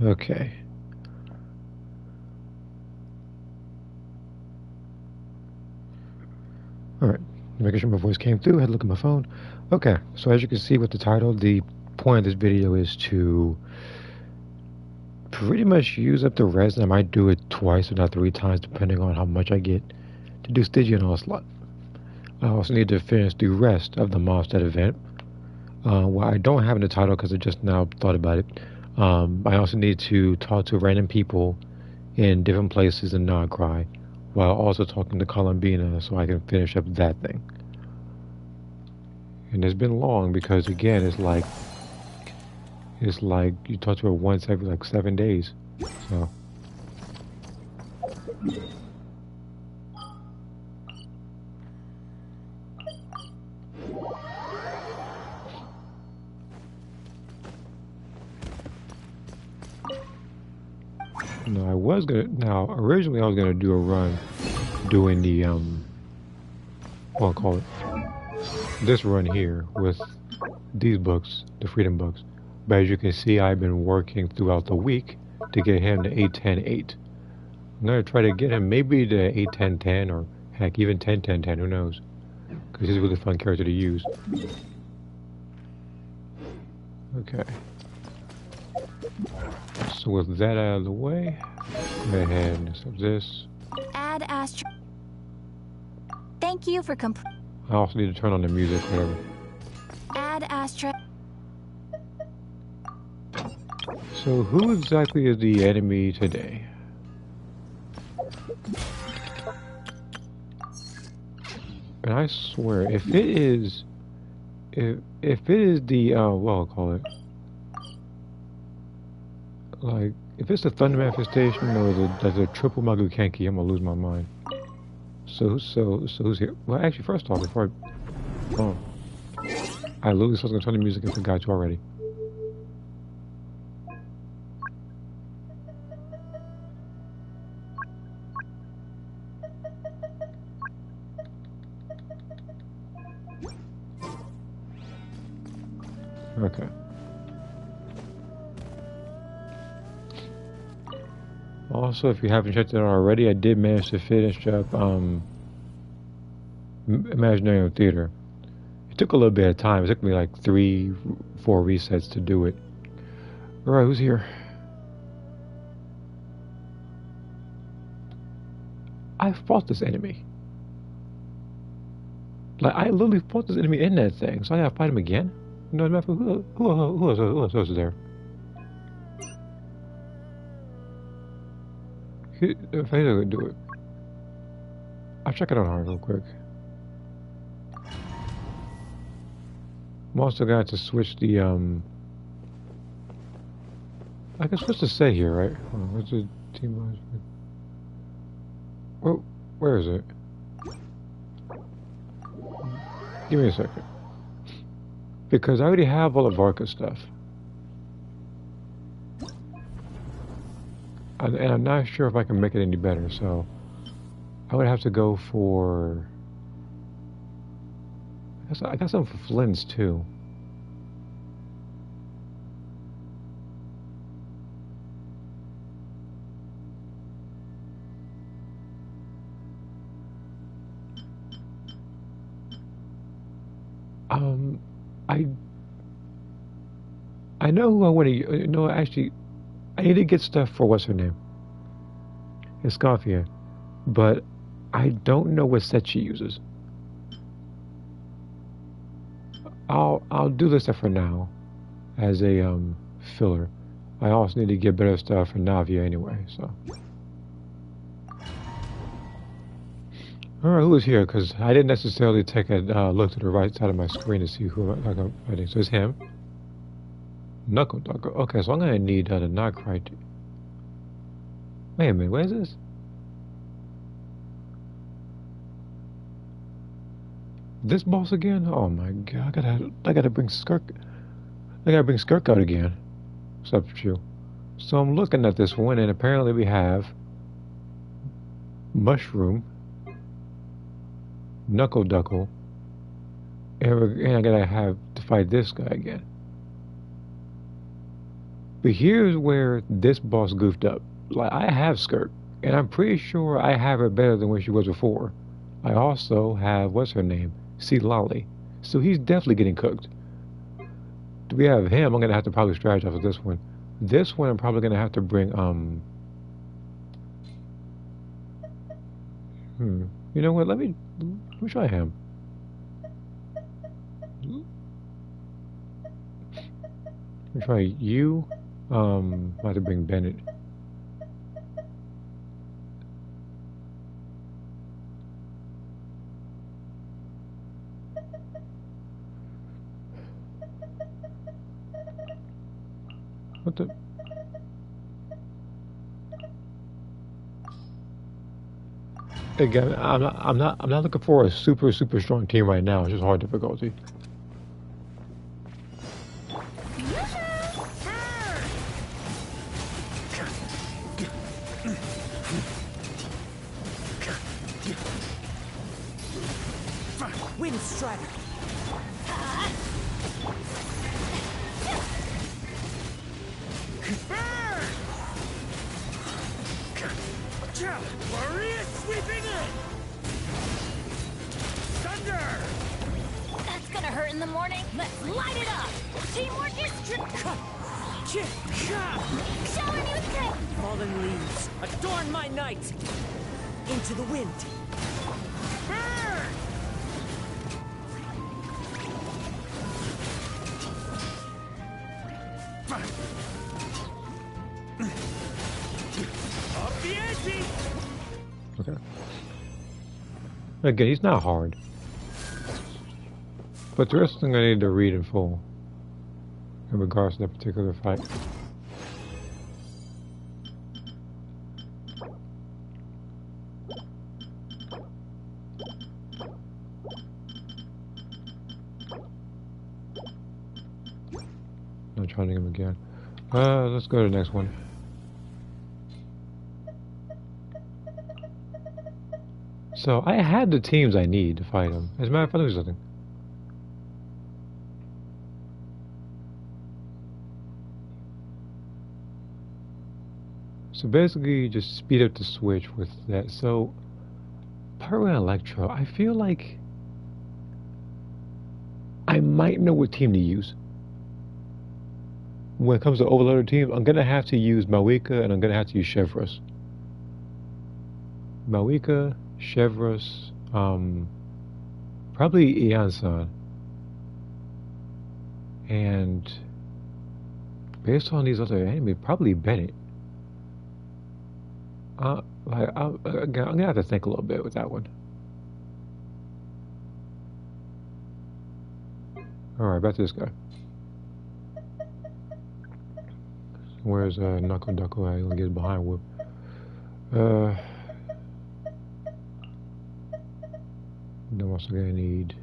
Okay. Alright. Making sure my voice came through. I had to look at my phone. Okay. So as you can see with the title, the point of this video is to pretty much use up the resin. I might do it twice or not 3 times depending on how much I get to do Stygian Onslaught. I also need to finish the rest of the Monstadt event. Well, I don't have in the title because I just now thought about it. I also need to talk to random people in different places in Nogcry, while also talking to Columbina so I can finish up that thing. And it's been long because again, it's like you talk to her once every like 7 days. So no, originally I was gonna do a run doing the what I call it, this run here with these books, the Freedom books. But as you can see, I've been working throughout the week to get him to 8-10-8. I'm gonna try to get him maybe to 8-10-10 or heck even 10-10-10. Who knows? Because he's a really fun character to use. Okay. So with that out of the way, go ahead and accept this. Add Astro. Thank you for I also need to turn on the music, whatever. Add Astro. So who exactly is the enemy today? And I swear, if it is the what I'll call it, like if it's the Thunder Manifestation or the triple Magukenki, I'm gonna lose my mind. So who's here? Well, actually, first off, before I literally was gonna turn the music and forgot you already. Okay. Also, if you haven't checked it out already, I did manage to finish up Imaginary Theater. It took a little bit of time. It took me like 3-4 resets to do it. Alright, who's here? I fought this enemy. Like, I literally fought this enemy in that thing, so I gotta fight him again? You know, who else is there? If I could do it. I'll check it out hard real quick. I'm also going to switch the, I can switch the set here, right? Where's the team? Oh, where is it? Give me a second. Because I already have all of Varka's stuff. And I'm not sure if I can make it any better, so I would have to go for... I got some for Flynn's too. I know who I want to... No, actually, I need to get stuff for what's her name? Escafia. But I don't know what set she uses. I'll do this stuff for now as a filler. I also need to get better stuff for Navia anyway, so. Alright, who is here? Because I didn't necessarily take a look to the right side of my screen to see who I'm fighting. So it's him. Knuckle Dog. Okay, so I'm gonna need the Nogcry. Wait a minute, where is this? This boss again? Oh my god, I gotta bring Skirk. I gotta bring Skirk out again. Substitute. So I'm looking at this one, and apparently we have Mushroom, Knuckle Duckle, and I gotta have to fight this guy again. But here's where this boss goofed up. Like, I have Skirt, and I'm pretty sure I have her better than where she was before. I also have, what's her name? C. Lolly. So he's definitely getting cooked. Do we have him? I'm gonna have to probably strategize with this one. This one I'm probably gonna have to bring, you know what, let me try him. Let me try you. I have to bring Bennett. What the? Again, I'm not looking for a super strong team right now. It's just hard difficulty. Wind Strider. Warrior sweeping in! Thunder! That's gonna hurt in the morning. Let's light it up. Teamwork is shower me with cake. Fallen leaves, adorn my night. Into the wind. Burn! Up the ante! Okay. Again, he's not hard. But the rest of them I need to read in full. In regards to that particular fight. I'm trying him again. Let's go to the next one. So I had the teams I need to fight him. As a matter of fact, let me do something. So basically, just speed up the switch with that. So, Pyro and Electro, I feel like I might know what team to use. When it comes to overloaded teams, I'm gonna have to use Mawika and I'm gonna have to use Chevros. Mawika, Chevros, probably Ian-san. And based on these other enemies, probably Bennett. I'm gonna have to think a little bit with that one. Alright, back to this guy. Where's Knuckle Duckle at? He'll get behind Whoop. Then what's I gonna need?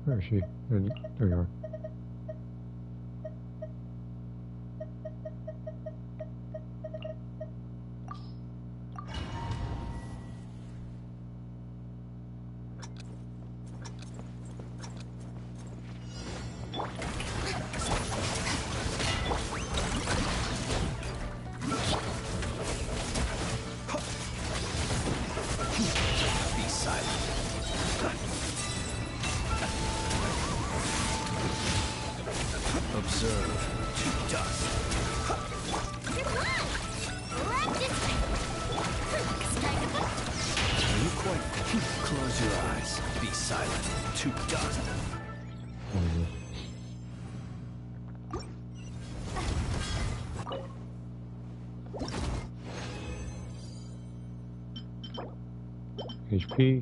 Where is she? There you are. HP.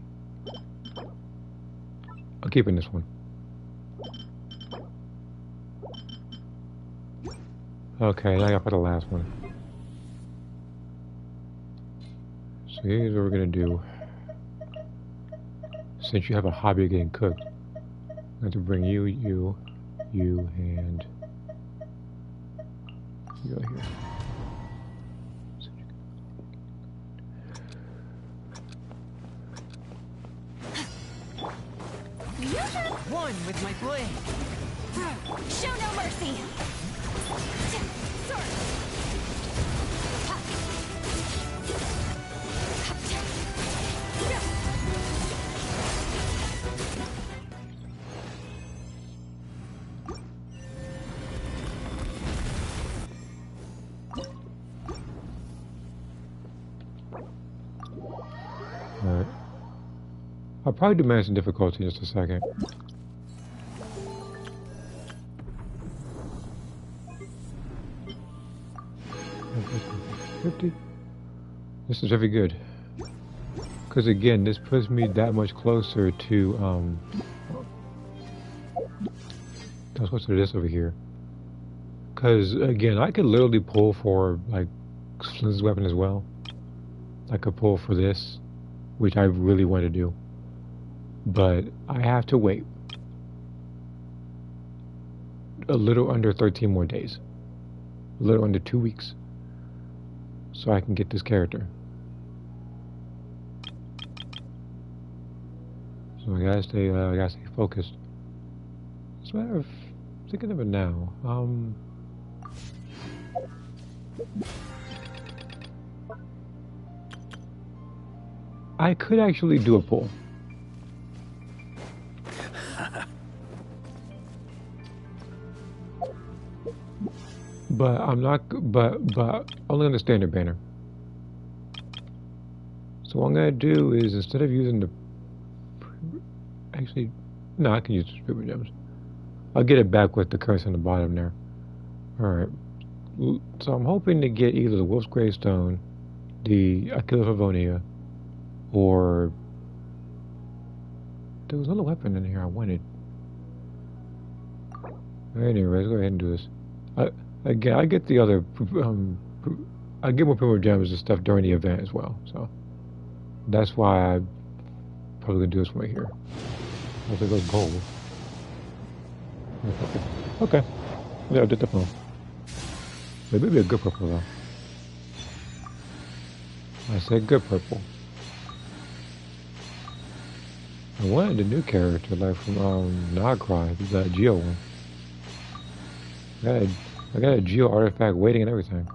I'm keeping this one. Okay, now I got for the last one. So here's what we're gonna do. Since you have a hobby of getting cooked, I'm going to bring you, and you out here. one with my blade. Show no mercy! Sword! Alright. I'll probably do managing difficulty in just a second. $50. This is very good. Because again, this puts me that much closer to, closer to this over here. Because again, I could literally pull for, like, Flynn's weapon as well. I could pull for this, which I really want to do. But I have to wait a little under 13 more days. A little under 2 weeks. So I can get this character. So I gotta stay focused. As a matter of thinking of it now, I could actually do a pull. But I'm not, but only on the standard banner. So what I'm gonna do is, instead of using the, actually, no, I can use the super gems. I'll get it back with the curse on the bottom there. Alright. So I'm hoping to get either the Wolf's Gravestone, the Achilles Favonia, or there was another weapon in here I wanted. Anyway, let's go ahead and do this. Again, I get the other, I get more Primo Gems and stuff during the event as well, so that's why I'm probably gonna do this right here. If it goes gold. Okay. Yeah, I did the phone. Maybe a good purple though. I said good purple. I wanted a new character, like from Nagrai, the Geo one. I got a Geo artifact waiting and everything.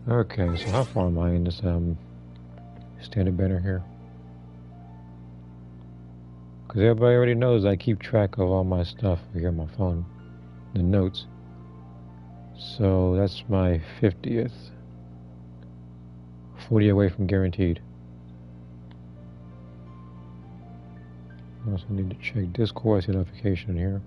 Okay, so how far am I in this standard banner here? Because everybody already knows I keep track of all my stuff here on my phone, the notes. So that's my 50th. 40 away from guaranteed. I also need to check Discord. I see a notification here.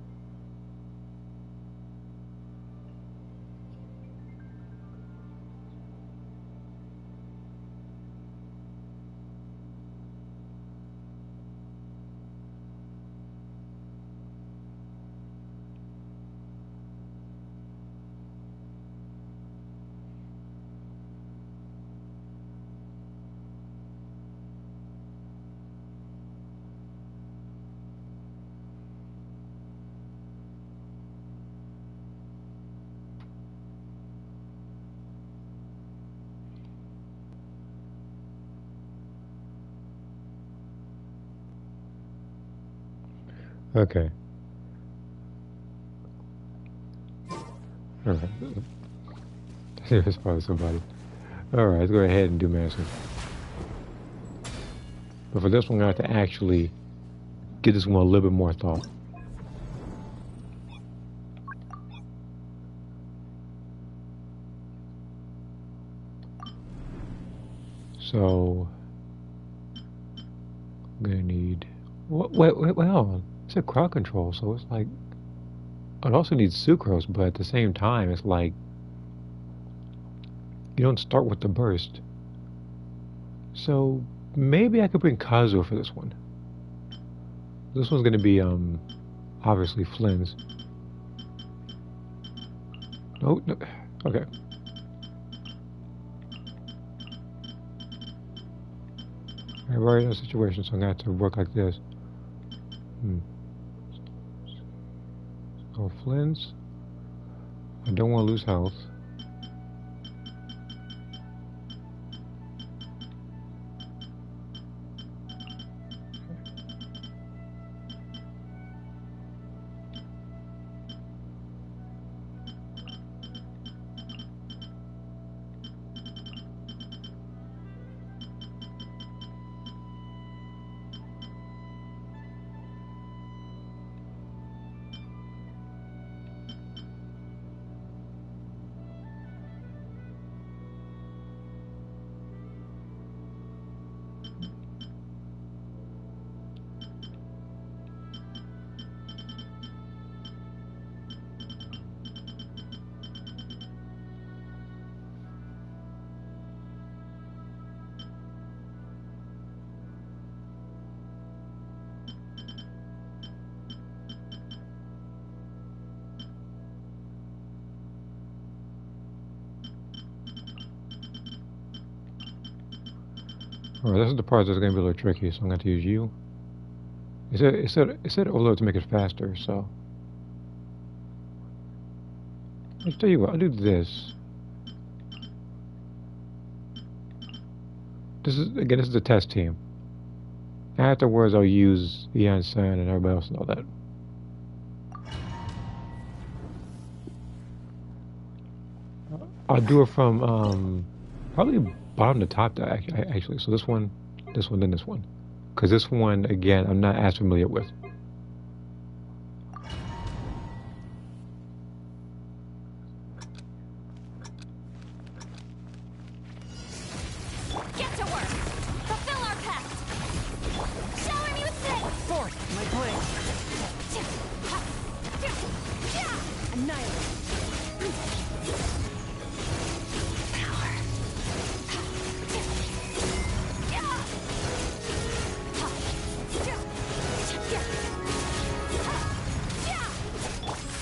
Okay. Alright. There's probably somebody. Alright, let's go ahead and do Massive. But for this one, I have to actually give this one a little bit more thought. So, I'm gonna need. Wait, hold on. It's a crowd control, so it's like. It also needs sucrose, but at the same time, it's like. You don't start with the burst. So, maybe I could bring Kazuo for this one. This one's gonna be, obviously Flynn's. Oh, no. Okay. Everybody in a situation, so I'm gonna have to work like this. So Flynn's. I don't want to lose health. Alright, this is the part that's gonna be a little tricky, so I'm going to use you. It said overload to make it faster, so I'll tell you what, I'll do this. This is the test team. Afterwards I'll use Ian San and everybody else and all that. I'll do it from probably bottom to top actually. So this one, then this one. Because this one, again, I'm not as familiar with. Get to work! Fulfill our pact! Shower me with this! Forth, my blade. Annihilate.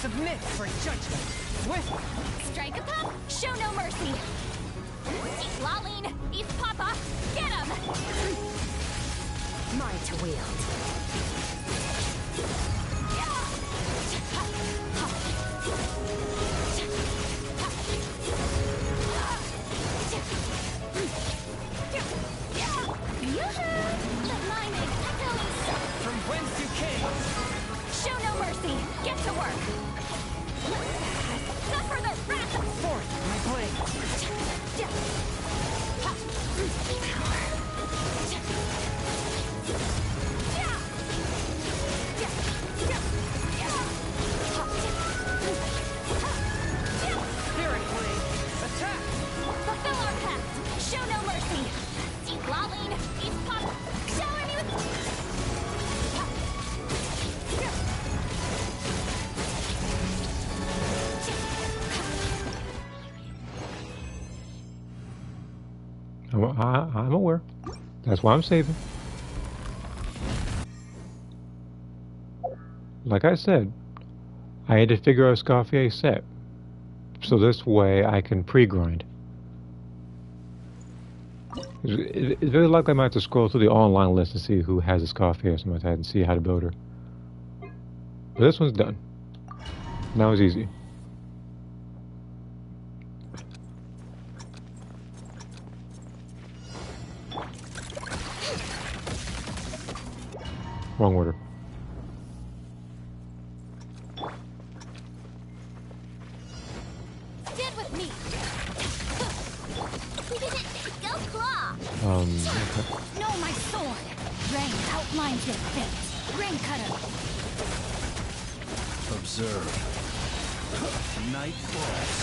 Submit for judgment. With Strike a pop, show no mercy! Eat Laline, eat Papa, get him! Mine to wield. Let mine make echoes! from whence you came. Show no mercy, get to work! Suffer the wrath of Forth, my blade. Spirit blade. Attack. Fulfill our pact! Show no mercy! Eat Laline, eat Pop! Shower me with... I'm aware. That's why I'm saving. Like I said, I had to figure out Scarfier's set. So this way I can pre-grind. It's very likely I might have to scroll through the online list to see who has a Scarfier, so I might have to see how to build her. But this one's done. Now it's easy. Wrong order. Stand with me! Go claw! Okay. Know my sword! Rain outlines your fate! Rain cutter! Observe. Night falls.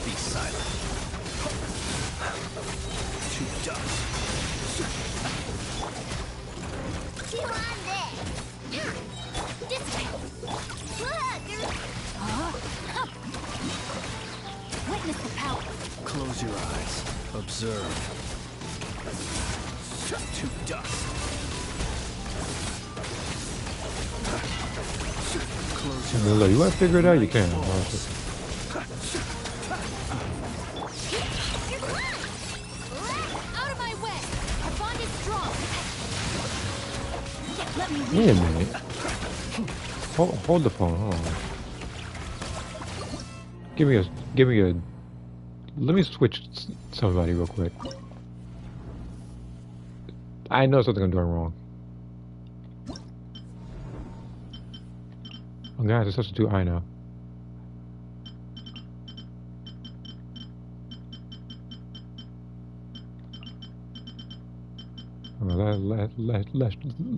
Be silent. To dust. You on this! This way! Witness the power! Close your eyes. Observe. To dust. Close your Look, you want to figure it out? You can. You're blind! Out of my way! Our bond is strong! Let me Wait a minute. Hold the phone. Hold on. Give me a. Let me switch somebody real quick. I know something I'm doing wrong. I'm gonna have to substitute I know.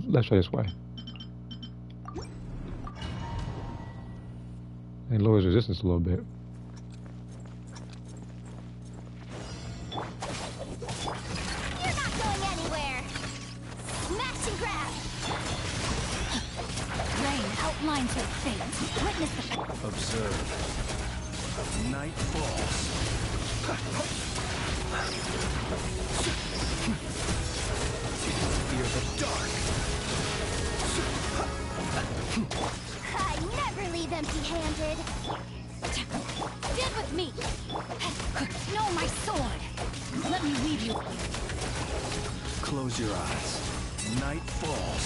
Let's try this way. And lowers resistance a little bit. You're not going anywhere! Smash and grab! Rain outlines your fate. Witness the... Observe. Night falls. Fear the dark. I never leave empty-handed. Stand with me. Know my sword. Let me leave you. Close your eyes. Night falls.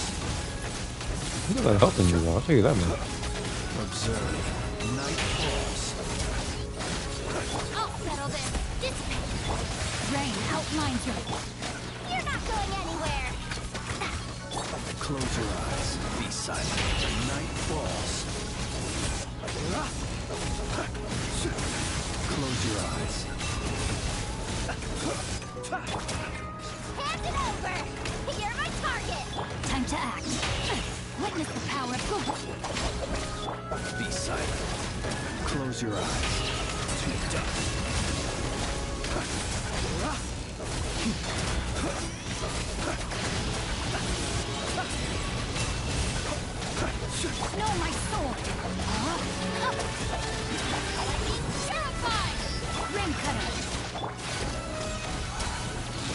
Look at that helping you though, I'll tell you that much. Observe. Night falls. I'll settle this. Dissipate. Rain outlines your... You're not going anywhere. Close your eyes. Be silent. Night falls. Close your eyes. Hand it over. You're my target. Time to act. Witness the power of good. Be silent. Close your eyes. To dust. Know my sword. Terrified. Ring cutter.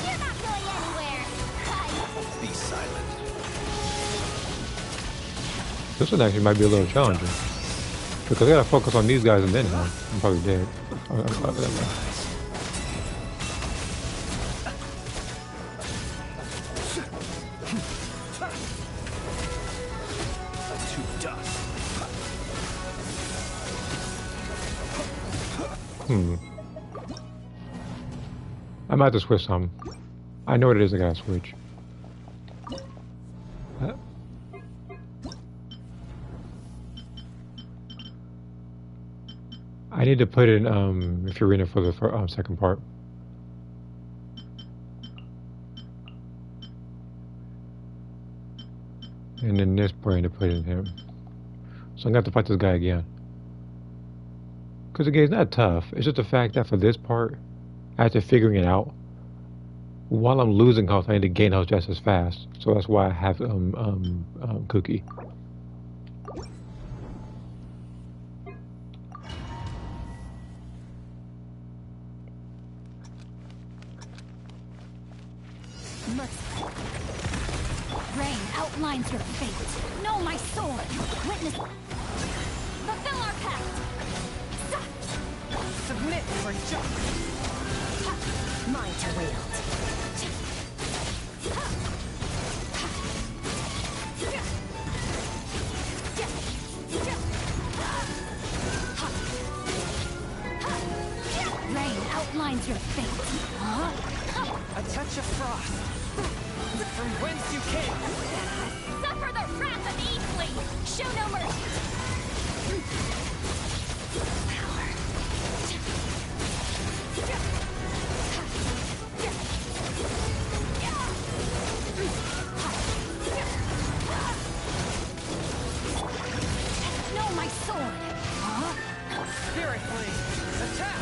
You're not going anywhere. Be silent. This one actually might be a little challenging. Because I gotta focus on these guys and then him. I'm probably dead. To dust. I might have to switch some. I know what it is I gotta switch. I need to put in if you're reading for the second part. And then this part I need to put in him. So I'm gonna have to fight this guy again. Because the game's not tough. It's just the fact that for this part, after figuring it out, while I'm losing health, I need to gain health just as fast. So that's why I have Cookie. Rain outlines your fate. Know my sword. Witness. Fulfill our pact. Submit for justice. Mine to wield. Rain outlines your fate. A touch of frost. From whence you came. Suffer the wrath of Eastly. Show no mercy. Power. Know my sword. Spirit flame. Attack.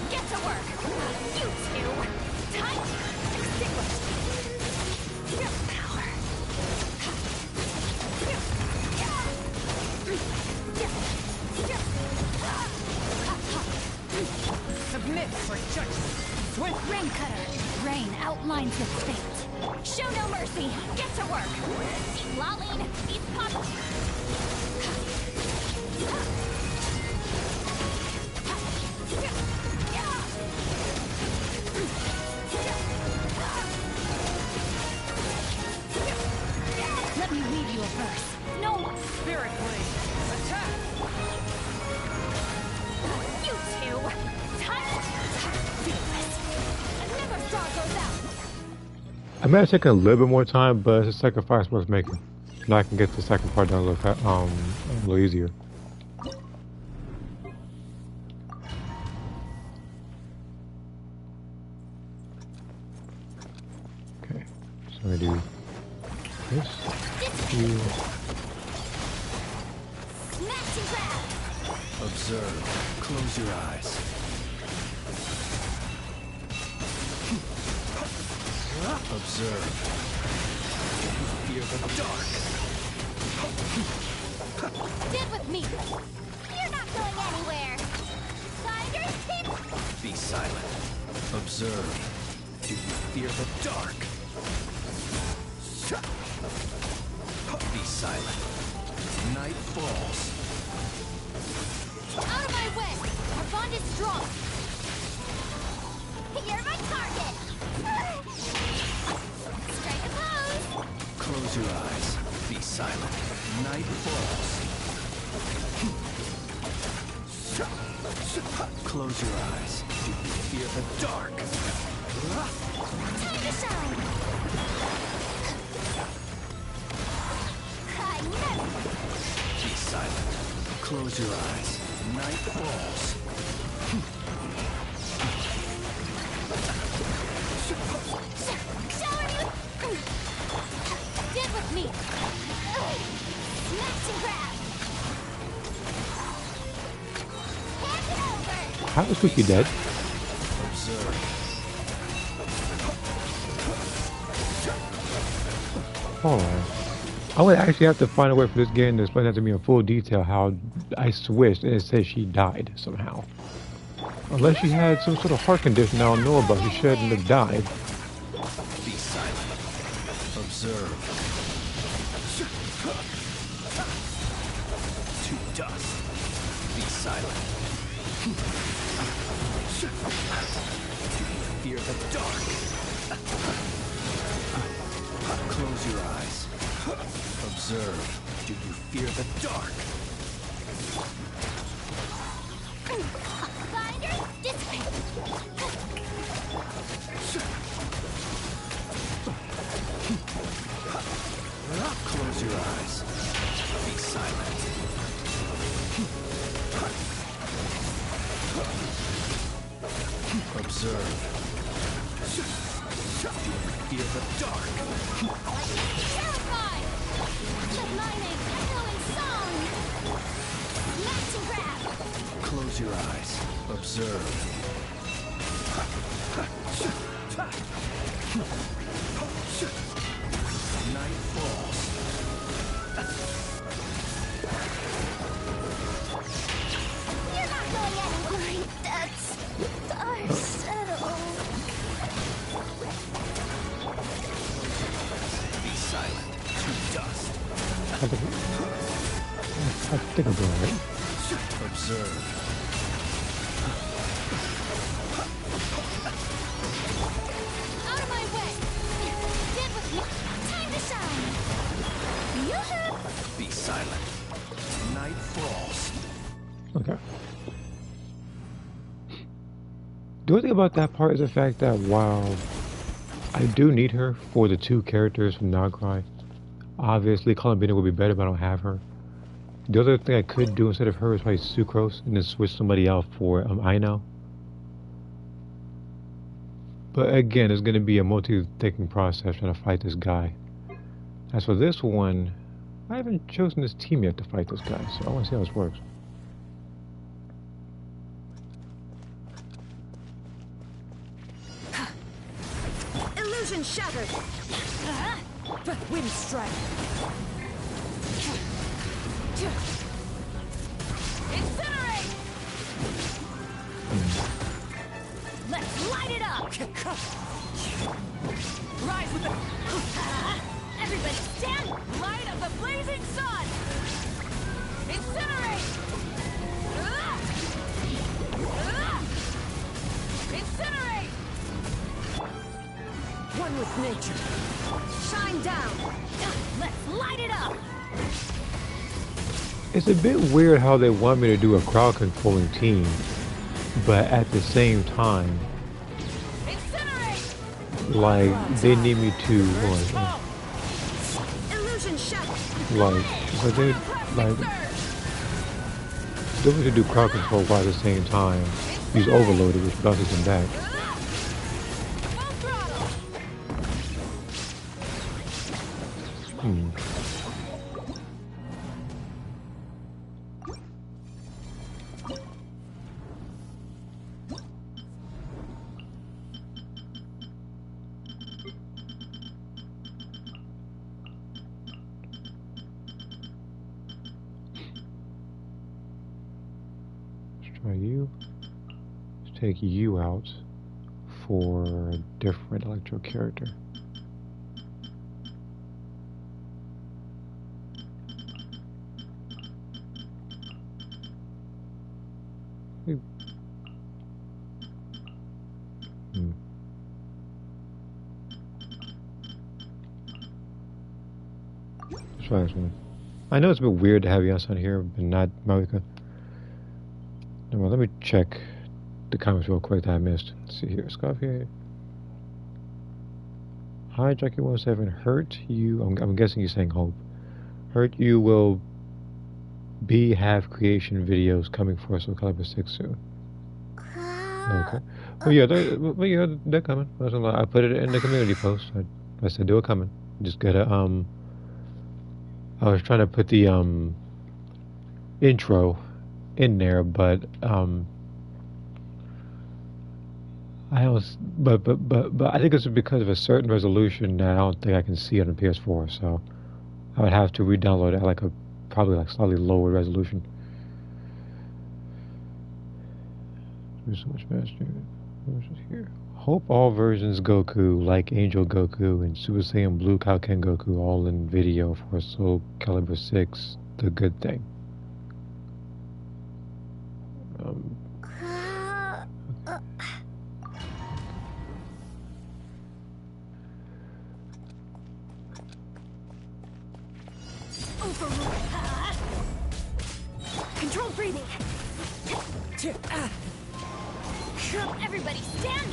Get to work. You two. Tight. Extinguished. Power. Submit for judgment. Swift Rain cutter. Rain outlines your fate. Show no mercy. Get to work. These lolling. These pop. Let me read you a verse. No. spirit flame. Attack. You two. Tight. Fearless. Never star goes out. I might have taken a little bit more time, but it's a sacrifice worth making. Now I can get the second part done a little easier. Okay, so I'm gonna do this. Smash and grab. Observe. Close your eyes. Observe. Fear the dark. Stand with me. You're not going anywhere. Tiger's teeth. Be silent. Observe. Do you fear the dark? Be silent. Night falls. Out of my way. Our bond is strong. You're my your eyes. Be silent. Night falls. Close your eyes. Do you fear the dark? Time to shine! I never... Be silent. Close your eyes. Night falls. Show you! Get with me! Smash and grab! Hand it over! How is Cookie dead? Observe. Hold on. I would actually have to find a way for this game to explain that to me in full detail how I switched and it says she died somehow. Unless she had some sort of heart condition I don't know about, she shouldn't have died. Be silent. Observe. To dust. Be silent. Do you fear the dark? Close your eyes. Observe. Do you fear the dark? Binder, this way! Close your eyes. Be silent. Observe. Do you fear the dark? Terrified! Let mine a echoing song! Smash and grab! Close your eyes. Observe. Night falls. You're not going anywhere! That's our settle. Be silent. To dust. I think I'm doing it. Observe. Out of my way! Get with me! Time to shine! Yoo-hoo! Be silent. Night falls. Okay. The only thing about that part is the fact that while I do need her for the two characters from Nagrai, obviously Columbina would be better if I don't have her. The other thing I could do instead of her is probably Sucrose and then switch somebody out for Aino. But again, it's going to be a multi-taking process trying to fight this guy. As for this one, I haven't chosen this team yet to fight this guy, so I want to see how this works. Illusion shattered! Wind strike! Incinerate! Let's light it up! Rise with the Everybody stand! light of the blazing sun! Incinerate! Incinerate! One with nature. Shine down! Let's light it up! It's a bit weird how they want me to do a crowd controlling team, but at the same time, Incinerate! like, they need me to, Illusion shattered! but they, like, they want me to do crowd control while at the same time use overloaded, which bounces them back. Full throttle! Let's try you. Let's take you out for a different electro character. try this one. I know it's a bit weird to have Yansan here, but not Marika. No, well, let me check the comments real quick that I missed. Let's see here. Scarf here. Hi, Jackie17. Hurt you. I'm guessing you're saying hope. Hurt you will be have creation videos coming for Soul Calibur 6 soon. Okay. Well, yeah, they're coming. I put it in the community post. I said they were coming. Just gotta I was trying to put the intro in there, but I was but I think it's because of a certain resolution that I don't think I can see on the PS4. So I would have to re-download it at like a probably like slightly lower resolution. There's so much faster. Here. Hope all versions Goku, like Angel Goku and Super Saiyan Blue Kaioken Goku, all in video for Soul Calibur 6, the good thing. Control breathing. Everybody stand.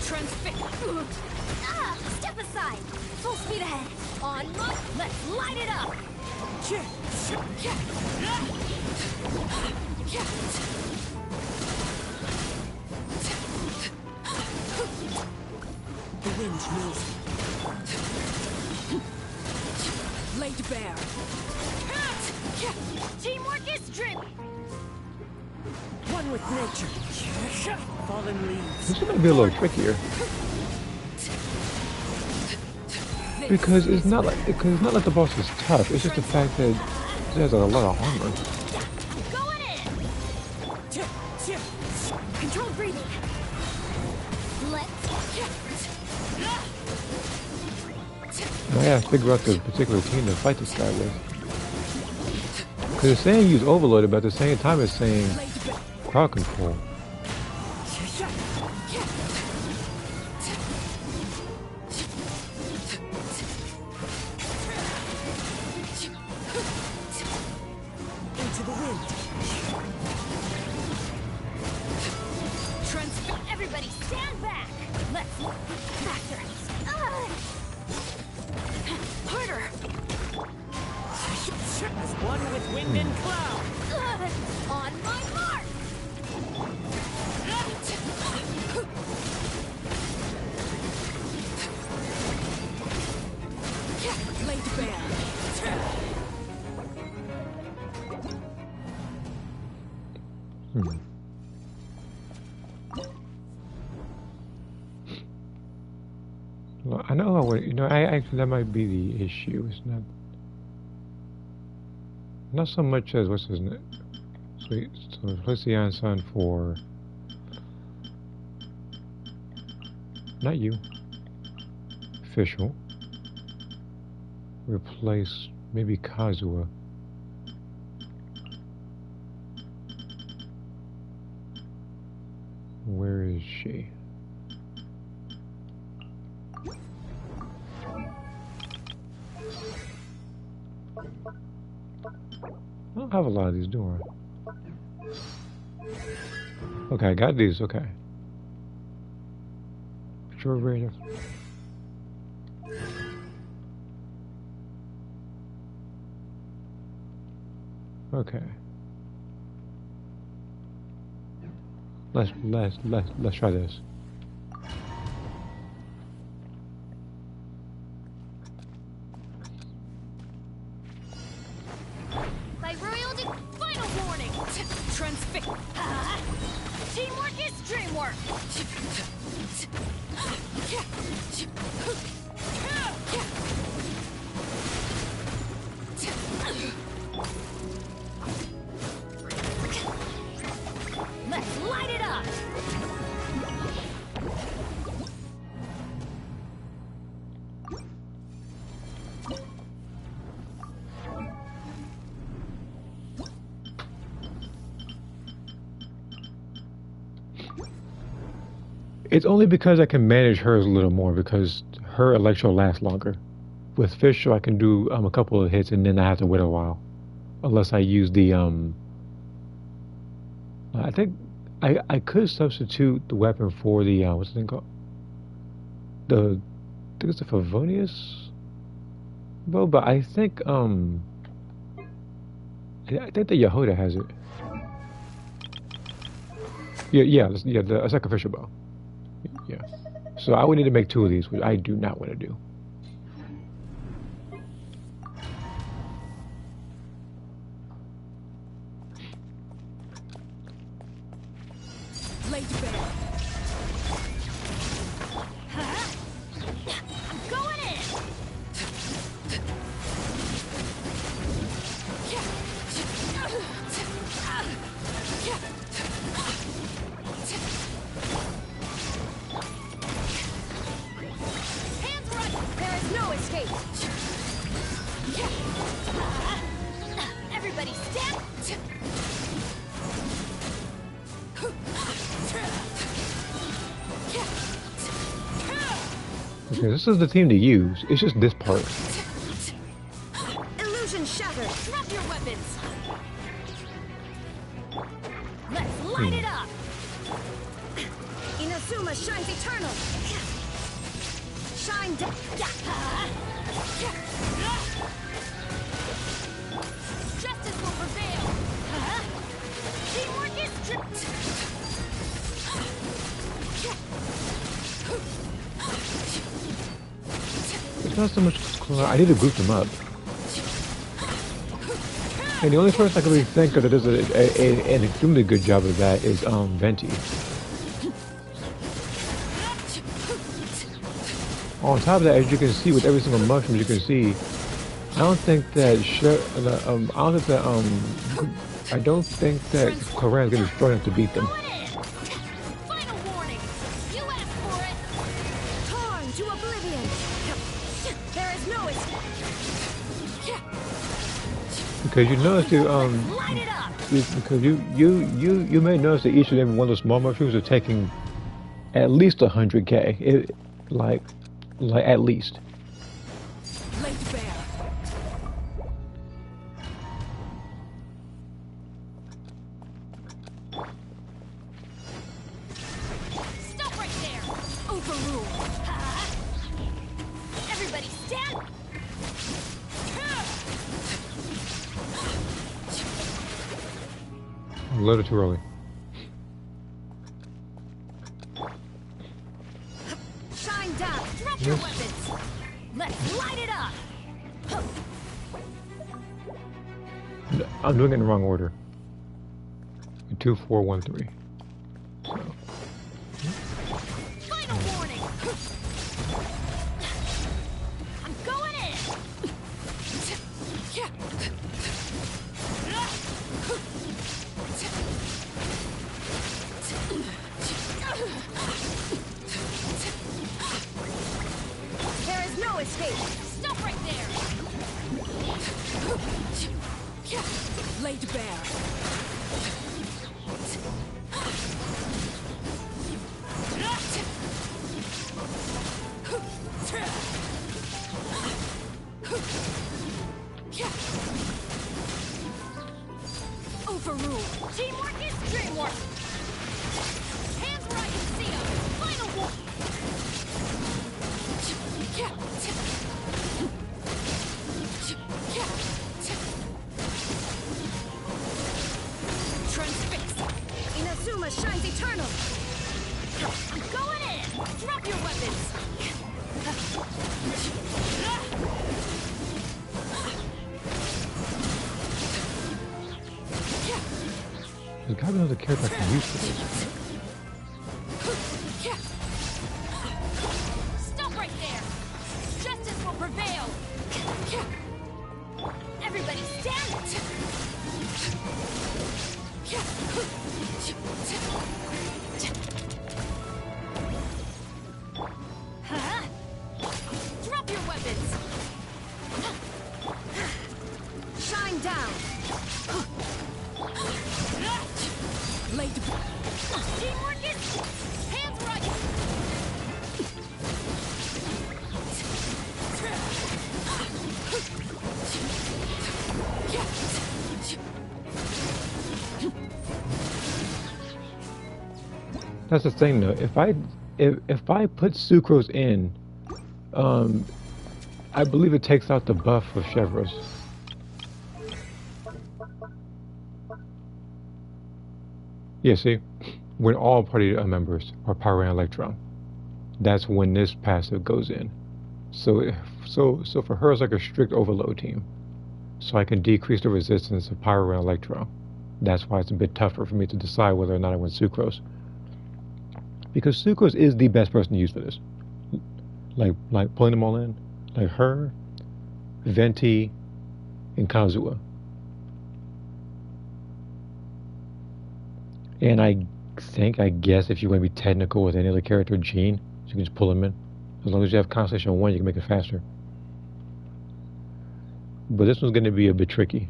Transfix. Step aside. Full speed ahead. On mark. Let's light it up. The wind moves. Laid bare. Teamwork is dreaming. One with nature. Fallen leaves. This might be a little trickier because it's not like the boss is tough. It's just the fact that it has a lot of armor. Going in. Control breathing. I gotta figure out the particular team to fight this guy with. Because it's saying use overloaded, but at the same time it's saying crowd control. Into the wind. Everybody stand back. Let's faster. Harder. As one with wind and cloud. On my mark. Laid bare. Well, I know what I actually that might be the issue. It's not so much as what's his name. So replace the Yansan for not you. Official. Replace maybe Kazuha. Where is she? I don't have a lot of these, do I? Okay, I got these, okay. Short range. Okay. Let's try this. By royalty, final warning. Transfix. Teamwork is dreamwork. Let's light it up. It's only because I can manage hers a little more because her electro lasts longer. With Fischl, I can do a couple of hits and then I have to wait a while, unless I use the I think I could substitute the weapon for the what's the thing called? I think it's the Favonius bow, but I think the Yehoda has it. Yeah, the sacrificial bow. Yeah. So I would need to make 2 of these, which I do not want to do. Laid bare. I'm going in. Hands right. There is no escape. Everybody stand. Okay, this is the team to use. It's just this part. Illusion shattered. Drop your weapons. Let's light it up. Inazuma shines eternal. Shine down. Justice will prevail. Teamwork is It's not so much. I need to group them up. And the only person I can really think of that does an extremely good job of that is Venti. On top of that, as you can see with every single mushroom, you can see, I don't think that Koran's gonna be strong enough to beat them. final warning. You asked for it. Torn to oblivion. There is no escape. Because you notice Light it up. because you may notice that each and every one of those small mushrooms are taking at least 100k. Like at least. Laid bare. Stop right there. Overrule. Everybody stand. A little too early. Shine down. Drop your weapons. Let's light it up. I'm doing it in the wrong order. 2, 4, 1, 3. So. Final warning. I'm going in. There is no escape. Stop right there. Laid bare. Overrule. Teamwork is dreamwork. Hands where I can see them. Final war. Transfix. Inazuma shines eternal. I'm going in. Drop your weapons. There's gotta be another character I can use for this. Stop right there. Justice will prevail. Everybody stand. Huh? Drop your weapons. Shine down. Laid bare. Teamwork is hands right. That's the thing, though. If I put sucrose in, um, I believe it takes out the buff of Chevros. Yeah, see, when all party members are Power and Electron, that's when this passive goes in. So for her, it's like a strict overload team. So I can decrease the resistance of Pyro and Electro. That's why it's a bit tougher for me to decide whether or not I want Sucrose. Because Sucrose is the best person to use for this. Like pulling them all in. Like her, Venti, and Kazuha. And I guess if you want to be technical with any other character, Jean, you can just pull them in. As long as you have Constellation 1, you can make it faster. But this one's going to be a bit tricky.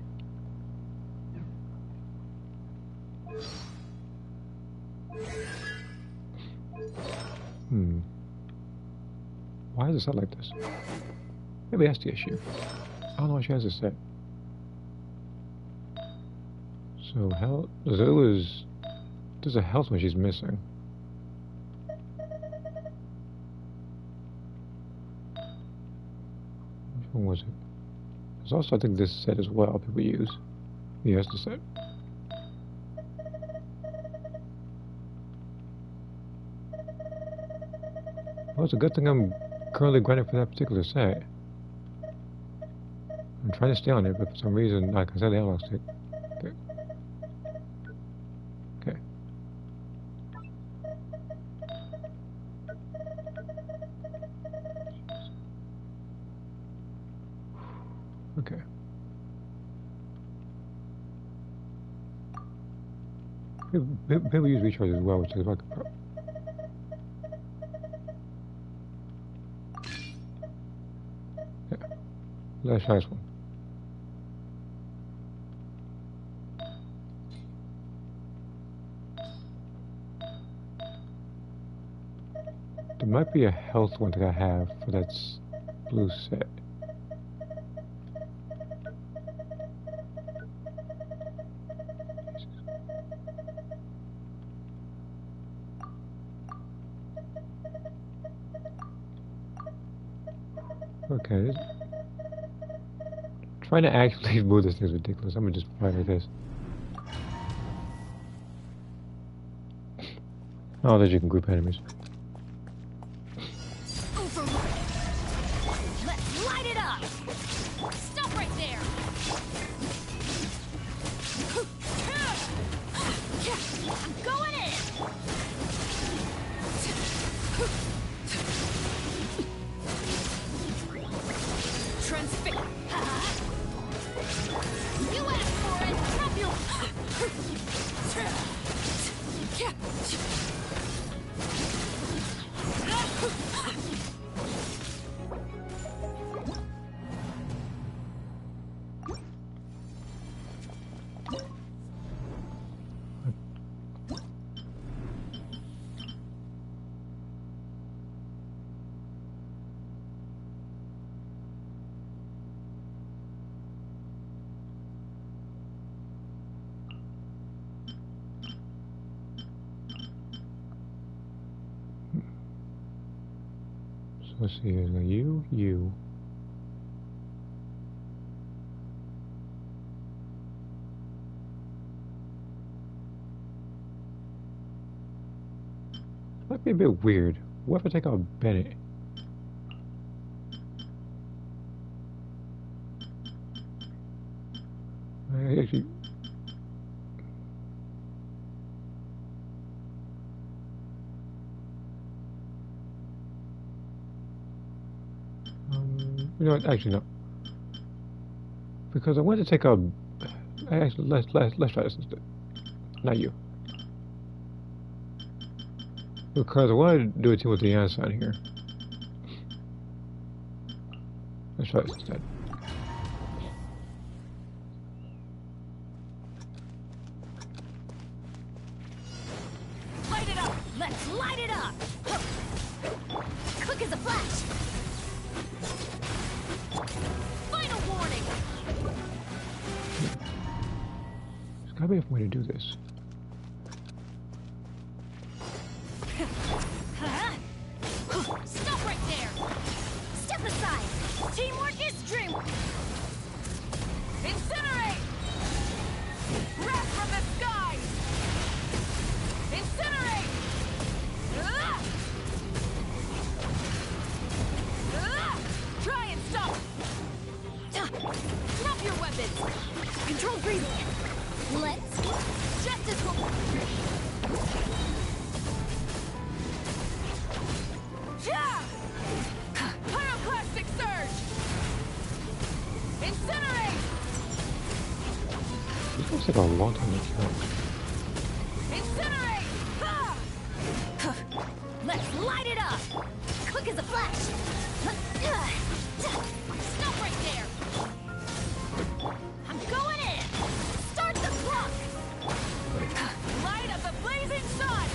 Why is it set like this? Maybe that's the issue. I don't know what she has to say. So health, there's a health one she's missing. Which one was it? There's also, I think, this set as well people use. Yeah, that's the set. Well, it's a good thing I'm currently grinding for that particular set. I'm trying to stay on it, but for some reason, like I said, the analog stick. Okay. Okay. Okay. Maybe we use recharge as well, which is like a pro. Yeah. Let's try this one. There might be a health one that I have for that blue set. Okay. Trying to actually move this thing is ridiculous. I'm gonna just play like this. Oh, that you can group enemies. Let's light it up! Stop right there! I'm going in! Transfix! You asked for it! Trap you! Let's see, here's you. Might be a bit weird. What if I take out Bennett? I actually... you know what? Actually, no. Because I wanted to take out... Actually, let's try this instead. Not you. Because I wanted to do a team with the Yansan here. Let's try this instead. Light it up! Let's light it up! Quick as a flash! Final warning! gotta be a way to do this. Stop right there! Step aside! Teamwork is dreamwork! Incinerate! Wrath from the skies! Incinerate! Try and stop! Drop your weapons! Control breathing! Let's... Justice will... Pyroclastic surge! Incinerate! This looks like a long time to count. Incinerate! Let's light it up! Quick as a flash! Stop right there! I'm going in! Start the clock! Light up the blazing sun!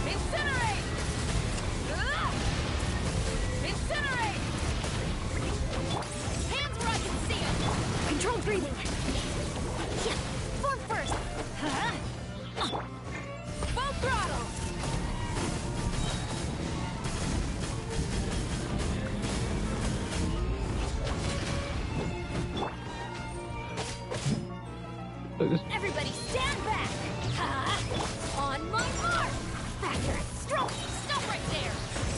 Incinerate! Incinerate! Hands where I can see them! Control breathing! Yeah, form first! Full throttle! Everybody stand back! On my mark! Factor! Strong! Stop right there!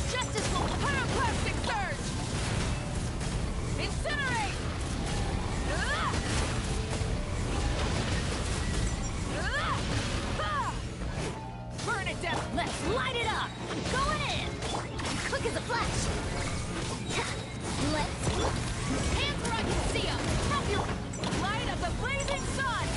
Justice will... Pyroclastic surge! Incinerate! Burn it down! Let's light it up! I'm going in! Quick as a flash! Let's... Hands where I can see them! Drop your... Light up the blazing sun!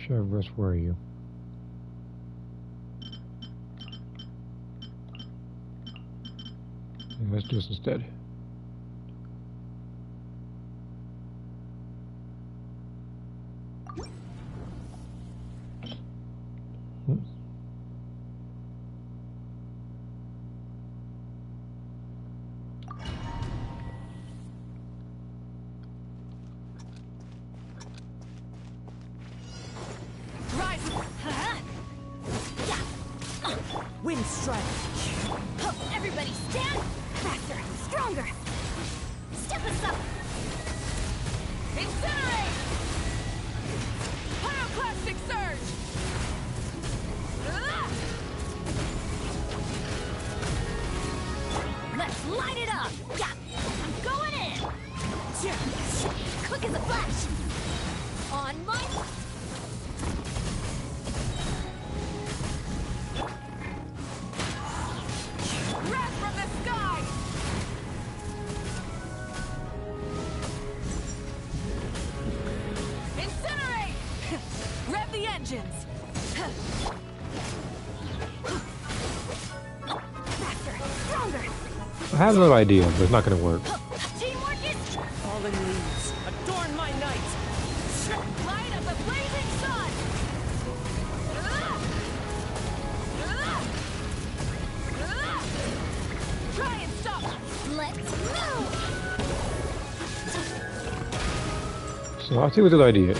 Chevrolet, where are you? Yeah, let's do this instead. Rise! Wind strike. Everybody stand! Faster! Stronger! Step aside! Incinerate! Pyroclastic surge! Let's light it up! Yeah! I'm going in! Quick as a flash! On my... Wrath from the sky! Incinerate! Rev the engines! Faster! Stronger! I have another idea, but it's not going to work. Teamwork is... Fallen leaves. Adorn my night. Light of the blazing sun! Try and stop! Let's move! So I'll see what the idea is.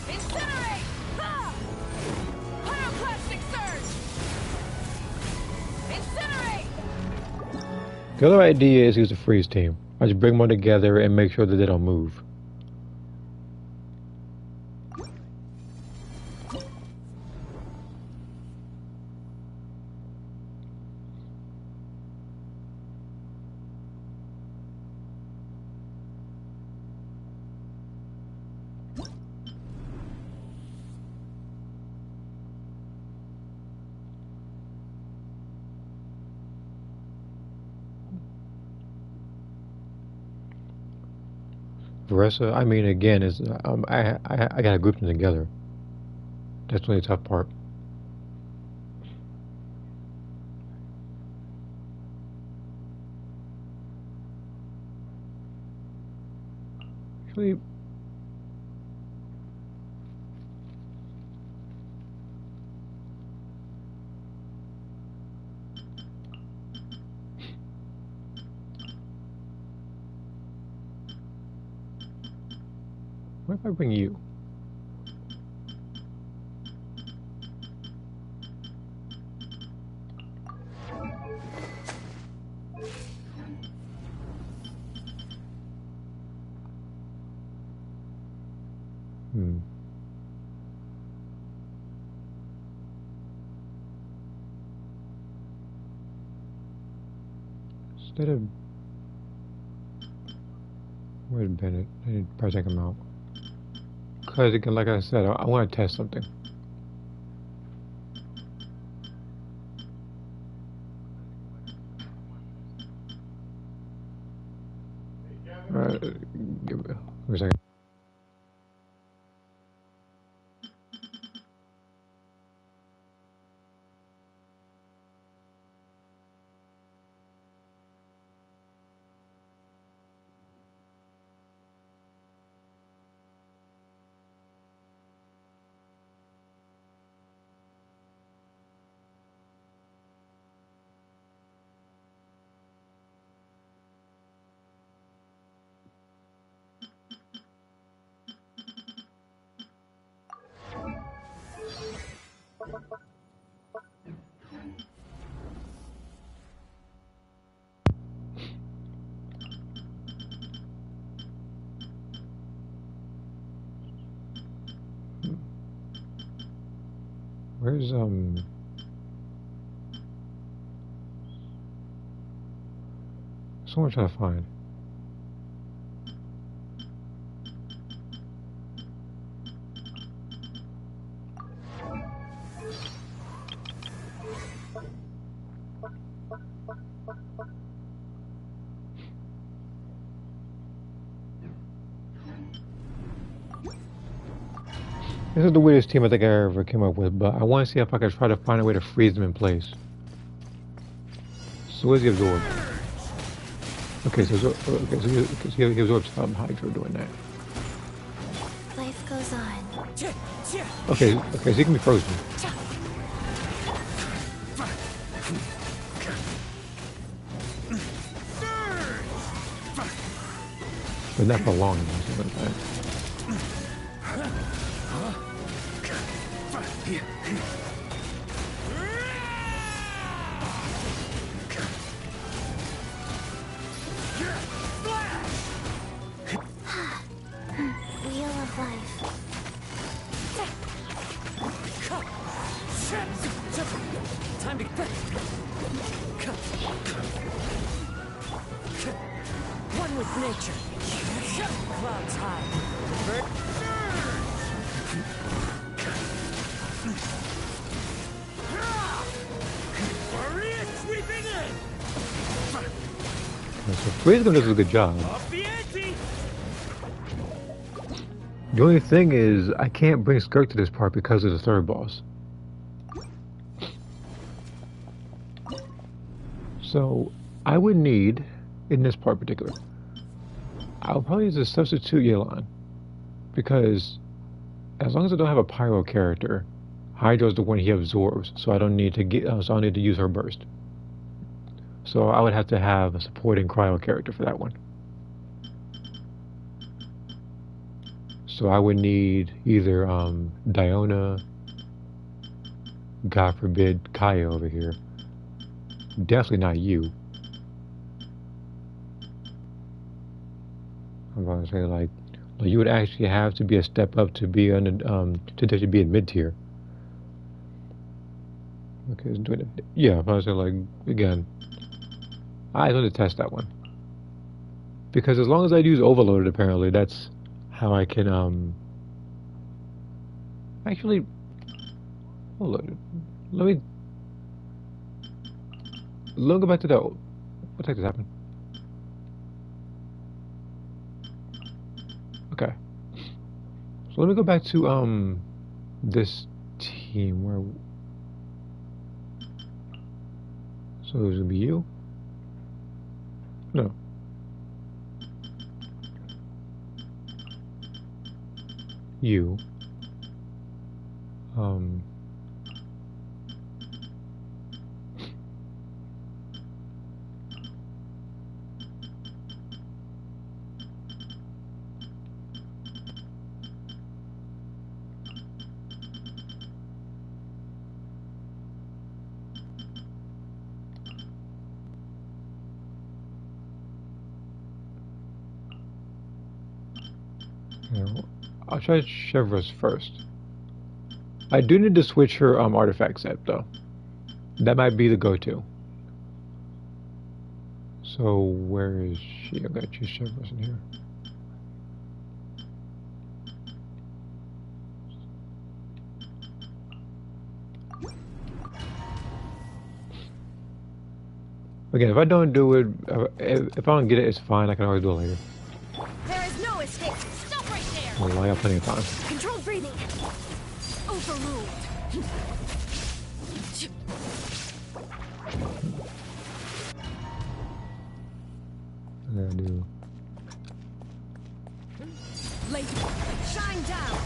Incinerate! Pyroclastic surge! Incinerate! The other idea is use a freeze team. I just bring them all together and make sure that they don't move. Versa, I mean, again, is I gotta group them together. That's really the tough part. Actually, What if I bring you? Hmm. Instead of... Where's Bennett? I need to probably take him out. Because, again, like I said, I want to test something. Give me a second. Where's, someone trying to find? This is the weirdest team I think I ever came up with, but I want to see if I can try to find a way to freeze them in place. So where's the absorb? Okay, so he absorbs Hydro doing that. Life goes on. Okay, so he can be frozen. But not for long, like that. Wheel of life. Time to one with nature. Clouds high. So freeze them does a good job. Up the ante! The only thing is, I can't bring Skirk to this part because of the third boss. So, I would need, in this part in particular, I'll probably use a substitute Yelan. Because, as long as I don't have a Pyro character, Hydra's the one he absorbs, so I don't need to get, so I don't need to use her burst. So I would have to have a supporting Cryo character for that one. So I would need either Diona, God forbid, Kaya over here. Definitely not you. I'm going to say like you would actually have to be a step up to be on to be in mid tier. Okay, let's do it. Yeah, I'm going to say like again. I want to test that one because as long as I use overloaded, apparently that's how I can actually overloaded. Let me go back to that. What the heck just happened? Okay, so let me go back to this team where. So it would be you. No. You. You know, I'll try Chevrolet's first. I do need to switch her artifact set though. That might be the go-to. So where is she? I've got to choose Chevrolet in here. Again, if I don't do it, if I don't get it, it's fine. I can always do it later. There is no escape. Stop right there. Well, I got plenty of time. Controlled breathing. Overruled. I gotta do. Laser. Shine down.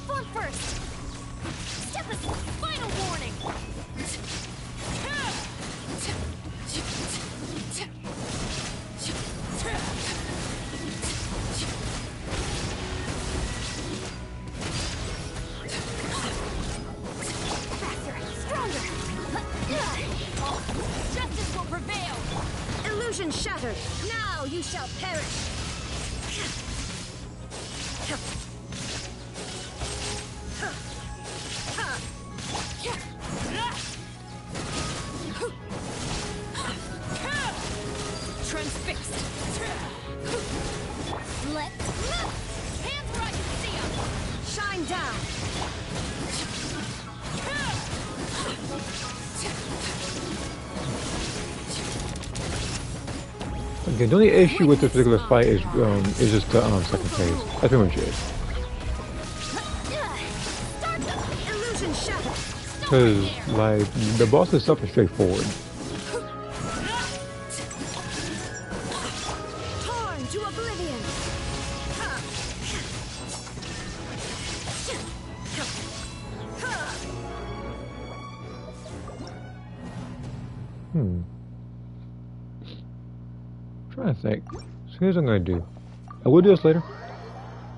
Form first. Step aside. Final warning. Faster. Stronger. Justice will prevail. Illusion shattered. Now you shall perish. Transfixed. Let's move. Hands where I can see 'em. Shine down. Okay, the only issue with this particular fight is just the second phase. That's pretty much it. Illusion shattered. Because like the boss itself is straightforward. Torn to oblivion. Trying to think. So here's what I'm gonna do. I will do this later,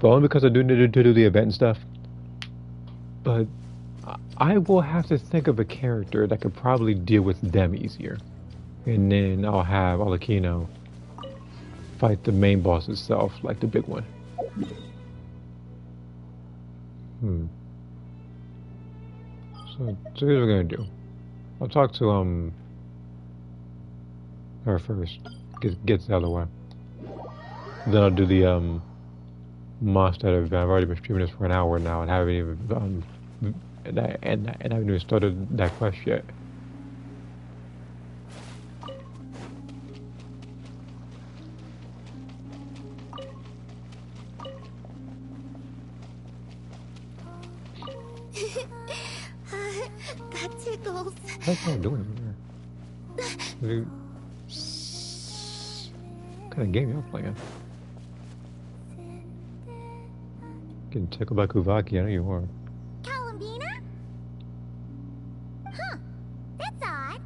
but only because I do need to do the event and stuff. But I will have to think of a character that could probably deal with them easier, and then I'll have Alakino fight the main boss itself, like the big one. So here's what we're gonna do. I'll talk to her first. Get this out of the way. Then I'll do the Monstadt event. I've already been streaming this for an hour now and haven't even and I haven't even started that quest yet. That tickles. What's that doing over there? What kind of game y'all playing? Getting tickled by Kuvaki, I know you are. Columbina? Huh. That's odd.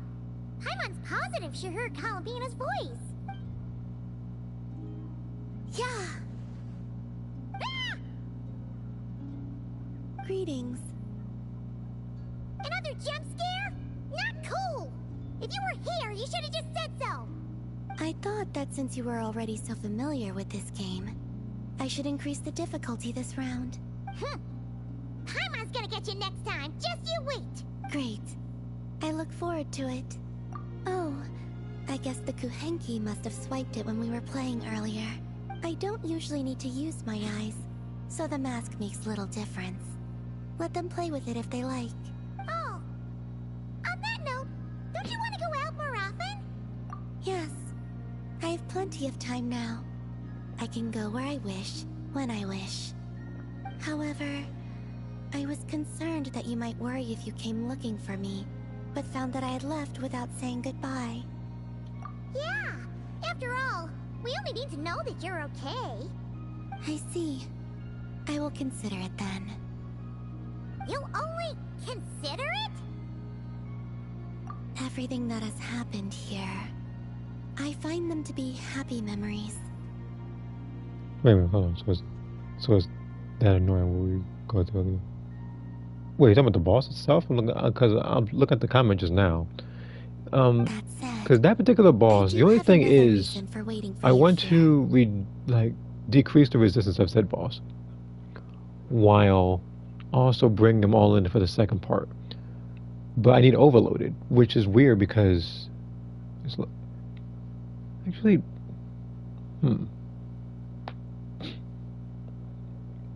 Paimon's positive she heard Columbina's voice. Yeah. Ah! Greetings. Another jump scare? Not cool! If you were here, you should have just said so! I thought that since you were already so familiar with this game, I should increase the difficulty this round. Paimon's gonna get you next time, just you wait! Great. I look forward to it. Oh, I guess the Kuhenki must have swiped it when we were playing earlier. I don't usually need to use my eyes, so the mask makes little difference. Let them play with it if they like. Oh, on that note, don't you want to go out more often? Yes, I have plenty of time now. I can go where I wish, when I wish. However, I was concerned that you might worry if you came looking for me, but found that I had left without saying goodbye. Yeah, after all, we only need to know that you're okay. I see. I will consider it then. You'll only consider it? Everything that has happened here, I find them to be happy memories. Wait a minute, hold on. So it's that annoying when we go through the... Wait, you talking about the boss itself? I'm looking, because I'm looking at the comment just now. Because that particular boss, the only thing is, I want to decrease the resistance of said boss. while also bring them all in for the second part. But I need overloaded, which is weird because it's actually,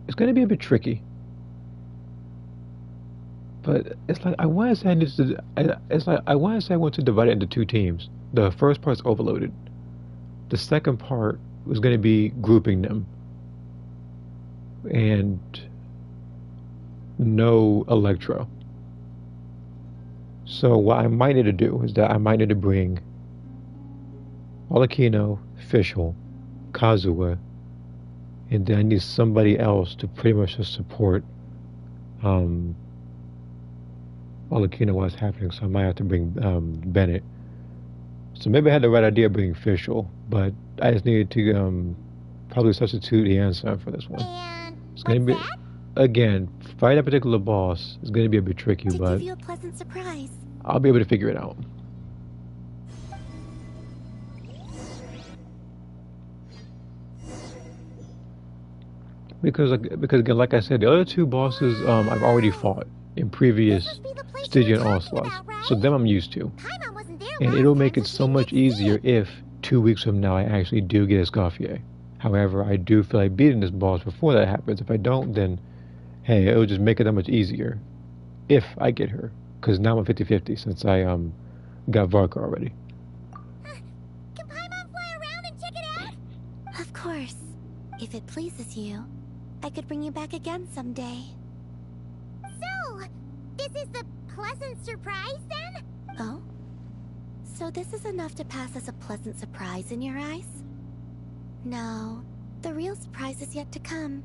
it's going to be a bit tricky. But it's like I want to say I want to say I want to divide it into two teams. The first part's overloaded. The second part was going to be grouping them, and no Electro. So what I might need to do is that I might need to bring Arlecchino, Fischl, Kazuha, and then I need somebody else to pretty much just support Arlecchino while it's happening. So I might have to bring Bennett. So maybe I had the right idea bringing Fischl, but I just needed to probably substitute the answer for this one. And It's going to be, that? again, fight that particular boss is going to be a bit tricky, To but give you a pleasant surprise. I'll be able to figure it out. Because again, like I said, the other two bosses I've already fought in previous This must be the place you Stygian were talking Onslaughts, about, right? so them I'm used to, Paimon wasn't there and last it'll time, make it she so didn't much get to see easier it. if 2 weeks from now I actually do get Escoffier. However, I do feel like beating this boss before that happens. If I don't, then hey, it'll just make it that much easier if I get her, because now I'm 50-50 since I got Varka already. Can Paimon fly around and check it out? Of course. If it pleases you, I could bring you back again someday. So, this is the pleasant surprise then? Oh? So this is enough to pass as a pleasant surprise in your eyes? No, the real surprise is yet to come.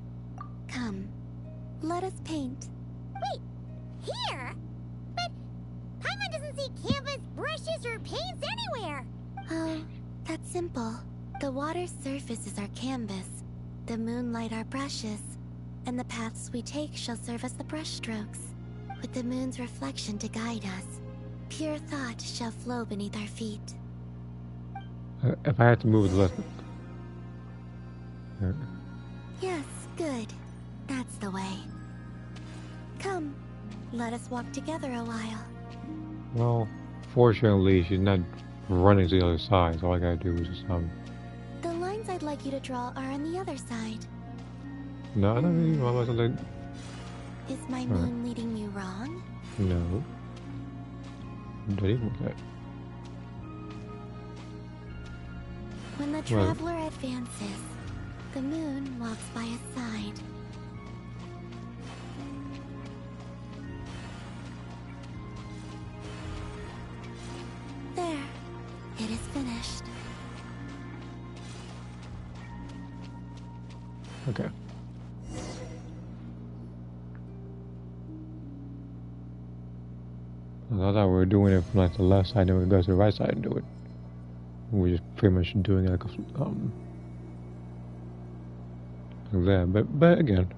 Come, let us paint. Wait, here? But Paimon doesn't see canvas, brushes, or paints anywhere. Oh, that's simple. The water's surface is our canvas, the moonlight our brushes, and the paths we take shall serve as the brushstrokes. With the moon's reflection to guide us, pure thought shall flow beneath our feet. If I had to move the left. Yes, good. That's the way. Come, let us walk together a while. Well, fortunately, she's not running to the other side, so all I gotta do is just, The lines I'd like you to draw are on the other side. no, I don't really know, I wasn't like, Is my moon leading you wrong? no. Not even with that. When the traveler advances, the moon walks by his side. There, it is finished. Okay. I thought we were doing it from like the left side, then we go to the right side and do it. We're just pretty much doing it like that. But again,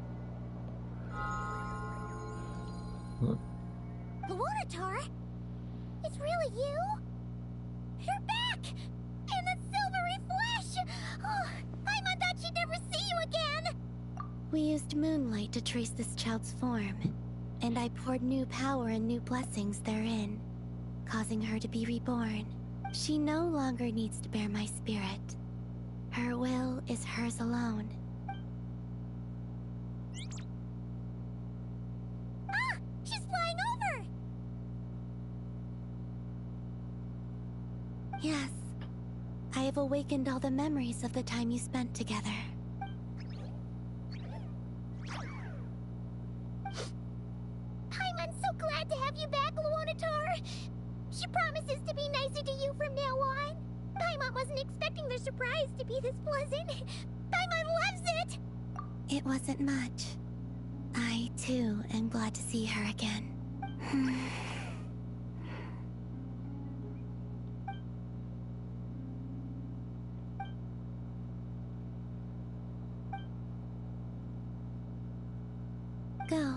Luonatar? It's really you? You're back! In the silvery flesh! Oh, Paimon thought she'd never see you again! We used moonlight to trace this child's form, and I poured new power and new blessings therein, causing her to be reborn. She no longer needs to bear my spirit. Her will is hers alone. Ah! She's flying over! Yes. I have awakened all the memories of the time you spent together. Paimon's so glad to have you back, Luonatar! She promises to be nicer to you from now on. Paimon wasn't expecting the surprise to be this pleasant. Paimon loves it! It wasn't much. I, too, am glad to see her again. Go.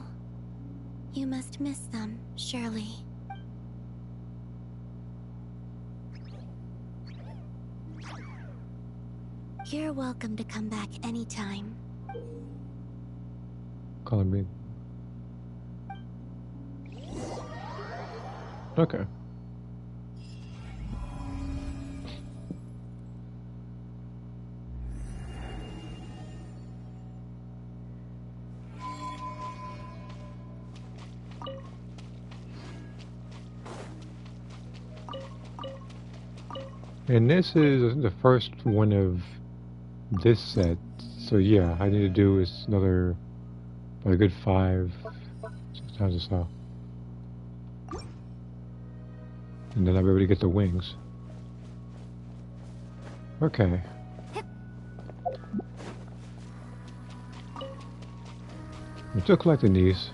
You must miss them, surely. You're welcome to come back anytime. Columbine. Okay. And this is the first one of this set. So yeah, I need to do is another, about a good 5, 6 times or so. And then I'll be able to get the wings. Okay. I'm still collecting these.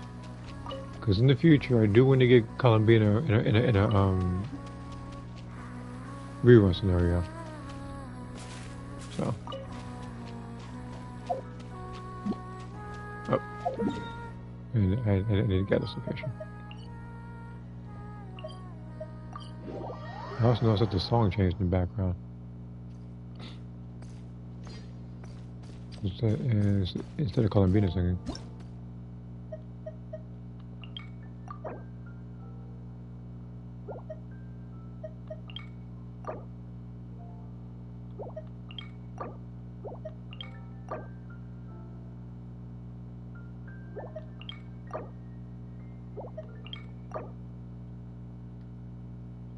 Because in the future, I do want to get Columbina in a rerun scenario. So. Oh. And I need to get this location. I also noticed that the song changed in the background. Instead of Columbina singing.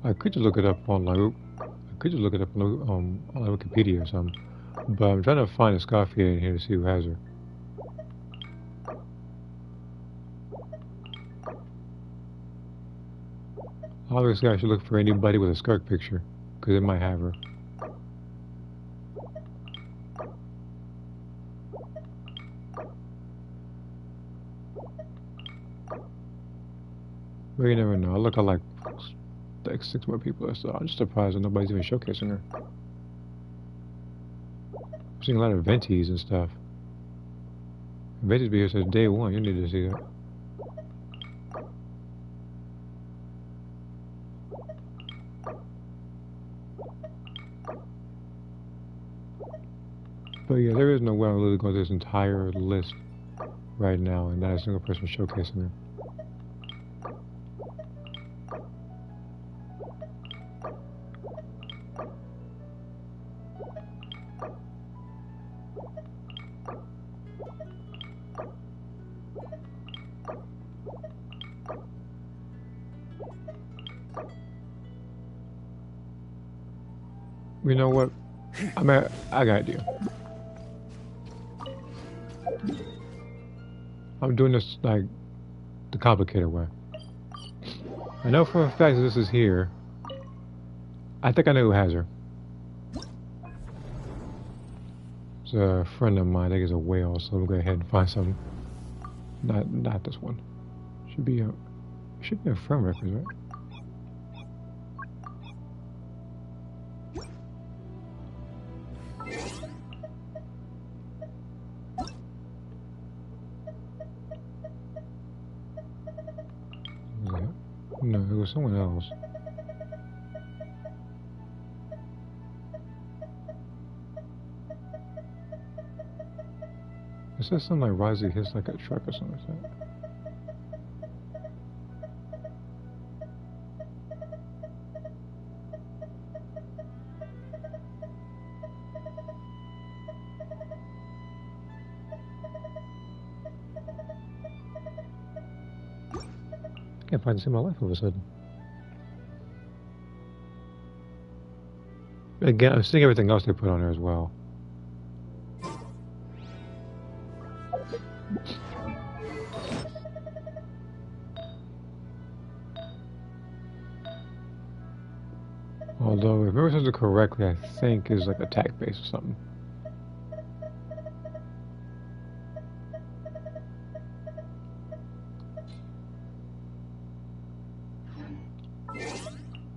I could just look it up on like on Wikipedia or something, but I'm trying to find a Scoffia in here to see who has her. Obviously, I should look for anybody with a Skirk picture, because it might have her. But you never know. I look at like 6 more people, so I'm just surprised that nobody's even showcasing her. I'm seeing a lot of Venties and stuff. Venties be here since day 1, you need to see that. But yeah, there is no way I'll really go through this entire list right now and not a single person showcasing her. You know what? I got an idea. I'm doing this like the complicated way. I know for a fact that this is here. I think I know who has her. It's a friend of mine. I think it's a whale, so I'm gonna go ahead and find some. Not this one. Should be a friend record, right? No, it was someone else. It says something like Risey hits like a truck or something like that. I can't find this in my life all of a sudden. Again, I'm seeing everything else they put on there as well. Although, if I remember correctly, I think is like attack base or something.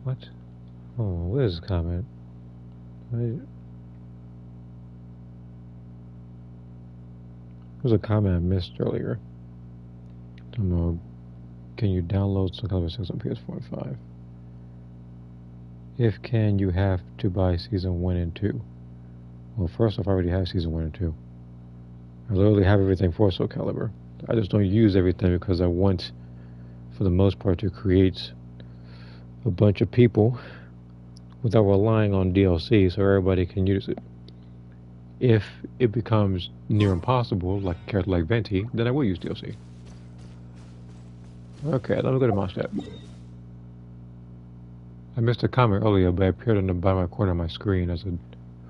What? Oh, what is this comment? There was a comment I missed earlier. I don't know. Can you download Soul Calibur 6 on PS4 and 5? If can, you have to buy Season 1 and 2. Well, first off, I already have Season 1 and 2. I literally have everything for Soul Calibur. I just don't use everything because I want, for the most part, to create a bunch of people without relying on DLC so everybody can use it. If it becomes near impossible, like a character like Venti, then I will use DLC. Okay, let me go to Monstadt. I missed a comment earlier, but it appeared on the bottom right corner of my screen as a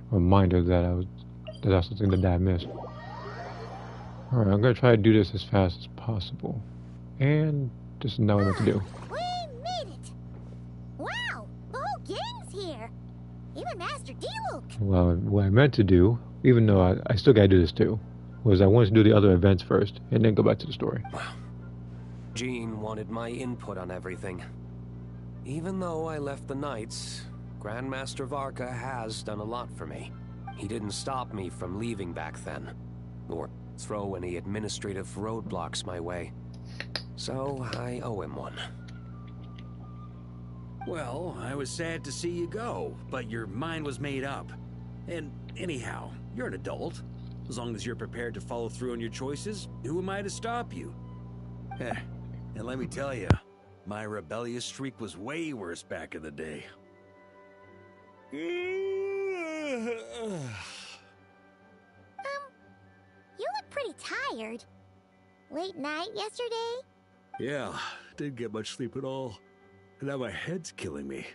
reminder that that's something that I missed. Alright, I'm gonna try to do this as fast as possible. And this is not what I meant to do. We made it! Wow, the whole gang's here. Even Master D-Luke. Well, what I meant to do, even though I still gotta do this too, was I wanted to do the other events first, and then go back to the story. Jean wanted my input on everything. Even though I left the Knights, Grandmaster Varka has done a lot for me. He didn't stop me from leaving back then, or throw any administrative roadblocks my way. So I owe him one. Well, I was sad to see you go, but your mind was made up. And anyhow, you're an adult. As long as you're prepared to follow through on your choices, who am I to stop you? And let me tell you, my rebellious streak was way worse back in the day. You look pretty tired. Late night yesterday? Yeah, didn't get much sleep at all. And now my head's killing me.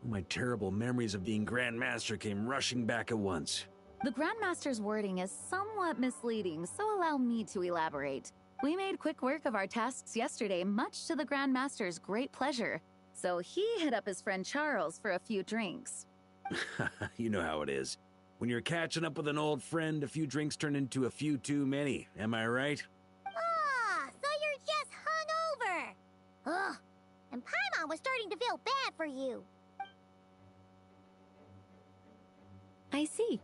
My terrible memories of being Grandmaster came rushing back at once. The Grandmaster's wording is somewhat misleading, so allow me to elaborate. We made quick work of our tasks yesterday, much to the Grandmaster's great pleasure. So he hit up his friend Charles for a few drinks. You know how it is. When you're catching up with an old friend, a few drinks turn into a few too many. Am I right? Ah, so you're just hungover. Ugh, and Paimon was starting to feel bad for you. I see.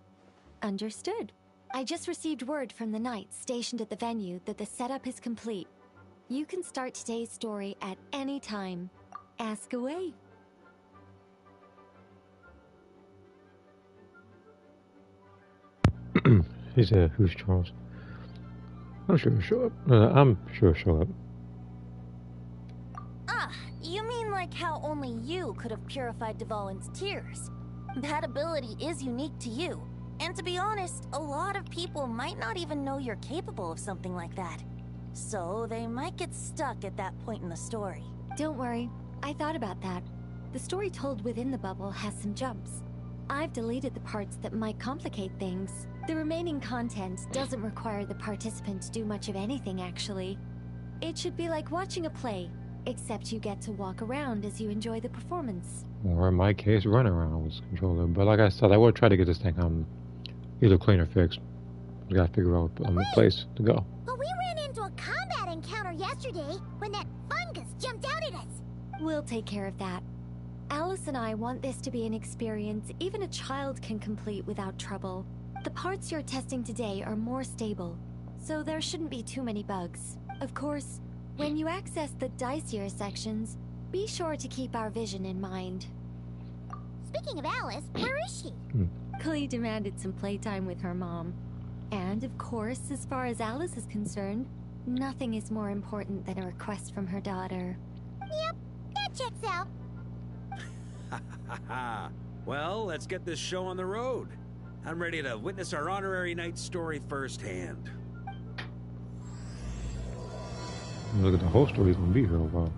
Understood. I just received word from the Knights stationed at the venue that the setup is complete. You can start today's story at any time. Ask away. He said, "Who's Charles?" I'm sure he'll show up. I'm sure he'll show up. Ah, you mean like how only you could have purified Dvalin's tears? That ability is unique to you. And to be honest, a lot of people might not even know you're capable of something like that. So they might get stuck at that point in the story. Don't worry. I thought about that. The story told within the bubble has some jumps. I've deleted the parts that might complicate things. The remaining content doesn't require the participant to do much of anything, actually. It should be like watching a play, except you get to walk around as you enjoy the performance. Or in my case, run around with the controller. But like I said, I will try to get this thing either clean or fixed. We gotta figure out a place to go. But we ran into a combat encounter yesterday when that fungus jumped out at us. We'll take care of that. Alice and I want this to be an experience even a child can complete without trouble. The parts you're testing today are more stable, so there shouldn't be too many bugs. Of course, when you access the dicier sections, be sure to keep our vision in mind. Speaking of Alice, where is she? Clee demanded some playtime with her mom. And of course, as far as Alice is concerned, nothing is more important than a request from her daughter. Yep, that checks out. Well, let's get this show on the road. I'm ready to witness our honorary knight story firsthand. Look at the whole story's gonna be here a while.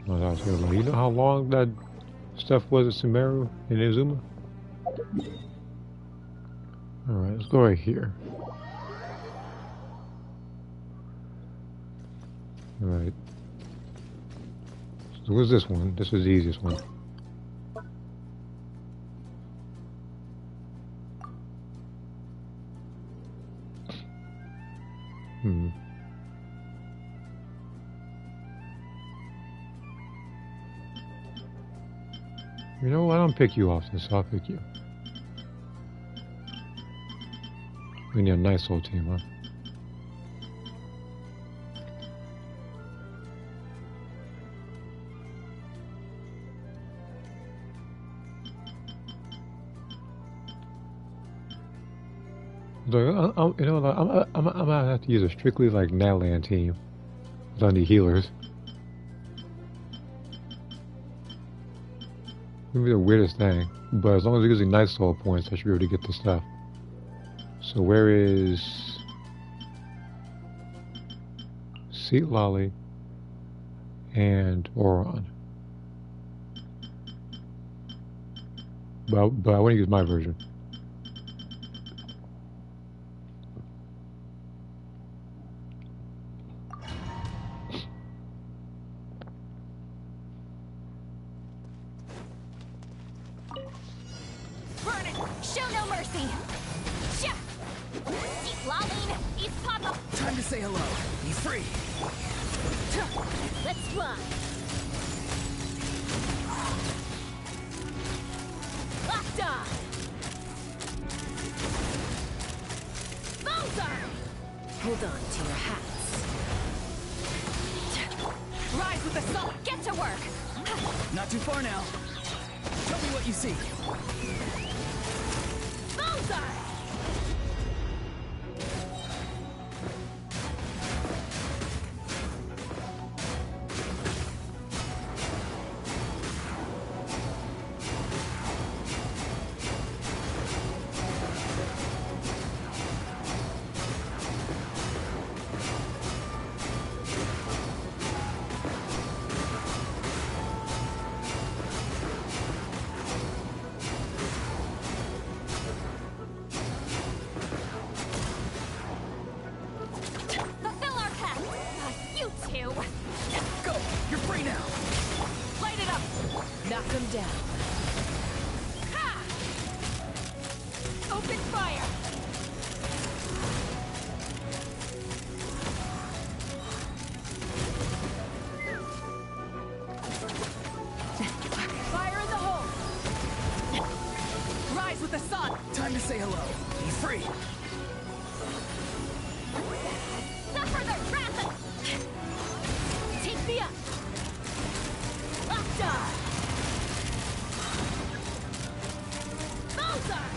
I was here like, you know how long that stuff was at Sumeru in Izuma? Alright, let's go right here. Alright. So what's this one? This is the easiest one. You know what? I don't pick you often, so I'll pick you. We need a nice old team, huh? So, you know, like, I'm gonna have to use a strictly like Natlan team. I need healers. Maybe the weirdest thing, but as long as you're using Night Soul points, I should be able to get the stuff. So where is Seat Lolly and Oron? But I want to use my version. Burn it! Show no mercy! Shah! Eat Laline! Eat Papa! Time to say hello. Be free. Let's fly! Locked on! Bullseye! Hold on to your hats. Rise with the sun! Get to work! Not too far now. Tell me what you see. Bullseye! Fulfill our path! You two! Go! You're free now! Light it up! Knock them down. Ha! Open fire! Fire in the hole! Rise with the sun! Time to say hello. Be free. Suffer the wrath of... Take me up! Locked on! Bullseye!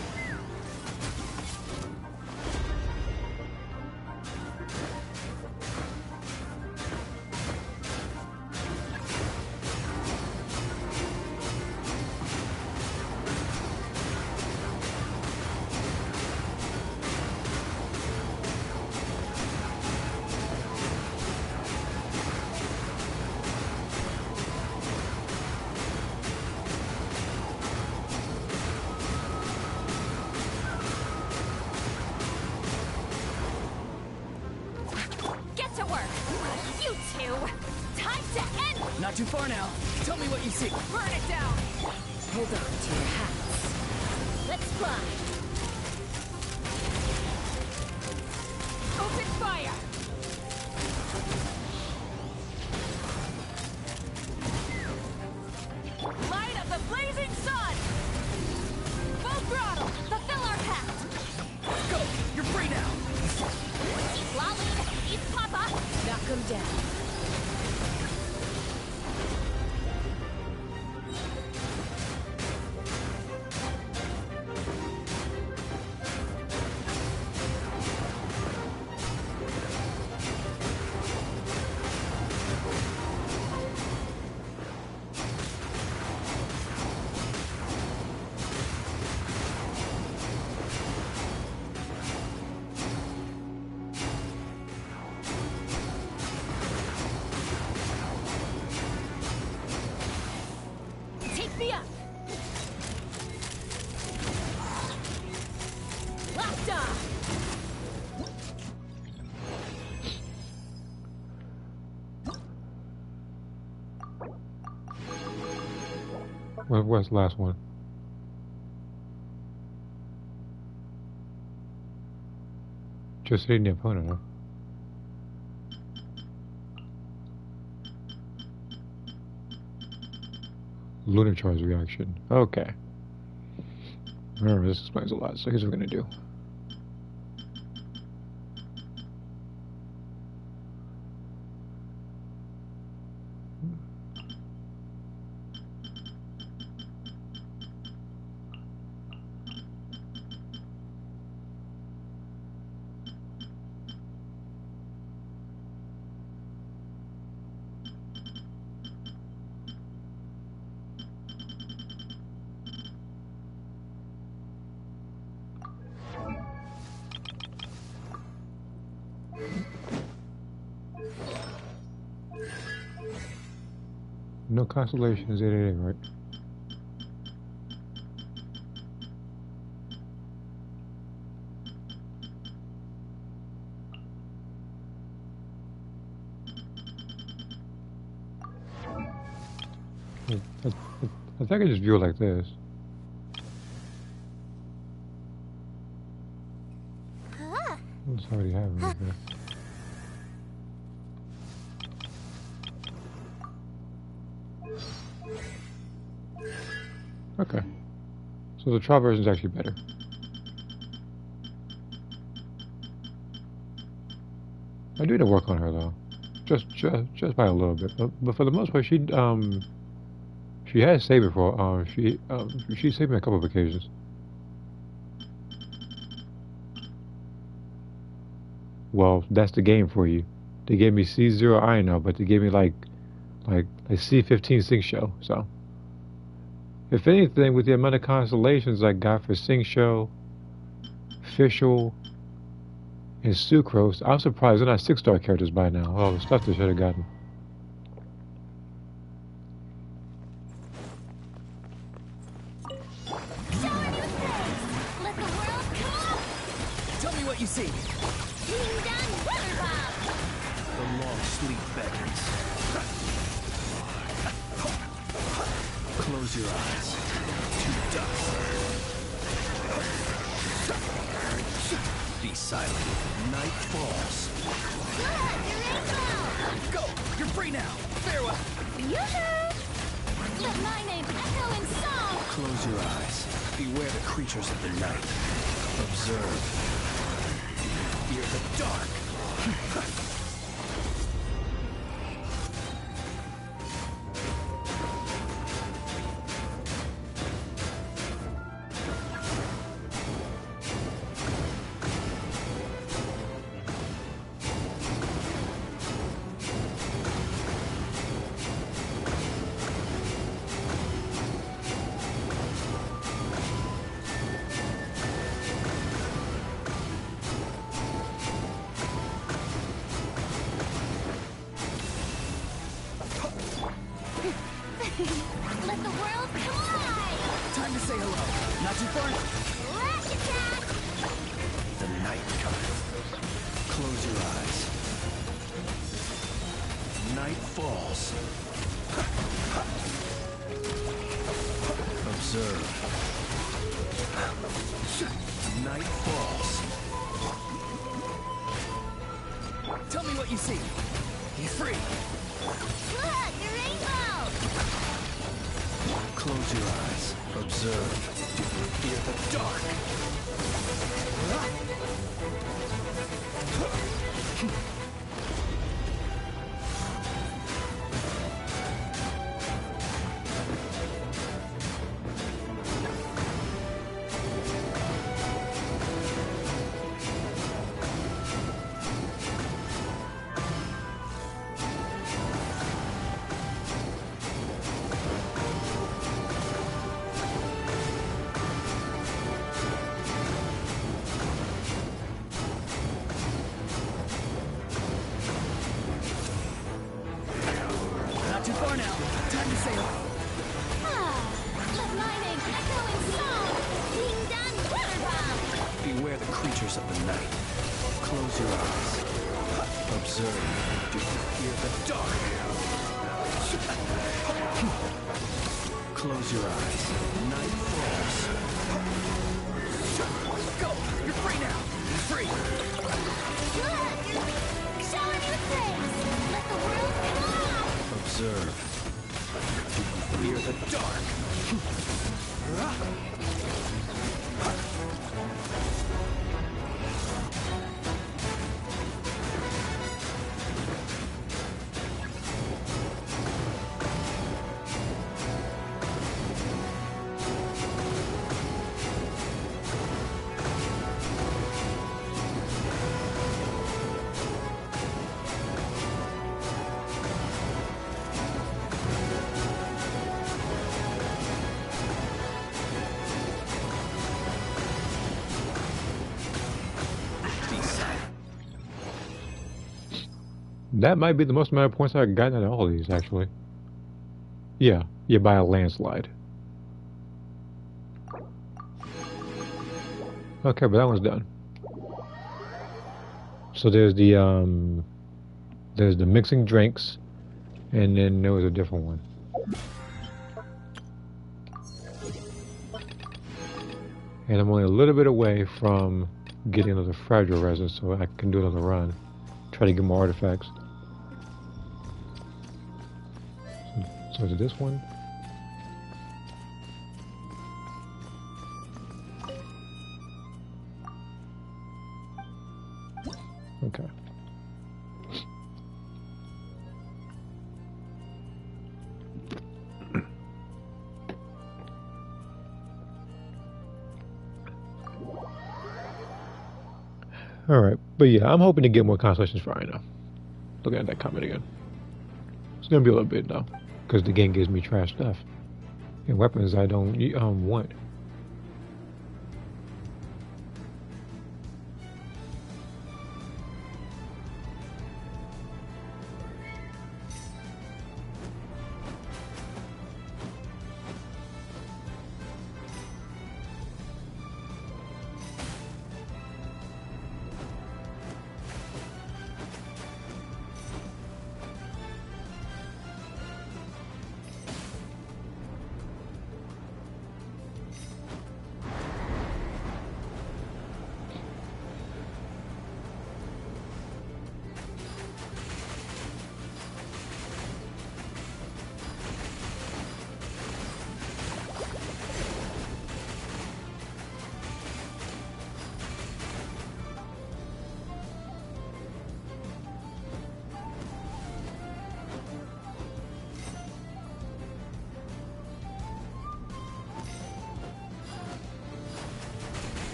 Get to work! You two! Time to end! Not too far now. Tell me what you see. Burn it down! Hold on to your hats. Let's fly! Open fire! Light of the blazing sun! Full throttle! Fulfill our path! Go! You're free now! Eat Laline! Eat Papa! Knock them down. Take me up! Locked on! What's the last one? Just hitting the opponent, huh? Lunar Charge reaction. Okay. Remember, this explains a lot, so here's what we're gonna do. No constellations in it, right? I think I just view it like this. That's already happening right there. Okay. So the trial version is actually better. I do need to work on her though, just by a little bit. But for the most part, she has saved before. She saved me a couple of occasions. Well, that's the game for you. They gave me C0 Ino, but they gave me like C15 Sync Show. So, if anything, with the amount of constellations I got for Sync Show, Fischl, and Sucrose, I'm surprised they're not 6-star characters by now. All the stuff they should have gotten. Tell me what you see. The long sleep beckons. Close your eyes. To dust. Be silent. Night falls. Go! You're free now! Farewell! Let my name echo in song! Close your eyes. Beware the creatures of the night. Observe. Fear the dark. Let the world collide! Time to say hello. Not too far. Flash attack! The night cometh. Close your eyes. Night falls. Observe. Night falls. Tell me what you see. You're free. Look, the rainbow! Close your eyes. Observe. Fear the dark. Not too far now. Time to say hello. Let my name echo in song! Ding dong water bomb! Beware the creatures of the night. Close your eyes. Observe. Do you fear the dark? Close your eyes. Night falls. Go! You're free now! You're free! Look! Showing you things! Let the world collide! Observe. Do you fear the dark? That might be the most amount of points I've gotten out of all of these, actually. Yeah, yeah, by a landslide. Okay, but that one's done. So there's the mixing drinks, and then there was a different one. And I'm only a little bit away from getting another fragile resin, so I can do another run. Try to get more artifacts. So is it this one? Okay. All right, but yeah, I'm hoping to get more constellations for right now. Looking at that comment again. It's gonna be a little bit though, because the game gives me trash stuff and weapons I don't want.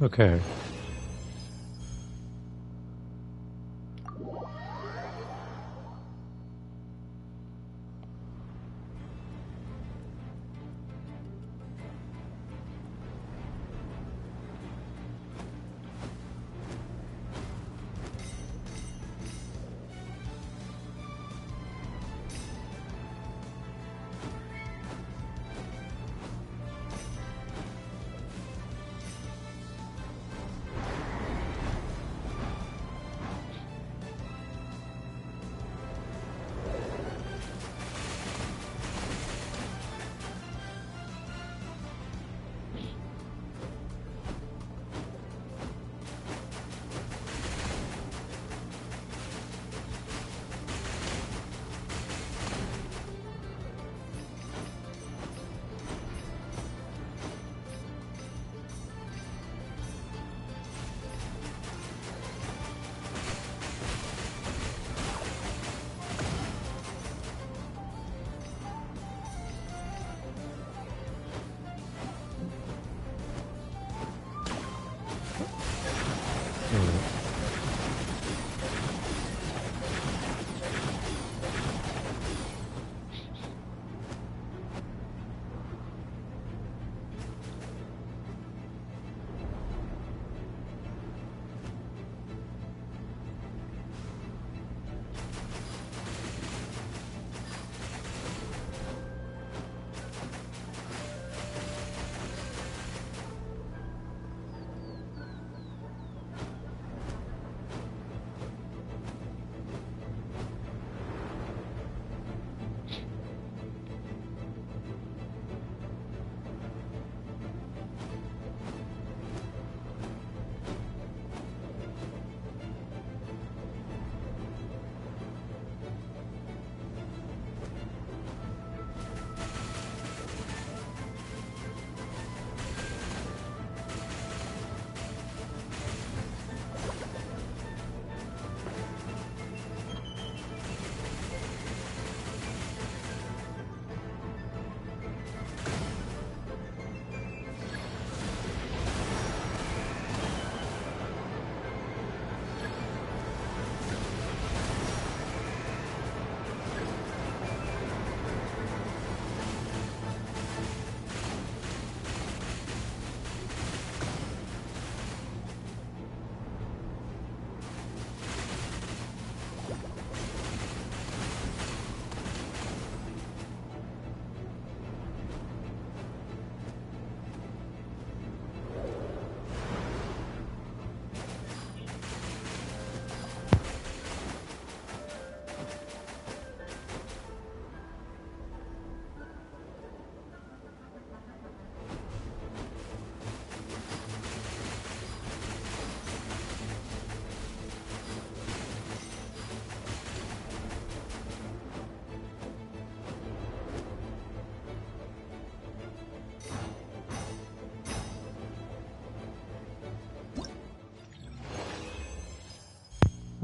Okay.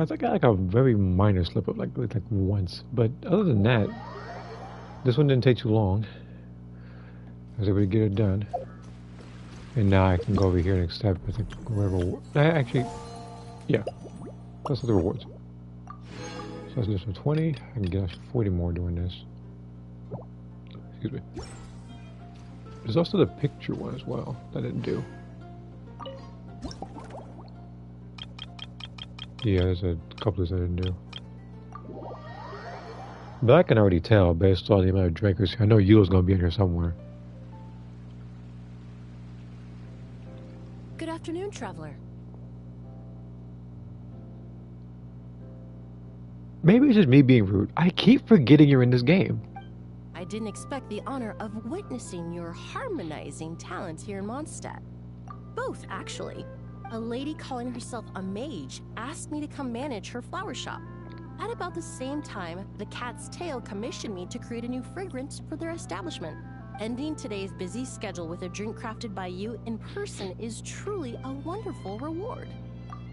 I think I got like a very minor slip up, like once. But other than that, this one didn't take too long. I was able to get it done. And now I can go over here and accept, I think, whatever. Actually, yeah. That's the rewards. So let's do this for 20. I can get us 40 more doing this. Excuse me. There's also the picture one as well that I didn't do. Yeah, there's a couple that I didn't do. But I can already tell based on the amount of drinkers. I know Yule's gonna be in here somewhere. Good afternoon, traveler. Maybe it's just me being rude. I keep forgetting you're in this game. I didn't expect the honor of witnessing your harmonizing talents here in Monstadt. Both, actually. A lady calling herself a mage asked me to come manage her flower shop. At about the same time, the Cat's Tail commissioned me to create a new fragrance for their establishment. Ending today's busy schedule with a drink crafted by you in person is truly a wonderful reward.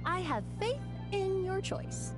I have faith in your choice.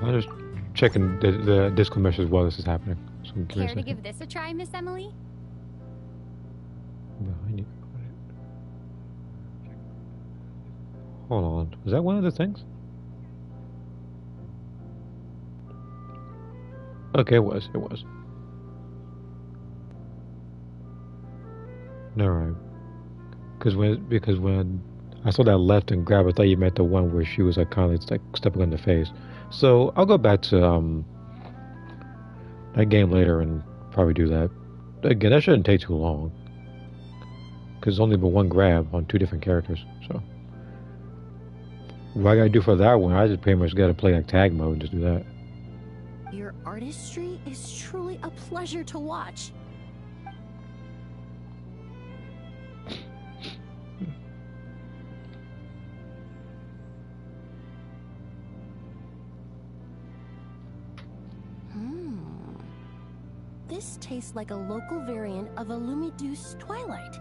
I'm just checking the Discord message while this is happening. So I'm Care to give this a try, Miss Emily? Behind you. Hold on. Was that one of the things? Okay, it was. It was. Alright. Because when I saw that left and grab, I thought you meant the one where she was like kind of like stepping on the face. So I'll go back to that game later and probably do that. Again, that shouldn't take too long. Because only but one grab on two different characters. So what I gotta do for that one, I just pretty much gotta play like tag mode and just do that. Your artistry is truly a pleasure to watch. This tastes like a local variant of a Lumideuse Twilight.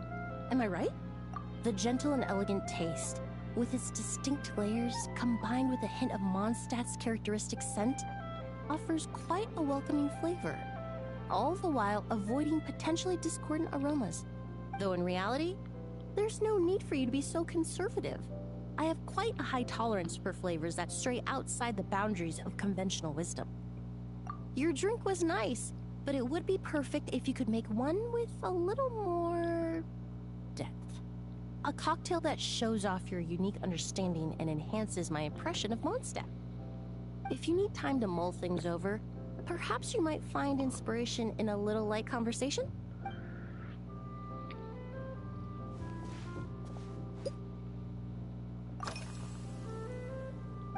Am I right? The gentle and elegant taste, with its distinct layers combined with a hint of Mondstadt's characteristic scent, offers quite a welcoming flavor, all the while avoiding potentially discordant aromas. Though in reality, there's no need for you to be so conservative. I have quite a high tolerance for flavors that stray outside the boundaries of conventional wisdom. Your drink was nice, but it would be perfect if you could make one with a little more depth. A cocktail that shows off your unique understanding and enhances my impression of Monstadt. If you need time to mull things over, perhaps you might find inspiration in a little light conversation?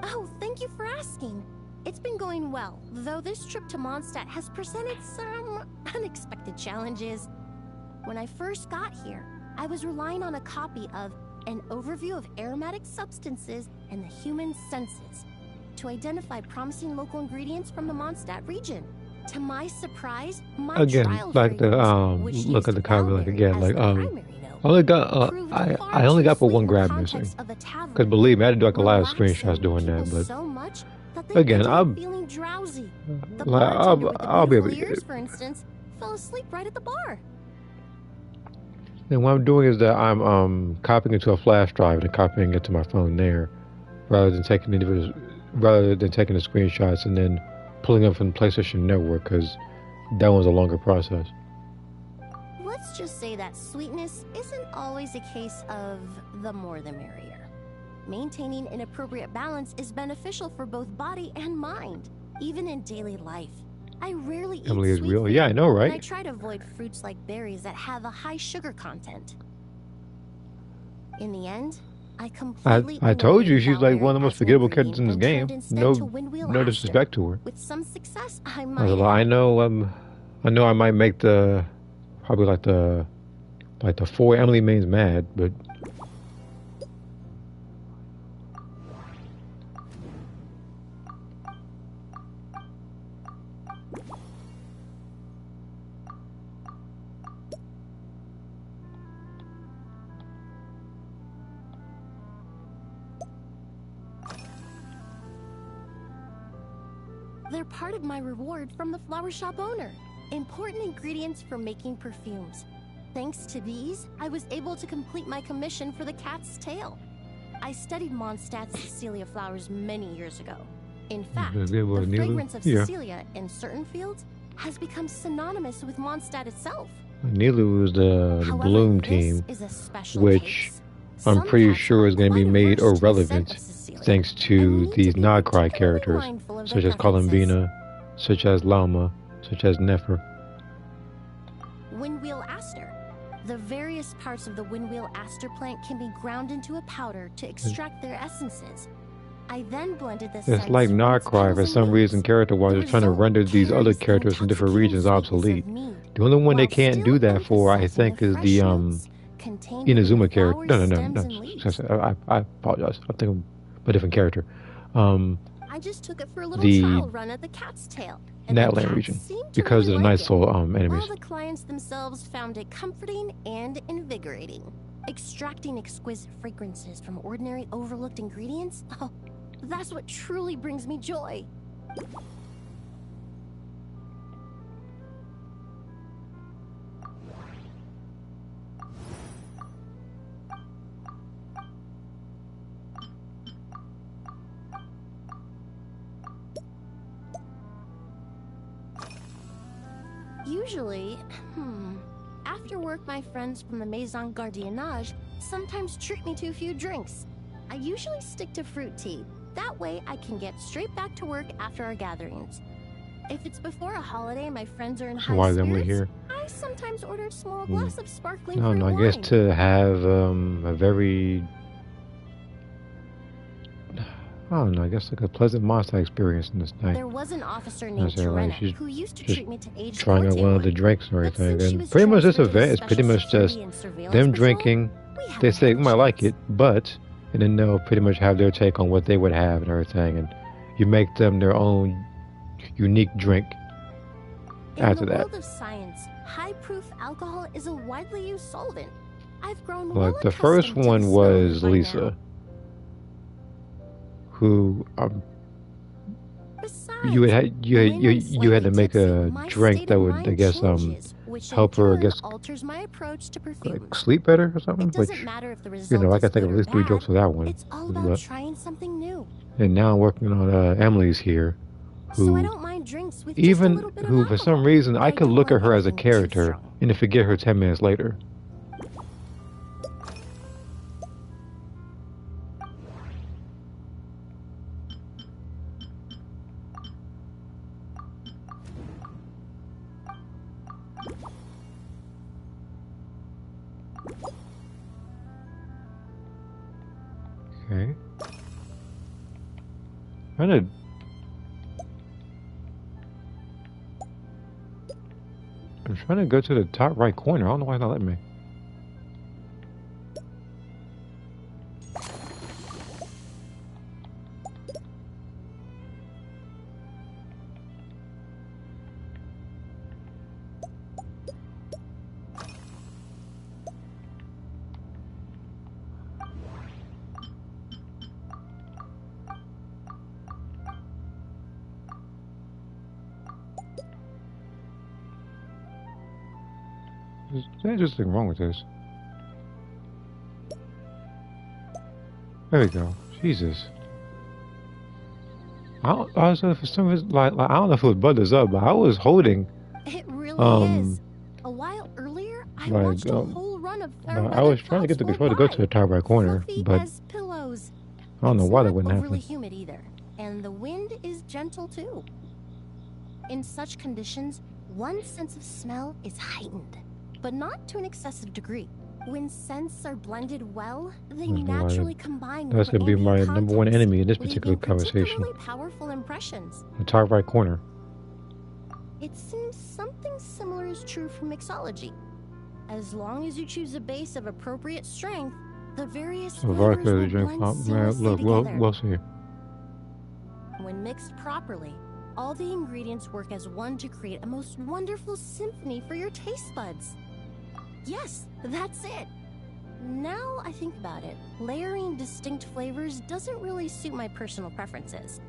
Oh, thank you for asking. It's been going well, though this trip to Monstadt has presented some unexpected challenges. When I first got here, I was relying on a copy of An Overview of Aromatic Substances and the Human Senses. to identify promising local ingredients from the Mondstadt region. To my surprise, my Again, trial like the fragrance, which look at used the copy, like owlberry again, as like the primary note, I only got proved I only far got too for one sweet in the grab missing. context of the tavern. Cause believe me, I had to do like a lot of Relaxing screenshots doing that. people But so much that they again, ended I'm up feeling drowsy. The like bartender with the I'll be able beautiful to get ears, it. for instance, fell asleep right at the bar. And what I'm doing is that I'm copying it to a flash drive and copying it to my phone there, rather than taking the screenshots and then pulling them from PlayStation Network, because that one's a longer process. Let's just say that sweetness isn't always a case of the more the merrier. Maintaining an appropriate balance is beneficial for both body and mind, even in daily life. I rarely eat Emily is sweet real. food, Yeah, I know, and I right? try to avoid fruits like berries that have a high sugar content. In the end, I completely I told you eliminated she's like owlberry one of the most as an forgettable characters in ingredient this and game. turned instead to windwheel No aster. disrespect to her. With some success, I I might was like, I know I might make probably like the 4 Emily mains mad, but They're part of my reward from the flower shop owner. Important ingredients for making perfumes. Thanks to these, I was able to complete my commission for the cat's tail. I studied Monstadt's Cecilia flowers many years ago. In fact, the fragrance of Cecilia in certain fields has become synonymous with Mondstadt itself. Nilu was the However, Bloom this team, is a special which case. I'm Some pretty cats sure are is going to be quite made averse to the scent irrelevant of Cecilia, thanks and to need to these be Nodcry particularly characters, mindful of such their as preferences. Columbina, such as Lauma, such as Nefer. Windwheel aster. The various parts of the windwheel aster plant can be ground into a powder to extract their essences. I then blended the It's scents like from its Nodcry, for petals some and reason, leaves. character-wise, The is trying to result render these other carries the characters from different regions intoxicating obsolete. sweetness of mead, The only one they while can't do still that for, I emphasizing think, the is fresh the notes contained within Inazuma the character. flowers, No. stems, and leaves. I apologize. I'm thinking of a different character. I just took it for a little The trial run at the cat's tail, and the Natlan cats region, seemed to because really of the like Night Soul it. enemies. All the clients themselves found it comforting and invigorating. Extracting exquisite fragrances from ordinary overlooked ingredients? Oh, that's what truly brings me joy. Usually, after work, my friends from the Maison Gardiennage sometimes treat me to a few drinks. I usually stick to fruit tea. That way, I can get straight back to work after our gatherings. If it's before a holiday and my friends are in So high why is spirits, Emily here? I sometimes order a small glass of sparkling I don't know. fruit I guess wine. to have a very, I don't know. I guess like a pleasant Monstadt experience in this night. There was an officer named say, like, Terena she's who used to just treat me to aged trying out one of the wine. drinks or But anything, since she and was pretty much this transferred to the event is pretty Special much just Security and Surveillance them Patrol, drinking. we haven't They say had we a might like chance. it, but, and then they'll pretty much have their take on what they would have and everything, and you make them their own unique drink. After In the that, world of science, high-proof alcohol is a widely used solvent. I've grown like well the first accustomed to one the smell of was it by Lisa, now. who Besides, you had when I'm you had to slightly make tipsy, a my drink state that of would, I mind guess, changes, which in help her, I turn guess, alters my approach to like perfumes. sleep better or It something. Which, doesn't matter if the you result know, I is can think of good at least or 3 bad. jokes for that one. It's all about But, trying something new. and now I'm working on Emily's here, So I who don't mind drinks with just a even little bit of who for some alcohol, reason but I could don't look at like her as a anything too character strong. and then forget her 10 minutes later. Okay. I'm trying to go to the top right corner. I don't know why it's not letting me. There's anything wrong with this. There we go. Jesus. Also, for some reason, like I don't know if it would butt this up, but I was holding. It really is. A while earlier, I watched a whole run of I was trying to get the control to go to the top right corner, but pillows. I don't know why that wouldn't happen. happen. It's not overly humid either, and the wind is gentle too. In such conditions, one's sense of smell is heightened, but not to an excessive degree. When scents are blended well, they naturally combine with That's gonna be my ambient number one context, enemy in this particular leaving conversation. particularly powerful impressions. The top right corner. It seems something similar is true for mixology. As long as you choose a base of appropriate strength, the various flavors Varka will drink blend pop. seamlessly Look, together. we'll see. When mixed properly, all the ingredients work as one to create a most wonderful symphony for your taste buds. Yes, that's it. Now I think about it, layering distinct flavors doesn't really suit my personal preferences.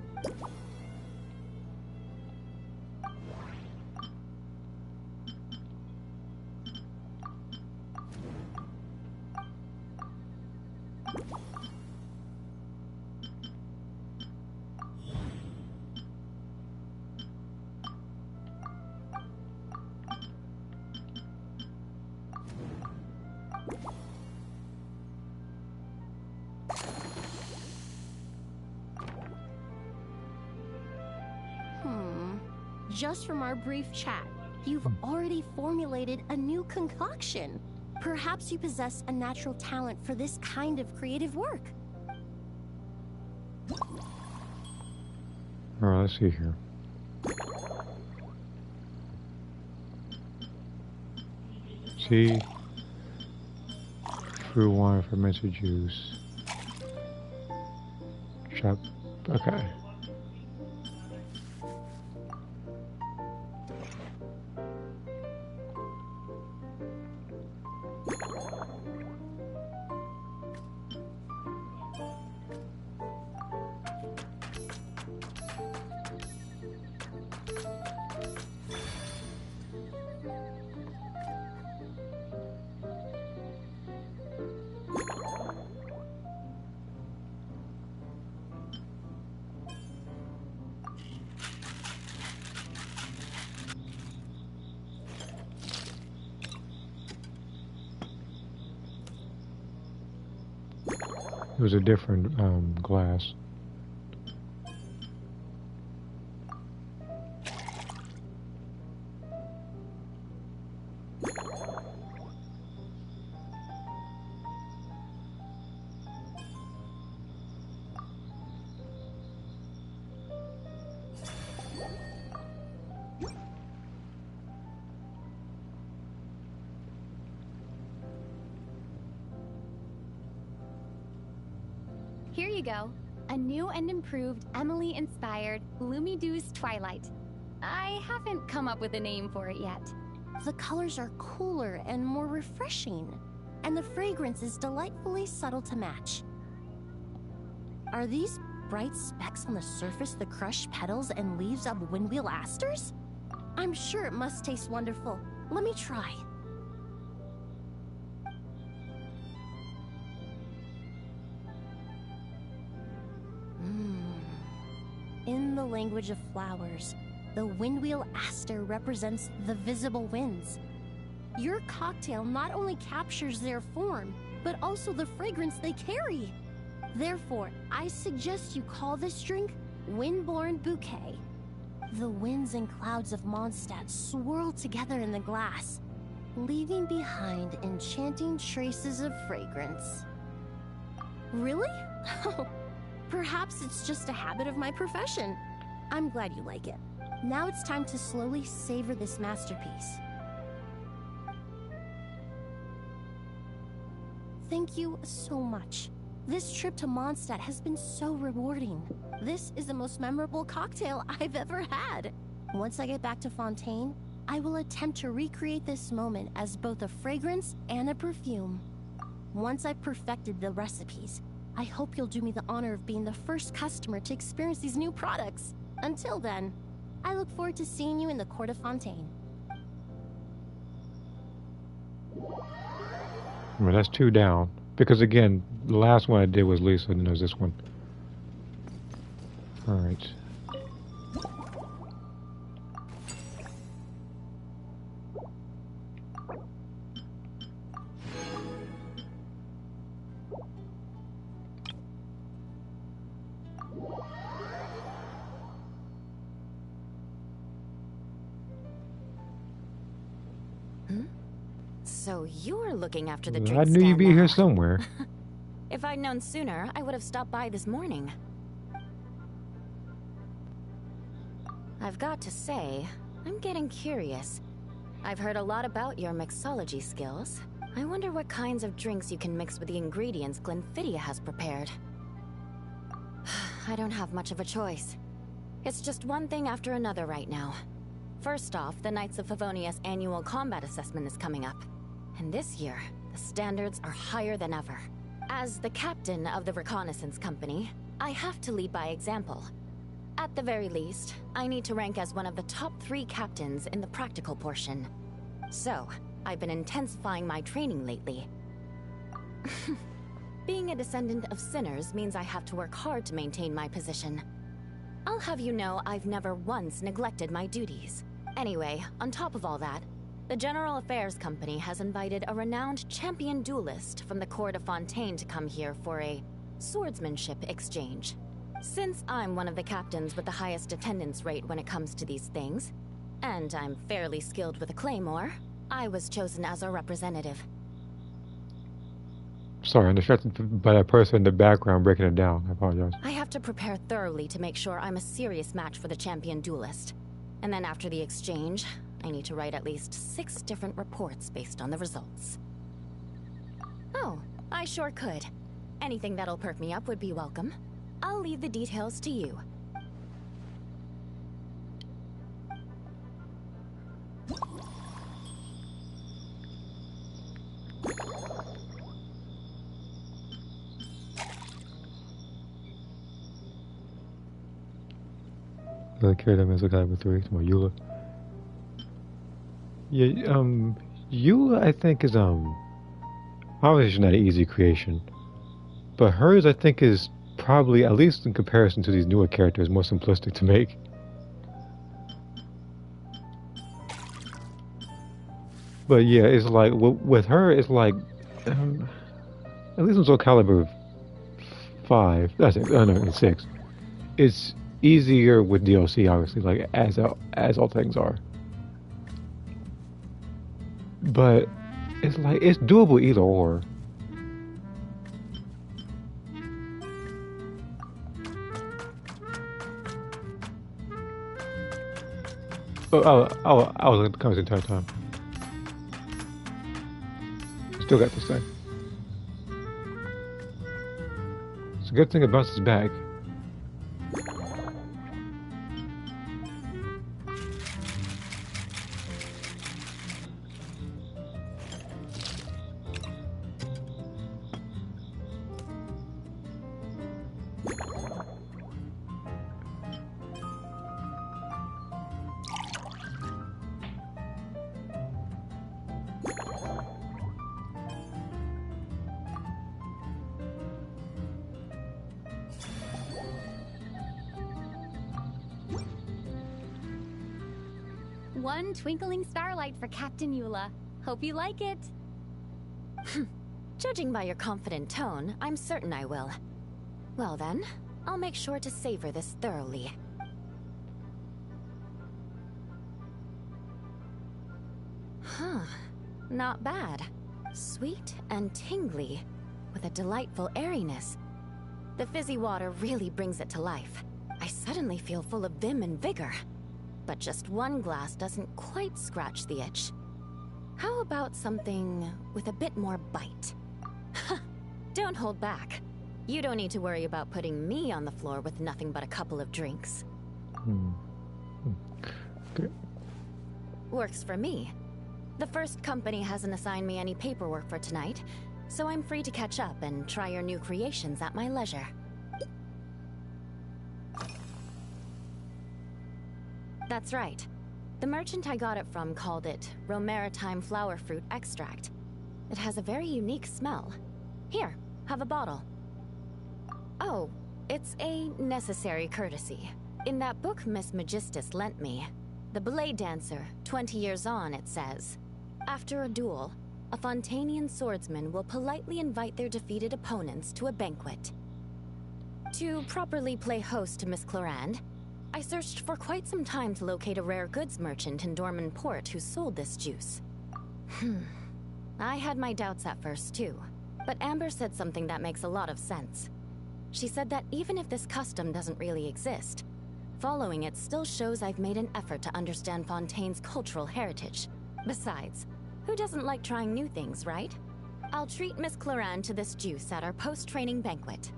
Just from our brief chat, you've already formulated a new concoction. Perhaps you possess a natural talent for this kind of creative work. Alright, let's see here. See, fruit wine, fermented juice. Chop. Okay. It was a different glass. Here you go. A new and improved Emily-inspired Lumidouce Twilight. I haven't come up with a name for it yet. The colors are cooler and more refreshing, and the fragrance is delightfully subtle to match. Are these bright specks on the surface the crushed petals and leaves of windwheel asters? I'm sure it must taste wonderful. Let me try. In the language of flowers, the windwheel aster represents the visible winds. Your cocktail not only captures their form, but also the fragrance they carry. Therefore, I suggest you call this drink Windborne Bouquet. The winds and clouds of Monstadt swirl together in the glass, leaving behind enchanting traces of fragrance. Really? Perhaps it's just a habit of my profession. I'm glad you like it. Now it's time to slowly savor this masterpiece. Thank you so much. This trip to Monstadt has been so rewarding. This is the most memorable cocktail I've ever had. Once I get back to Fontaine, I will attempt to recreate this moment as both a fragrance and a perfume. Once I've perfected the recipes, I hope you'll do me the honor of being the first customer to experience these new products. Until then, I look forward to seeing you in the Court of Fontaine. I mean, that's 2 down. Because again, the last one I did was Lisa, and then there's this one. Alright. So you're looking after the drink I knew you'd be stand here now. somewhere. If I'd known sooner, I would have stopped by this morning. I've got to say, I'm getting curious. I've heard a lot about your mixology skills. I wonder what kinds of drinks you can mix with the ingredients Glenfiddia has prepared. I don't have much of a choice. It's just one thing after another right now. First off, the Knights of Favonia's annual combat assessment is coming up. And this year, the standards are higher than ever. As the captain of the reconnaissance company, I have to lead by example. At the very least, I need to rank as one of the top 3 captains in the practical portion. So, I've been intensifying my training lately. Being a descendant of sinners means I have to work hard to maintain my position. I'll have you know I've never once neglected my duties. Anyway, on top of all that, the General Affairs Company has invited a renowned champion duelist from the Court of Fontaine to come here for a swordsmanship exchange. Since I'm one of the captains with the highest attendance rate when it comes to these things, and I'm fairly skilled with a claymore, I was chosen as a representative. Sorry, I'm distracted by that person in the background breaking it down. I apologize. I have to prepare thoroughly to make sure I'm a serious match for the champion duelist. And then after the exchange, I need to write at least 6 different reports based on the results. Oh, I sure could. Anything that'll perk me up would be welcome. I'll leave the details to you. I carry them as a guy with 3. It's my Eula. Yeah, Eula I think is obviously not an easy creation, but hers I think is probably, at least in comparison to these newer characters, more simplistic to make. But yeah, it's like with her, it's like at least in Soul Calibur 5. That's it. Oh no, it's 6. It's easier with DLC, obviously, like as all things are. But it's like it's doable either or. I was in the comments the entire time. Still got this thing. It's a good thing it bounces back. One twinkling starlight for Captain Eula. Hope you like it. Judging by your confident tone, I'm certain I will. Well then, I'll make sure to savor this thoroughly. Huh, not bad. Sweet and tingly, with a delightful airiness. The fizzy water really brings it to life. I suddenly feel full of vim and vigor. But just one glass doesn't quite scratch the itch. How about something with a bit more bite? Don't hold back. You don't need to worry about putting me on the floor with nothing but a couple of drinks. Okay. Works for me. The first company hasn't assigned me any paperwork for tonight, so I'm free to catch up and try your new creations at my leisure. That's right. The merchant I got it from called it Romaritime flower fruit extract, It has a very unique smell. Here, have a bottle. Oh, it's a necessary courtesy. In that book Miss Magistus lent me, The Blade Dancer, 20 years on, it says, after a duel, a Fontanian swordsman will politely invite their defeated opponents to a banquet. To properly play host to Miss Clorand, I searched for quite some time to locate a rare goods merchant in Dorman Port who sold this juice. I had my doubts at first, too. But Amber said something that makes a lot of sense. She said that even if this custom doesn't really exist, following it still shows I've made an effort to understand Fontaine's cultural heritage. Besides, who doesn't like trying new things, right? I'll treat Miss Clorand to this juice at our post-training banquet.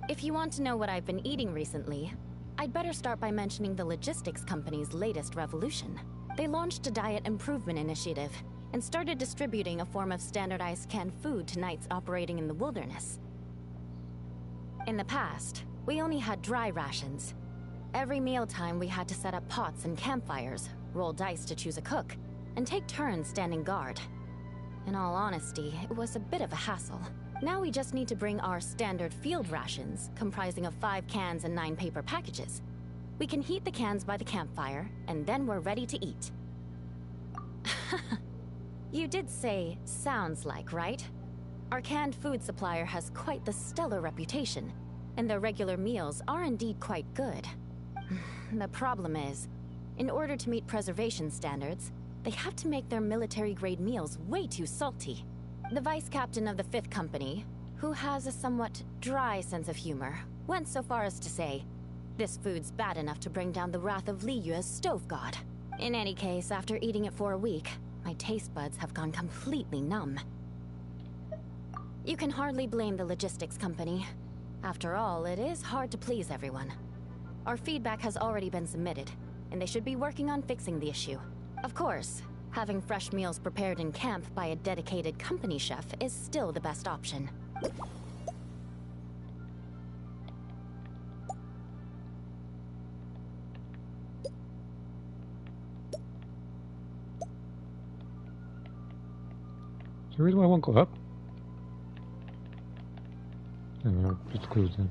If you want to know what I've been eating recently, I'd better start by mentioning the logistics company's latest revolution. They launched a diet improvement initiative and started distributing a form of standardized canned food to knights operating in the wilderness. In the past, we only had dry rations. Every mealtime we had to set up pots and campfires, roll dice to choose a cook, and take turns standing guard. In all honesty, it was a bit of a hassle. Now we just need to bring our standard field rations, comprising of 5 cans and 9 paper packages. We can heat the cans by the campfire, and then we're ready to eat. You did say, sounds like, right? Our canned food supplier has quite the stellar reputation, and their regular meals are indeed quite good. The problem is, in order to meet preservation standards, they have to make their military-grade meals way too salty. The vice captain of the 5th Company, who has a somewhat dry sense of humor, went so far as to say, this food's bad enough to bring down the wrath of Liyue's stove god. In any case, after eating it for a week, my taste buds have gone completely numb. You can hardly blame the logistics company. After all, it is hard to please everyone. Our feedback has already been submitted, and they should be working on fixing the issue. Of course, having fresh meals prepared in camp by a dedicated company chef is still the best option. Is there a reason why I won't go up? No, it's closed in.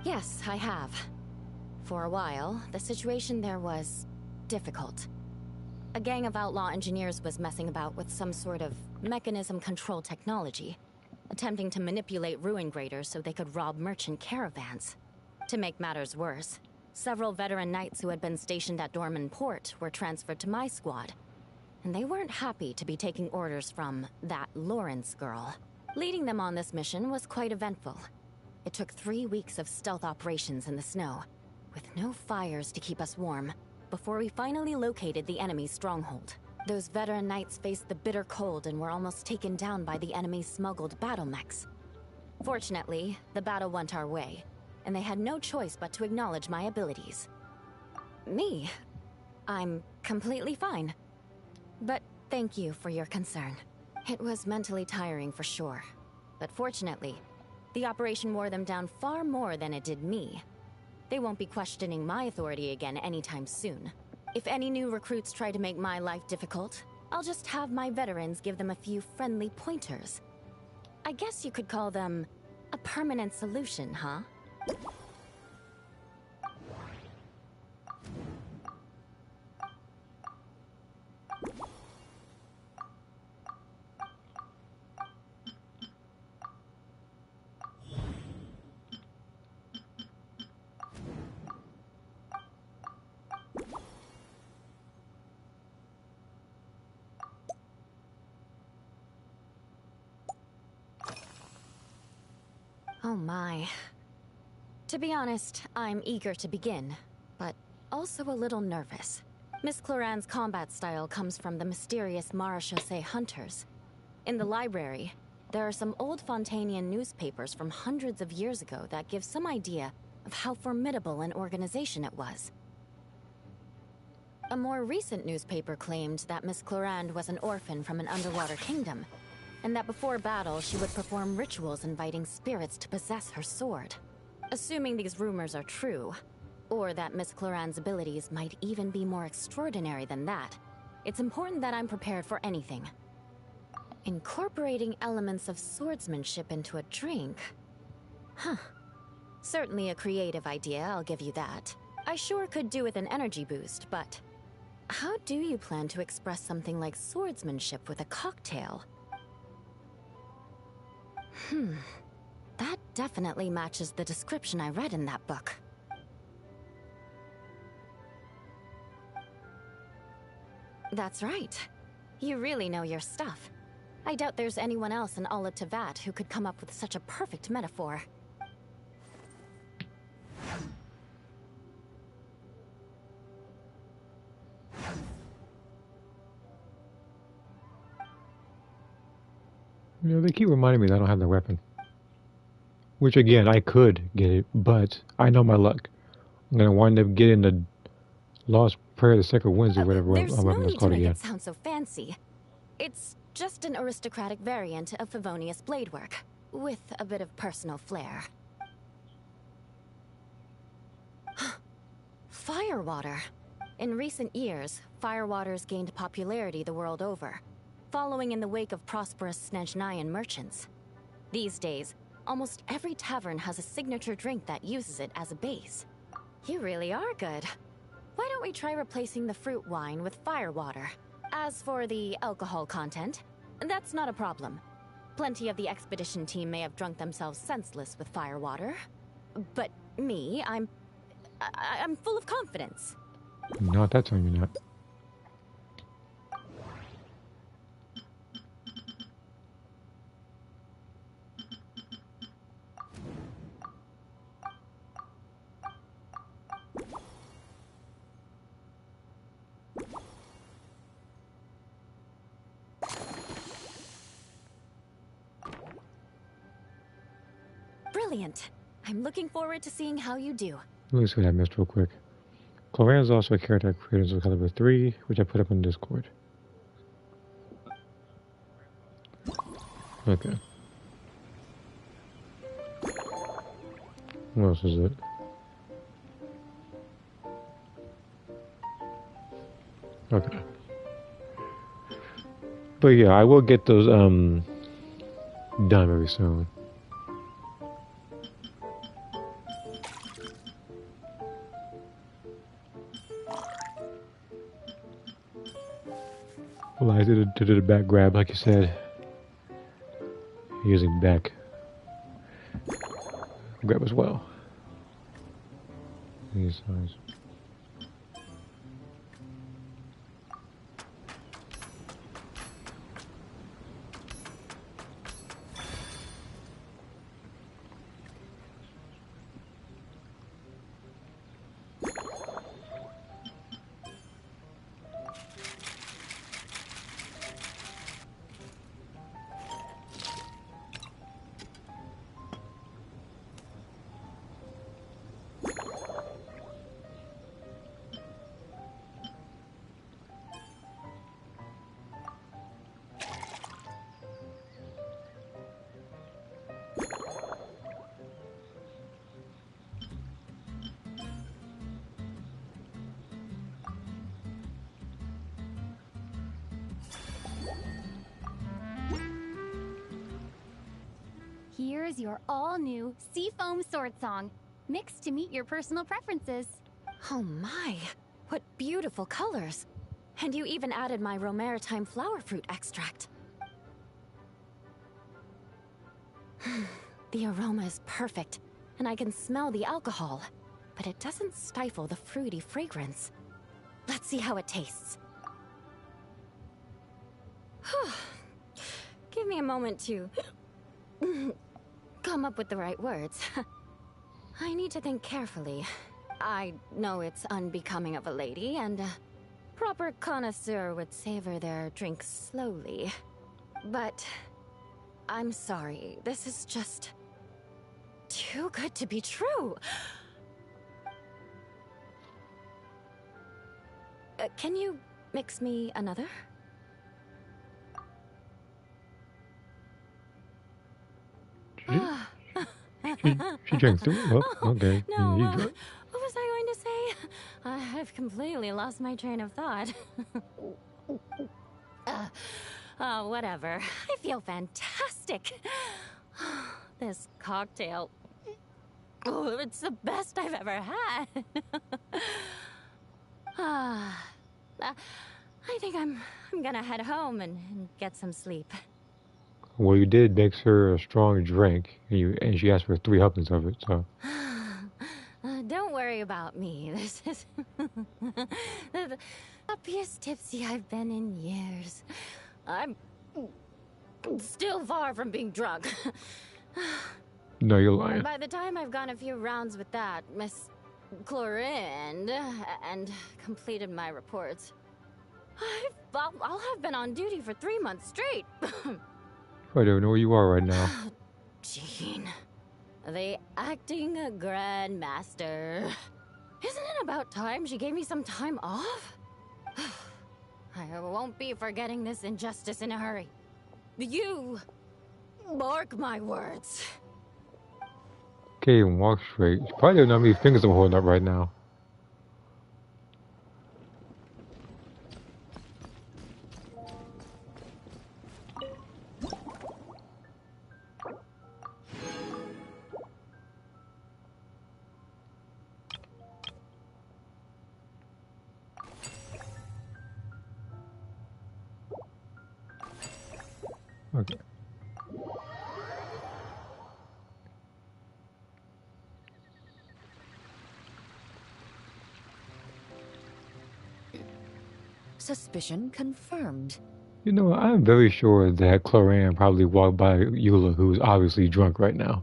Yes, I have. For a while, the situation there was difficult. A gang of outlaw engineers was messing about with some sort of mechanism control technology, attempting to manipulate ruin graders so they could rob merchant caravans. To make matters worse, several veteran knights who had been stationed at Dorman Port were transferred to my squad, and they weren't happy to be taking orders from that Lawrence girl. Leading them on this mission was quite eventful. It took 3 weeks of stealth operations in the snow, with no fires to keep us warm, before we finally located the enemy's stronghold. Those veteran knights faced the bitter cold and were almost taken down by the enemy's smuggled battle mechs. Fortunately, the battle went our way, and they had no choice but to acknowledge my abilities. Me? I'm completely fine. But thank you for your concern. It was mentally tiring for sure, but fortunately, the operation wore them down far more than it did me. They won't be questioning my authority again anytime soon. If any new recruits try to make my life difficult, I'll just have my veterans give them a few friendly pointers. I guess you could call them a permanent solution, huh? Oh my. To be honest, I'm eager to begin, but also a little nervous. Miss Cloran's combat style comes from the mysterious Marechaussee hunters. In the library, there are some old Fontanian newspapers from hundreds of years ago that give some idea of how formidable an organization it was. A more recent newspaper claimed that Miss Cloran was an orphan from an underwater kingdom, and that before battle she would perform rituals inviting spirits to possess her sword. Assuming these rumors are true, or that Miss Cloran's abilities might even be more extraordinary than that, it's important that I'm prepared for anything. Incorporating elements of swordsmanship into a drink? Huh. Certainly a creative idea, I'll give you that. I sure could do with an energy boost, but how do you plan to express something like swordsmanship with a cocktail? That definitely matches the description I read in that book. That's right. You really know your stuff. I doubt there's anyone else in all of Tevat who could come up with such a perfect metaphor. You know, they keep reminding me that I don't have the weapon. Which again, I could get it, but I know my luck. I'm gonna wind up getting the Lost Prayer of the Sacred Winds or whatever There's no it's need to called make again. it sound so fancy. It's just an aristocratic variant of Favonius blade work, with a bit of personal flair. Firewater. In recent years, firewaters gained popularity the world over, following in the wake of prosperous Snezhnayan merchants. These days, almost every tavern has a signature drink that uses it as a base. You really are good. Why don't we try replacing the fruit wine with firewater? As for the alcohol content, that's not a problem. Plenty of the expedition team may have drunk themselves senseless with firewater. But me, I'm full of confidence. Not that time, you're not. Brilliant. I'm looking forward to seeing how you do. Let me see what I missed real quick. Cloran is also a character I created with caliber 3, which I put up on Discord. Okay. What else is it? Okay. But yeah, I will get those done very soon. Well, I did a back grab, like you said. Using back grab as well. These size. Here's your all-new Seafoam Sword Song, mixed to meet your personal preferences. Oh my, what beautiful colors. And you even added my Romaritime flower fruit extract. The aroma is perfect, and I can smell the alcohol, but it doesn't stifle the fruity fragrance. Let's see how it tastes. Give me a moment to come up with the right words. I need to think carefully. I know it's unbecoming of a lady, and a proper connoisseur would savor their drinks slowly. But I'm sorry, this is just too good to be true. Can you mix me another? She drinks too. Oh, okay. No, He what drank. was I going to say? I've completely lost my train of thought. Whatever. I feel fantastic. This cocktail. Oh, it's the best I've ever had. I think I'm gonna head home and get some sleep. Well, you did mix her a strong drink, and she asked for 3 helpings of it. So Don't worry about me. This is the happiest tipsy I've been in years. I'm still far from being drunk. no, you're lying. By the time I've gone a few rounds with that Miss Chlorine and completed my reports, I'll have been on duty for 3 months straight. I don't know where you are right now. Jean, the acting grandmaster. Isn't it about time she gave me some time off? I won't be forgetting this injustice in a hurry. You mark my words. Can't even walk straight. She probably doesn't know how many fingers I'm holding up right now. Okay. Suspicion confirmed. You know, I'm very sure that Cloran probably walked by Eula, who's obviously drunk right now.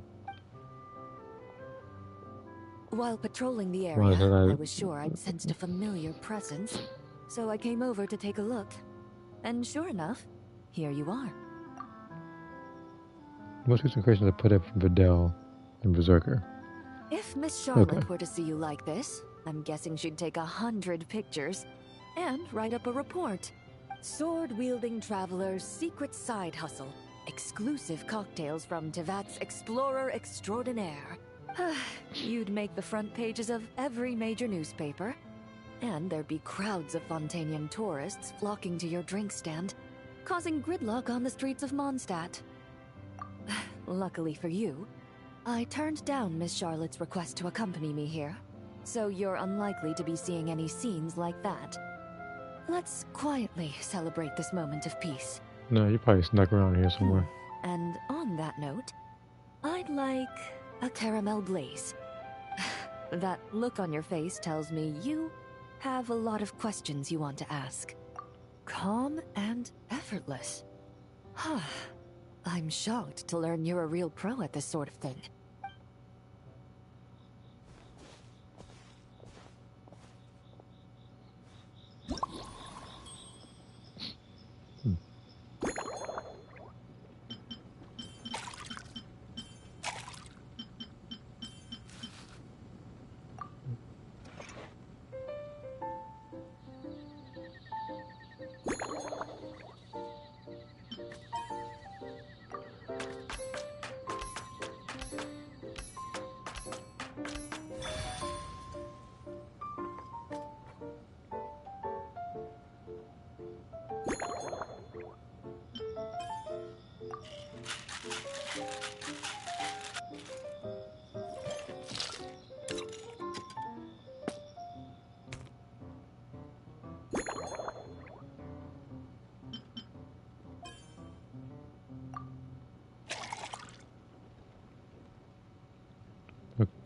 While patrolling the Well, area, I was sure I'd sensed a familiar presence, so I came over to take a look. And sure enough, here you are. Most recent questions I put up from Vidal and Berserker. If Miss Charlotte were to see you like this, I'm guessing she'd take 100 pictures and write up a report. Sword-wielding traveler's secret side hustle. Exclusive cocktails from Tevat's Explorer Extraordinaire. You'd make the front pages of every major newspaper. And there'd be crowds of Fontanian tourists flocking to your drink stand, causing gridlock on the streets of Monstadt. Luckily for you, I turned down Miss Charlotte's request to accompany me here, so you're unlikely to be seeing any scenes like that. Let's quietly celebrate this moment of peace. No, you probably snuck around here somewhere. And on that note, I'd like a caramel glaze. That look on your face tells me you have a lot of questions you want to ask. Calm and effortless. I'm shocked to learn you're a real pro at this sort of thing.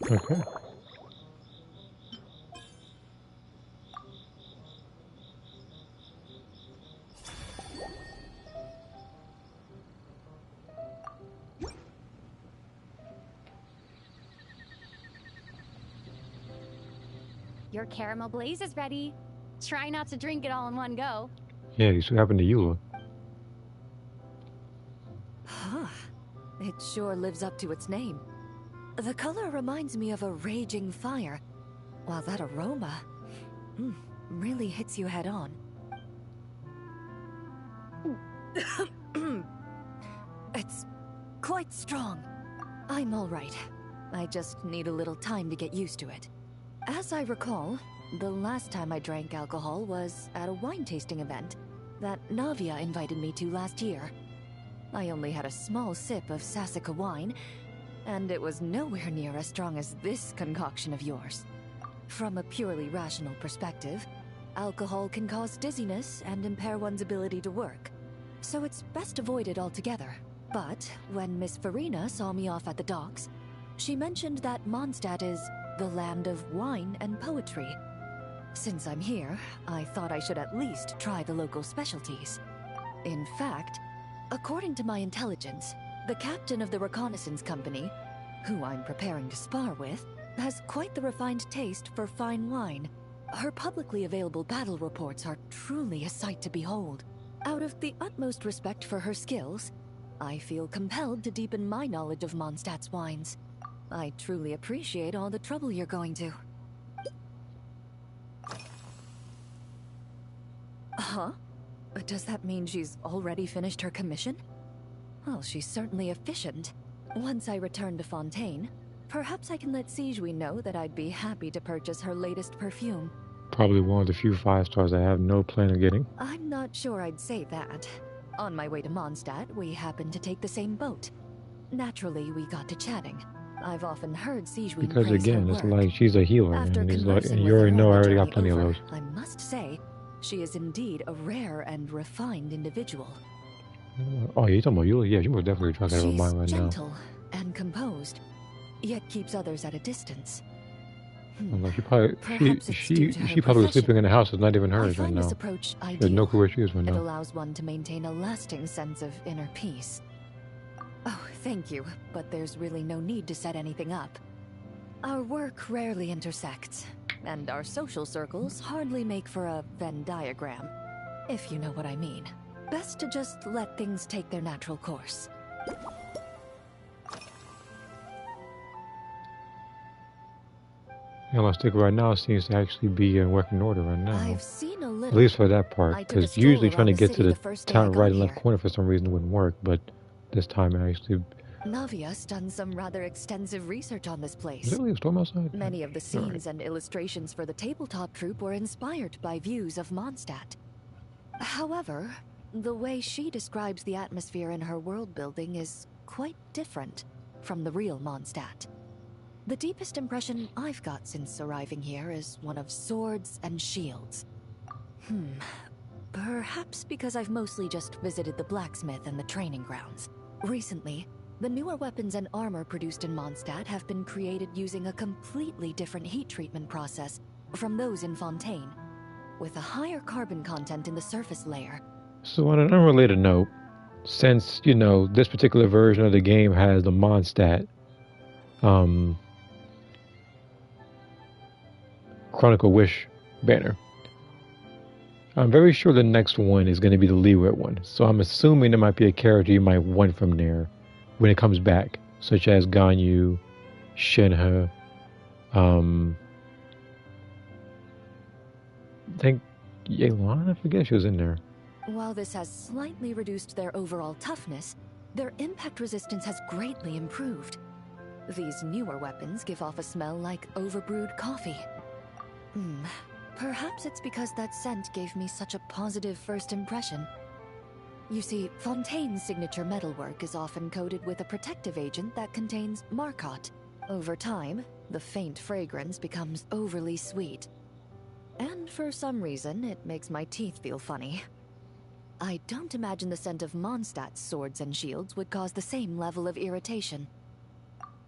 Okay. Your caramel blaze is ready. Try not to drink it all in one go. Yeah, you see what happened to Eula. Huh. It sure lives up to its name. The color reminds me of a raging fire, while that aroma really hits you head on. It's quite strong. I'm all right. I just need a little time to get used to it. As I recall, the last time I drank alcohol was at a wine tasting event that Navia invited me to last year. I only had a small sip of Sassica wine, and it was nowhere near as strong as this concoction of yours. From a purely rational perspective, alcohol can cause dizziness and impair one's ability to work, so it's best avoided altogether. But when Miss Farina saw me off at the docks, she mentioned that Monstadt is the land of wine and poetry. Since I'm here, I thought I should at least try the local specialties. In fact, according to my intelligence, the captain of the reconnaissance company, who I'm preparing to spar with, has quite the refined taste for fine wine. Her publicly available battle reports are truly a sight to behold. Out of the utmost respect for her skills, I feel compelled to deepen my knowledge of Mondstadt's wines. I truly appreciate all the trouble you're going to. Huh? Does that mean she's already finished her commission? Well, she's certainly efficient. Once I return to Fontaine, perhaps I can let Stygian know that I'd be happy to purchase her latest perfume. Probably one of the few 5 stars I have no plan of getting. I'm not sure I'd say that. On my way to Mondstadt, we happened to take the same boat. Naturally, we got to chatting. I've often heard Stygian Because praise again, her it's work. like she's a healer, After and, he's like, conversing and with you already her know on I the already got journey plenty of over, those. I must say, she is indeed a rare and refined individual. Oh, you're talking about Eula? Yeah, she most definitely trying to have a She's mind right now. gentle and composed, yet keeps others at a distance. I'm like, she probably Perhaps it's due to her she probably was profession. sleeping in a house that's not even I hers right find now. this approach She has ideal. no clue where she is right It now. allows one to maintain a lasting sense of inner peace. Oh, thank you, but there's really no need to set anything up. Our work rarely intersects, and our social circles hardly make for a Venn diagram, if you know what I mean. Best to just let things take their natural course. Yeah, my stick right now seems to actually be in working order right now. I've seen a little. At least for that part, I took a because stroll usually trying to around get the to city the the first day I top got right and left here. corner for some reason wouldn't work, but this time it actually... Navia's done some rather extensive research on this Is place. there really a storm outside? Many of the Alright. scenes and illustrations for the tabletop troupe were inspired by views of Mondstadt. However, the way she describes the atmosphere in her world building is quite different from the real Mondstadt. The deepest impression I've got since arriving here is one of swords and shields. Perhaps because I've mostly just visited the blacksmith and the training grounds. Recently, the newer weapons and armor produced in Mondstadt have been created using a completely different heat treatment process from those in Fontaine, with a higher carbon content in the surface layer. So on an unrelated note, since, you know, this particular version of the game has the Monstadt Chronicle Wish banner, I'm very sure the next one is going to be the Leeward one. So I'm assuming there might be a character you might want from there when it comes back, such as Ganyu, Shenhe, I think Yelan, I forget she was in there. While this has slightly reduced their overall toughness, their impact resistance has greatly improved. These newer weapons give off a smell like overbrewed coffee. Perhaps it's because that scent gave me such a positive first impression. You see, Fontaine's signature metalwork is often coated with a protective agent that contains Marcotte. Over time, the faint fragrance becomes overly sweet. And for some reason, it makes my teeth feel funny. I don't imagine the scent of Mondstadt's swords and shields would cause the same level of irritation.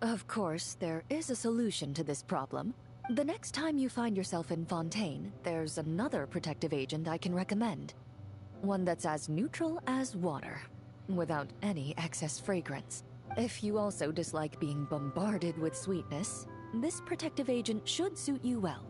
Of course, there is a solution to this problem. The next time you find yourself in Fontaine, there's another protective agent I can recommend. One that's as neutral as water, without any excess fragrance. If you also dislike being bombarded with sweetness, this protective agent should suit you well.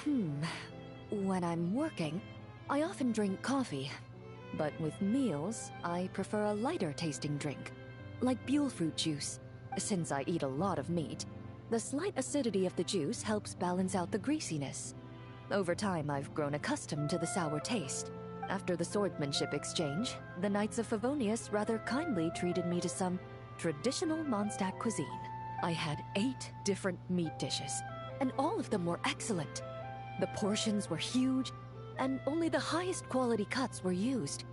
When I'm working, I often drink coffee. But with meals, I prefer a lighter tasting drink, like Buell fruit juice. Since I eat a lot of meat, the slight acidity of the juice helps balance out the greasiness. Over time, I've grown accustomed to the sour taste. After the swordsmanship exchange, the Knights of Favonius rather kindly treated me to some traditional Monstadt cuisine. I had 8 different meat dishes, and all of them were excellent. The portions were huge, and only the highest quality cuts were used.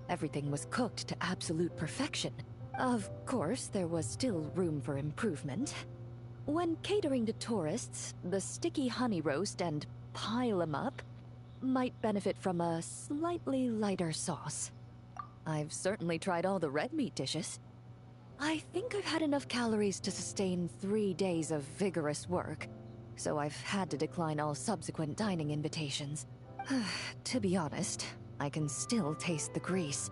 Everything was cooked to absolute perfection. Of course, there was still room for improvement. When catering to tourists, the sticky honey roast and pile 'em up might benefit from a slightly lighter sauce. I've certainly tried all the red meat dishes. I think I've had enough calories to sustain 3 days of vigorous work, so I've had to decline all subsequent dining invitations. To be honest, I can still taste the grease.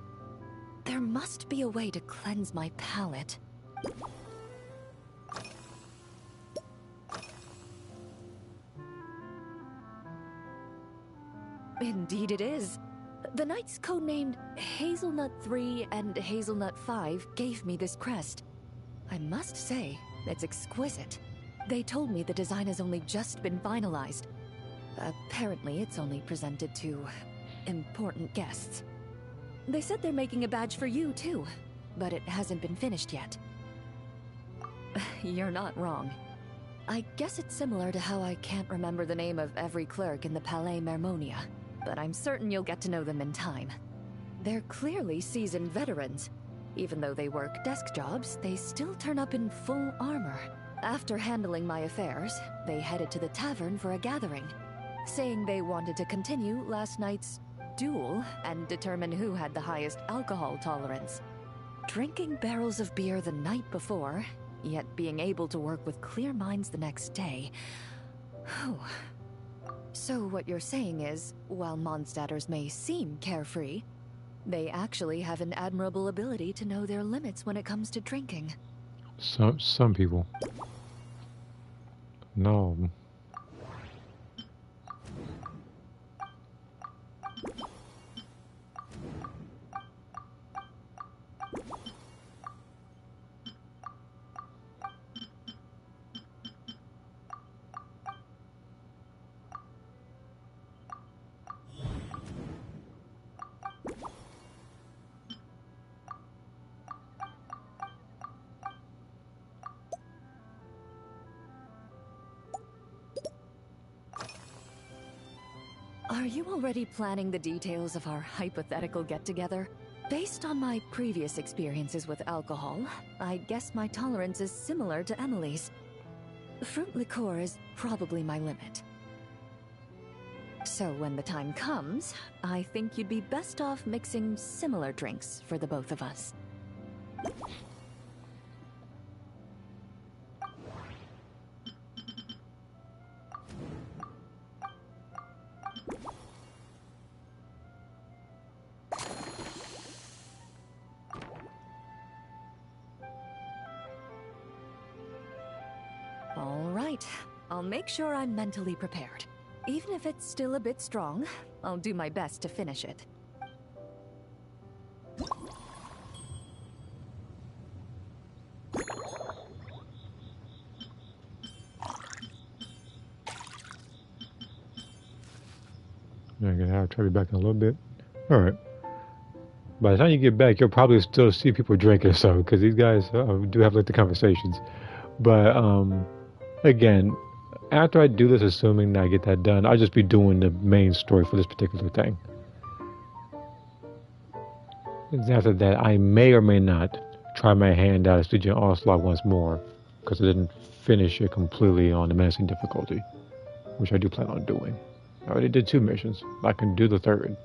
There must be a way to cleanse my palate. Indeed it is. The knights codenamed Hazelnut 3 and Hazelnut 5 gave me this crest. I must say, it's exquisite. They told me the design has only just been finalized. Apparently, it's only presented to important guests. They said they're making a badge for you, too, but it hasn't been finished yet. You're not wrong. I guess it's similar to how I can't remember the name of every clerk in the Palais Mermonia, but I'm certain you'll get to know them in time. They're clearly seasoned veterans. Even though they work desk jobs, they still turn up in full armor. After handling my affairs, they headed to the tavern for a gathering, saying they wanted to continue last night's duel and determine who had the highest alcohol tolerance. Drinking barrels of beer the night before, yet being able to work with clear minds the next day. Whew. So what you're saying is, while Mondstadters may seem carefree, they actually have an admirable ability to know their limits when it comes to drinking. Some people. No. Are you already planning the details of our hypothetical get-together? Based on my previous experiences with alcohol, I guess my tolerance is similar to Emily's. Fruit liqueur is probably my limit. So when the time comes, I think you'd be best off mixing similar drinks for the both of us. All right, I'll make sure I'm mentally prepared. Even if it's still a bit strong, I'll do my best to finish it. I'm gonna have to be back in a little bit. Alright. By the time you get back, you'll probably still see people drinking, so, because these guys do have like the conversations. But, again, after I do this, assuming that I get that done, I'll just be doing the main story for this particular thing. And after that, I may or may not try my hand at Stygian Onslaught once more, because I didn't finish it completely on the menacing difficulty, which I do plan on doing. I already did 2 missions. I can do the 3rd.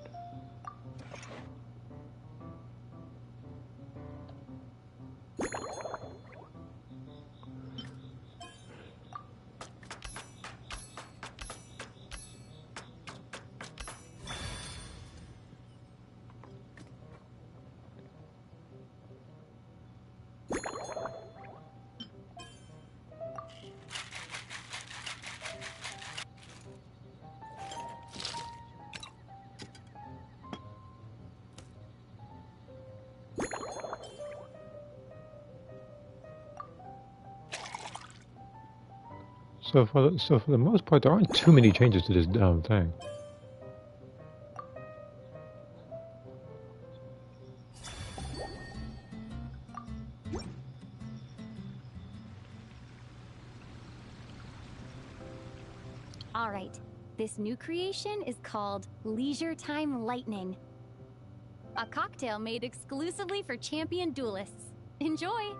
so for the most part, there aren't too many changes to this thing. All right, this new creation is called Leisure Time Lightning. A cocktail made exclusively for champion duelists. Enjoy!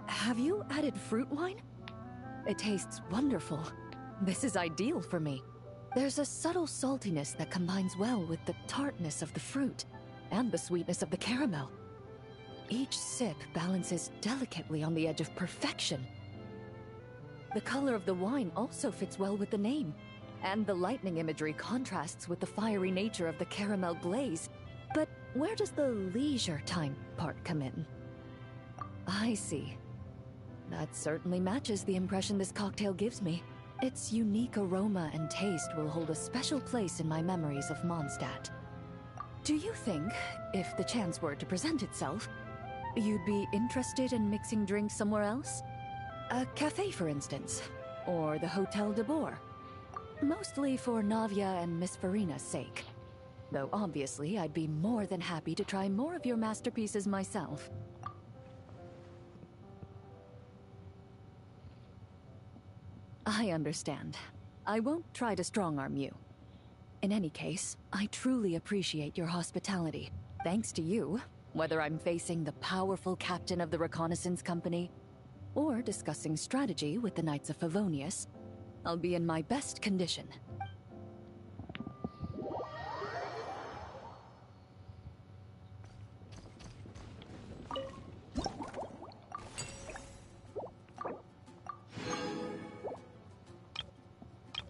Have you added fruit wine? It tastes wonderful. This is ideal for me. There's a subtle saltiness that combines well with the tartness of the fruit and the sweetness of the caramel. Each sip balances delicately on the edge of perfection. The color of the wine also fits well with the name, and the lightning imagery contrasts with the fiery nature of the caramel glaze. But where does the leisure time part come in? I see. That certainly matches the impression this cocktail gives me. Its unique aroma and taste will hold a special place in my memories of Monstadt. Do you think, if the chance were to present itself, you'd be interested in mixing drinks somewhere else? A cafe, for instance, or the Hotel de Boer. Mostly for Navia and Miss Farina's sake. Though obviously I'd be more than happy to try more of your masterpieces myself. I understand. I won't try to strong-arm you. In any case, I truly appreciate your hospitality. Thanks to you, whether I'm facing the powerful captain of the reconnaissance company, or discussing strategy with the Knights of Favonius, I'll be in my best condition.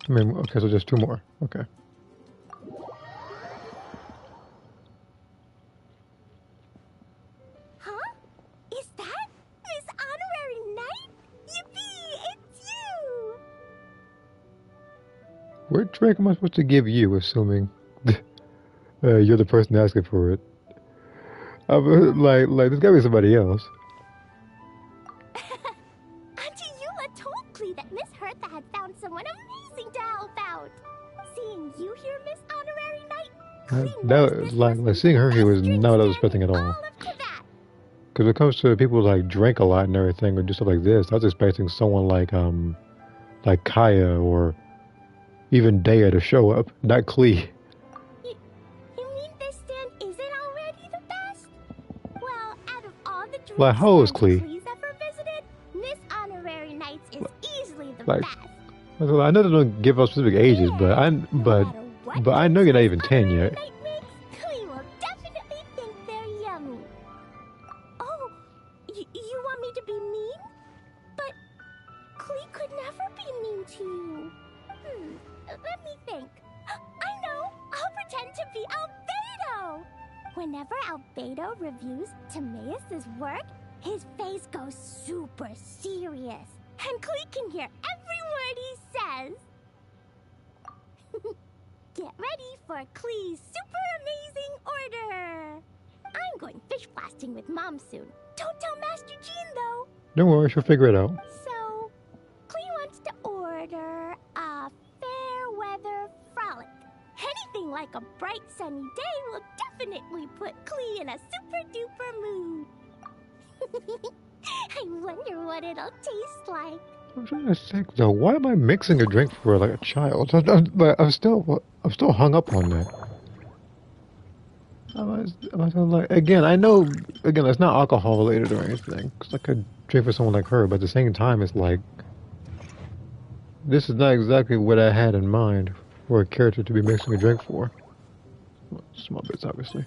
I mean, okay, so just 2 more. Okay. Huh? Is that Miss Honorary Knight? Yippee! It's you! What drink am I supposed to give you, assuming you're the person asking for it? Like, there's gotta be somebody else. Auntie Eula told Klee that Miss Hertha had found someone amazing to help out. Seeing you here, Miss Honorary Knight, That, like seeing her here was not what I was expecting at all. Because when it comes to people who, like, drink a lot and everything, or do stuff like this, I was expecting someone like Kaya or even Dea to show up, not Klee. You mean this stand isn't already the best? Well, out of all the drinks Like, how is Klee? Klee's ever visited, Miss Honorary Knights is easily the Like, best. I know they don't give us specific ages, but I know you're not even 10 yet. Klee will definitely think they're yummy. Oh, you want me to be mean? But Klee could never be mean to you. Let me think. I know! I'll pretend to be Albedo! Whenever Albedo reviews Timaeus' work, his face goes super serious. And Klee can hear every word he says. Get ready for Klee's super amazing order. I'm going fish blasting with Mom soon. Don't tell Master Jean, though. Don't worry, she'll figure it out. So, Klee wants to order a fair weather frolic. Anything like a bright sunny day will definitely put Klee in a super duper mood. I wonder what it'll taste like. I'm trying to think though. Why am I mixing a drink for like a child? I'm still hung up on that. Again, I know. Again, it's not alcohol related or anything. Cause I could drink for someone like her, but at the same time, it's like this is not exactly what I had in mind for a character to be mixing a drink for. Well, small bits, obviously.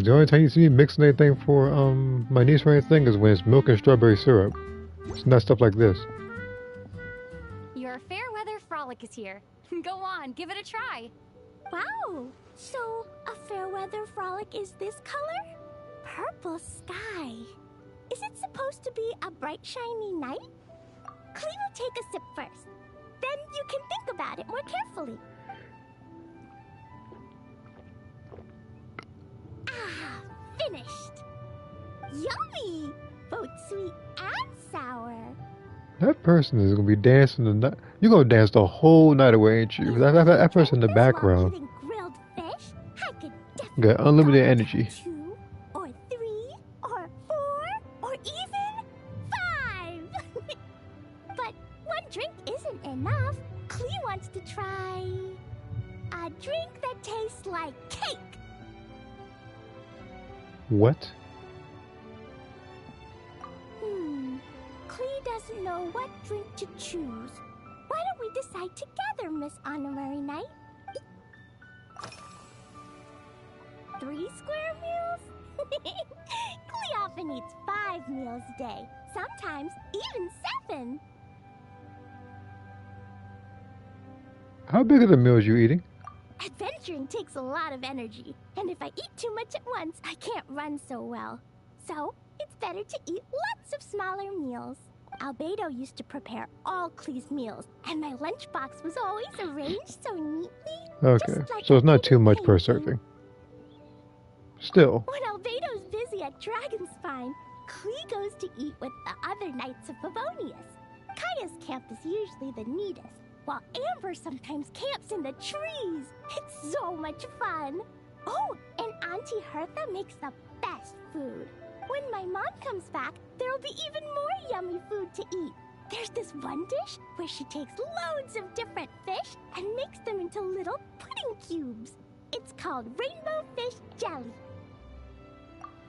Like, the only time you see me mixing anything for my niece or anything is when it's milk and strawberry syrup. It's not stuff like this. Your fair weather frolic is here. Go on, give it a try. Wow! So, a fair weather frolic is this color? Purple sky. Is it supposed to be a bright, shiny night? Clee will take a sip first. Then you can think about it more carefully. Ah, finished. Yummy! Both sweet and sour. That person is gonna be dancing the night. You're gonna dance the whole night away, ain't you? That person in the background Grilled fish, I could got unlimited energy. 2 or 3 or 4 or even 5. But one drink isn't enough. Clee wants to try a drink that tastes like cake. What? Clee doesn't know what drink to choose. Why don't we decide together, Miss Honorary Knight? 3 square meals? Clee often eats 5 meals a day, sometimes even 7. How big are the meals you eating? Adventuring takes a lot of energy, and if I eat too much at once, I can't run so well. So, it's better to eat lots of smaller meals. Albedo used to prepare all Clee's meals, and my lunchbox was always arranged so neatly. Okay, like so it's not too much per painting. serving. Still. When Albedo's busy at Dragon Spine, Clee goes to eat with the other Knights of Favonius. Kaya's camp is usually the neatest, while Amber sometimes camps in the trees. It's so much fun. Oh, and Auntie Hertha makes the best food. When my mom comes back, there'll be even more yummy food to eat. There's this one dish where she takes loads of different fish and makes them into little pudding cubes. It's called Rainbow Fish Jelly.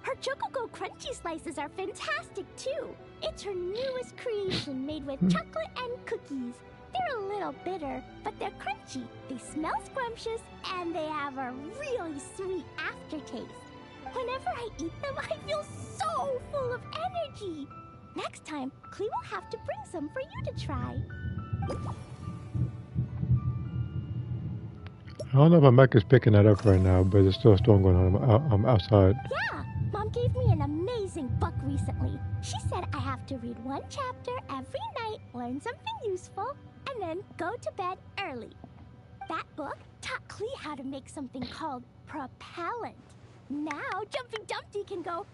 Her Chocogo Crunchy Slices are fantastic too. It's her newest creation made with chocolate and cookies. They're a little bitter, but they're crunchy. They smell scrumptious, and they have a really sweet aftertaste. Whenever I eat them, I feel so full of energy. Next time, Clee will have to bring some for you to try. I don't know if my mic is picking that up right now, but there's still a storm going on. I'm outside. Yeah, Mom gave me an amazing book recently. She said I have to read 1 chapter every night, learn something useful, and then go to bed early. That book taught Clee how to make something called propellant. Now, Jumping Dumpty can go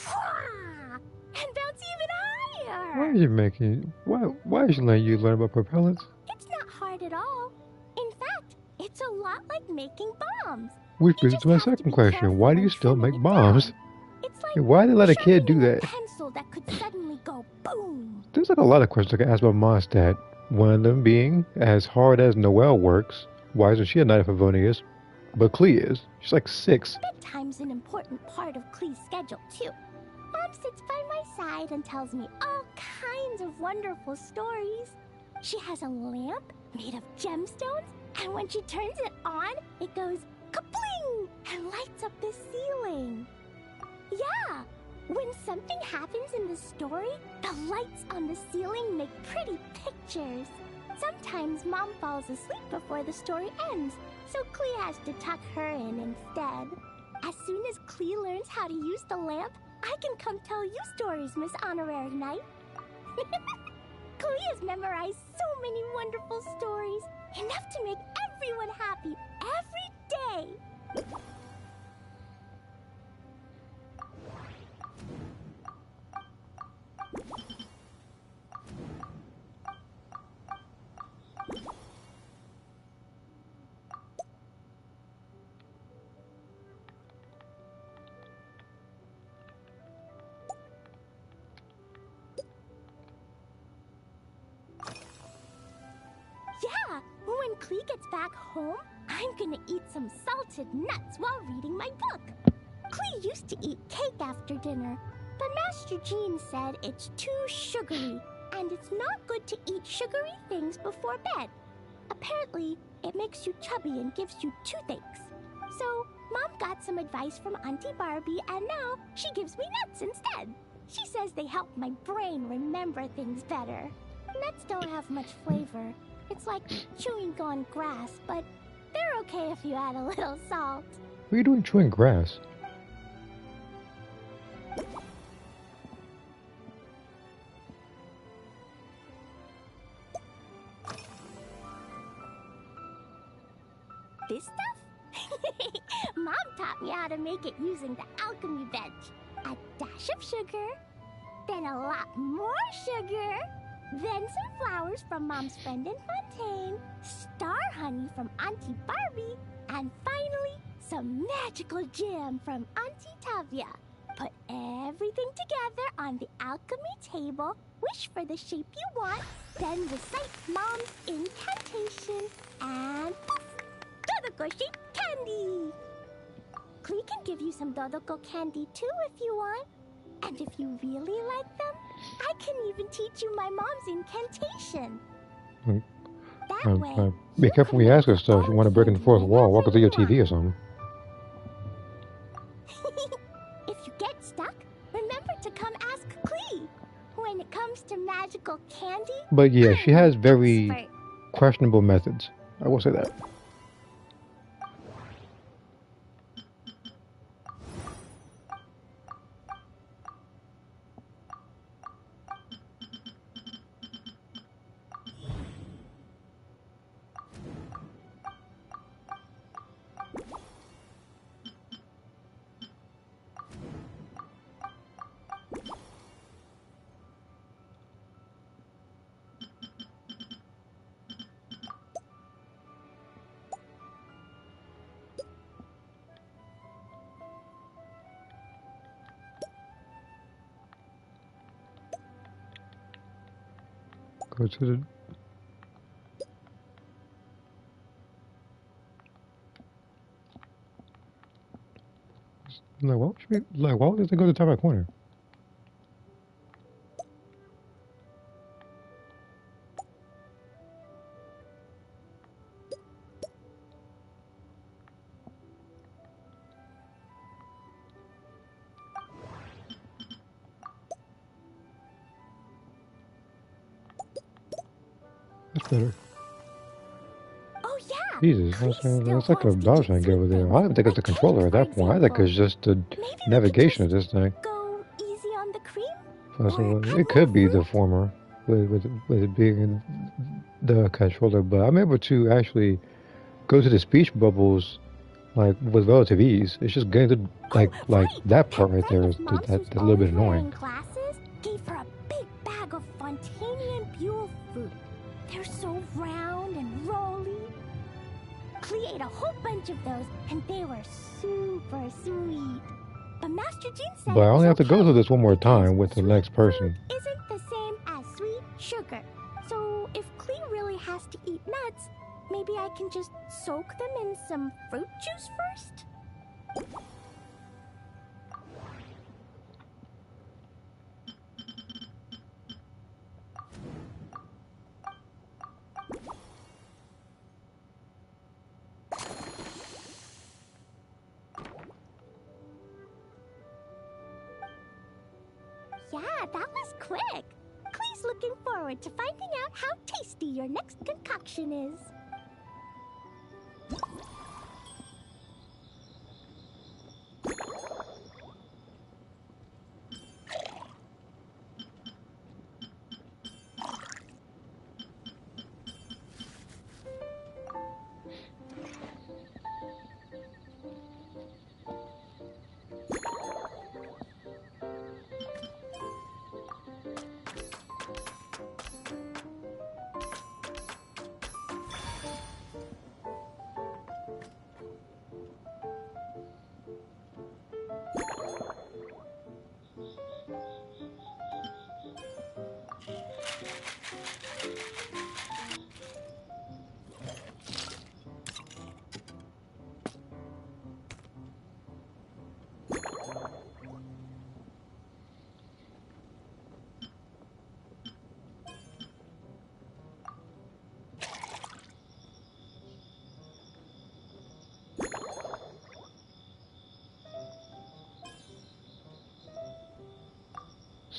and bounce even higher. Why are you making? Why is she letting you learn about propellants? It's not hard at all. In fact, it's a lot like making bombs. Which brings to my second question: why do you still make bombs? It's like Why they let a kid do that? a pencil that could suddenly go boom. There's like a lot of questions I can ask about Monstadt. One of them being, as hard as Noelle works, why isn't she a Knight of Favonius? But Clee is. She's like 6. Bedtime's an important part of Clee's schedule, too. Mom sits by my side and tells me all kinds of wonderful stories. She has a lamp made of gemstones, and when she turns it on, it goes kapling and lights up the ceiling. Yeah, when something happens in the story, the lights on the ceiling make pretty pictures. Sometimes Mom falls asleep before the story ends, so Clee has to tuck her in instead. As soon as Clee learns how to use the lamp, I can come tell you stories, Miss Honorary Knight. Clee has memorized so many wonderful stories, enough to make everyone happy every day. Yeah, when Clee gets back home, I'm gonna eat some salted nuts while reading my book. Clee used to eat cake after dinner, but Master Jean said it's too sugary, and it's not good to eat sugary things before bed. Apparently, it makes you chubby and gives you toothaches. So, Mom got some advice from Auntie Barbie, and now she gives me nuts instead. She says they help my brain remember things better. Nuts don't have much flavor. It's like chewing on grass, but they're okay if you add a little salt. What are you doing chewing grass? This stuff? Mom taught me how to make it using the alchemy bench. A dash of sugar, then a lot more sugar, then some flowers from Mom's friend in Fontaine, star honey from Auntie Barbie, and finally, some magical jam from Auntie Tavia. Put everything together on the alchemy table, wish for the shape you want, then recite Mom's incantation, and poof! Dodoko-shaped candy! Klee can give you some Dodoko candy too if you want. And if you really like them, I can even teach you my mom's incantation. That way, be careful when you ask her stuff. You want to break in the fourth wall, walk through your TV or something. If you get stuck, remember to come ask Klee. When it comes to magical candy... But yeah, she has very questionable methods. I will say that. Go to the... Like, what should we... Like, why would they go to the top right corner? That's better. Oh yeah. Jesus, that's like a dodge tank over there. I don't even think it's the controller at that point. I think it's just the navigation of this thing. Go easy on the cream? So it could be the former, with it being the controller, but I'm able to actually go to the speech bubbles like with relative ease. It's just getting to like that part right there is that's a little bit annoying. Glasses gave her a big bag of Fontanian Buell fruit. They're so round and rolly. Klee ate a whole bunch of those, and they were super sweet. But Master Jean said, but I only have to go through this one more time with the next person. Isn't the same as sweet sugar. So if Klee really has to eat nuts, maybe I can just soak them in some fruit juice first? Yeah, that was quick. Klee's looking forward to finding out how tasty your next concoction is.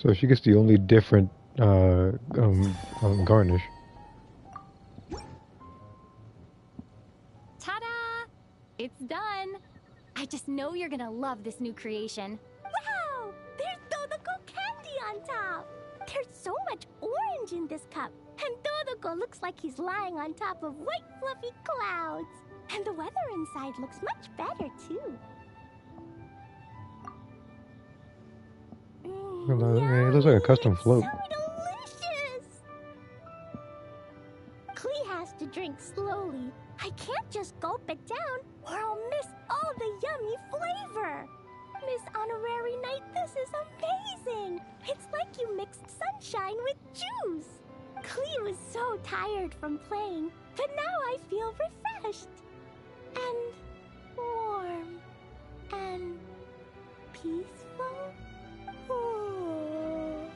So she gets the only different garnish. Ta-da! It's done. I just know you're gonna love this new creation. Wow! There's Dodoko candy on top! There's so much orange in this cup, and Dodoko looks like he's lying on top of white fluffy clouds. And the weather inside looks much better, too. It looks like a custom float. So delicious! Klee has to drink slowly. I can't just gulp it down, or I'll miss all the yummy flavor. Miss Honorary Knight, this is amazing! It's like you mixed sunshine with juice. Klee was so tired from playing, but now I feel refreshed. And warm. And peaceful. Ooh.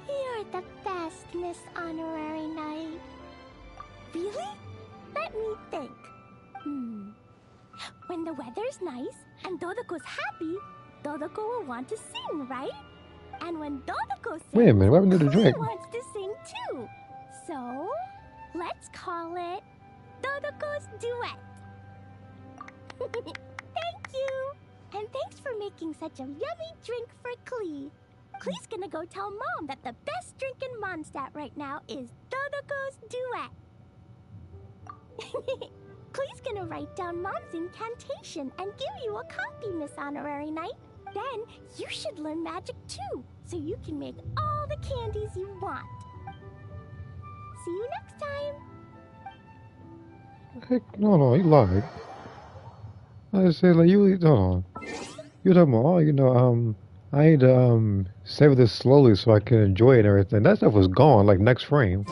You're the best, Miss Honorary Knight. Really? Let me think. When the weather's nice and Dodoko's happy, Dodoko will want to sing, right? And when Dodoko sings, wait a minute, what happened to the drink? Klee wants to sing too. So, let's call it Dodoko's Duet. Thank you! And thanks for making such a yummy drink for Klee. Klee's gonna go tell Mom that the best drink in Monstadt right now is Dodoko's Duet. Klee's gonna write down Mom's incantation and give you a copy, Miss Honorary Knight. Then you should learn magic too, so you can make all the candies you want. See you next time. Heck, no, you lied. I said, like, you, hold on. You're talking about, I need to, savor this slowly so I can enjoy it and everything. That stuff was gone, like, next frame.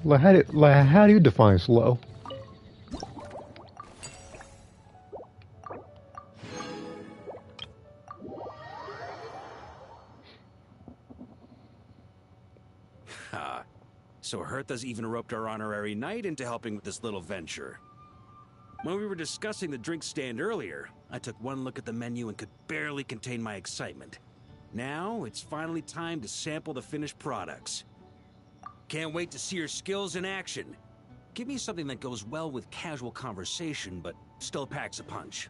Like, how do you define slow? Ha. So Hertha's even roped our honorary knight into helping with this little venture. When we were discussing the drink stand earlier, I took one look at the menu and could barely contain my excitement. Now, it's finally time to sample the finished products. Can't wait to see your skills in action. Give me something that goes well with casual conversation, but still packs a punch.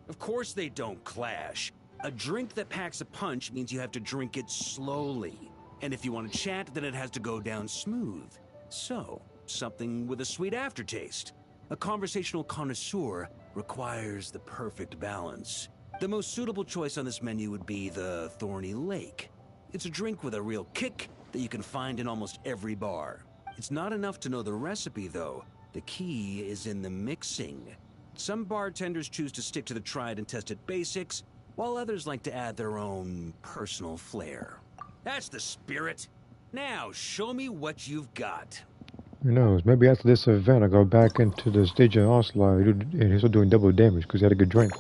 Of course they don't clash. A drink that packs a punch means you have to drink it slowly. And if you want to chat, then it has to go down smooth. So, something with a sweet aftertaste. A conversational connoisseur requires the perfect balance. The most suitable choice on this menu would be the Thorny Lake. It's a drink with a real kick that you can find in almost every bar. It's not enough to know the recipe, though. The key is in the mixing. Some bartenders choose to stick to the tried and tested basics, while others like to add their own personal flair. That's the spirit. Now, show me what you've got. Who knows? Maybe after this event, I'll go back into the Stygian Onslaught and he'll start doing double damage because he had a good drink.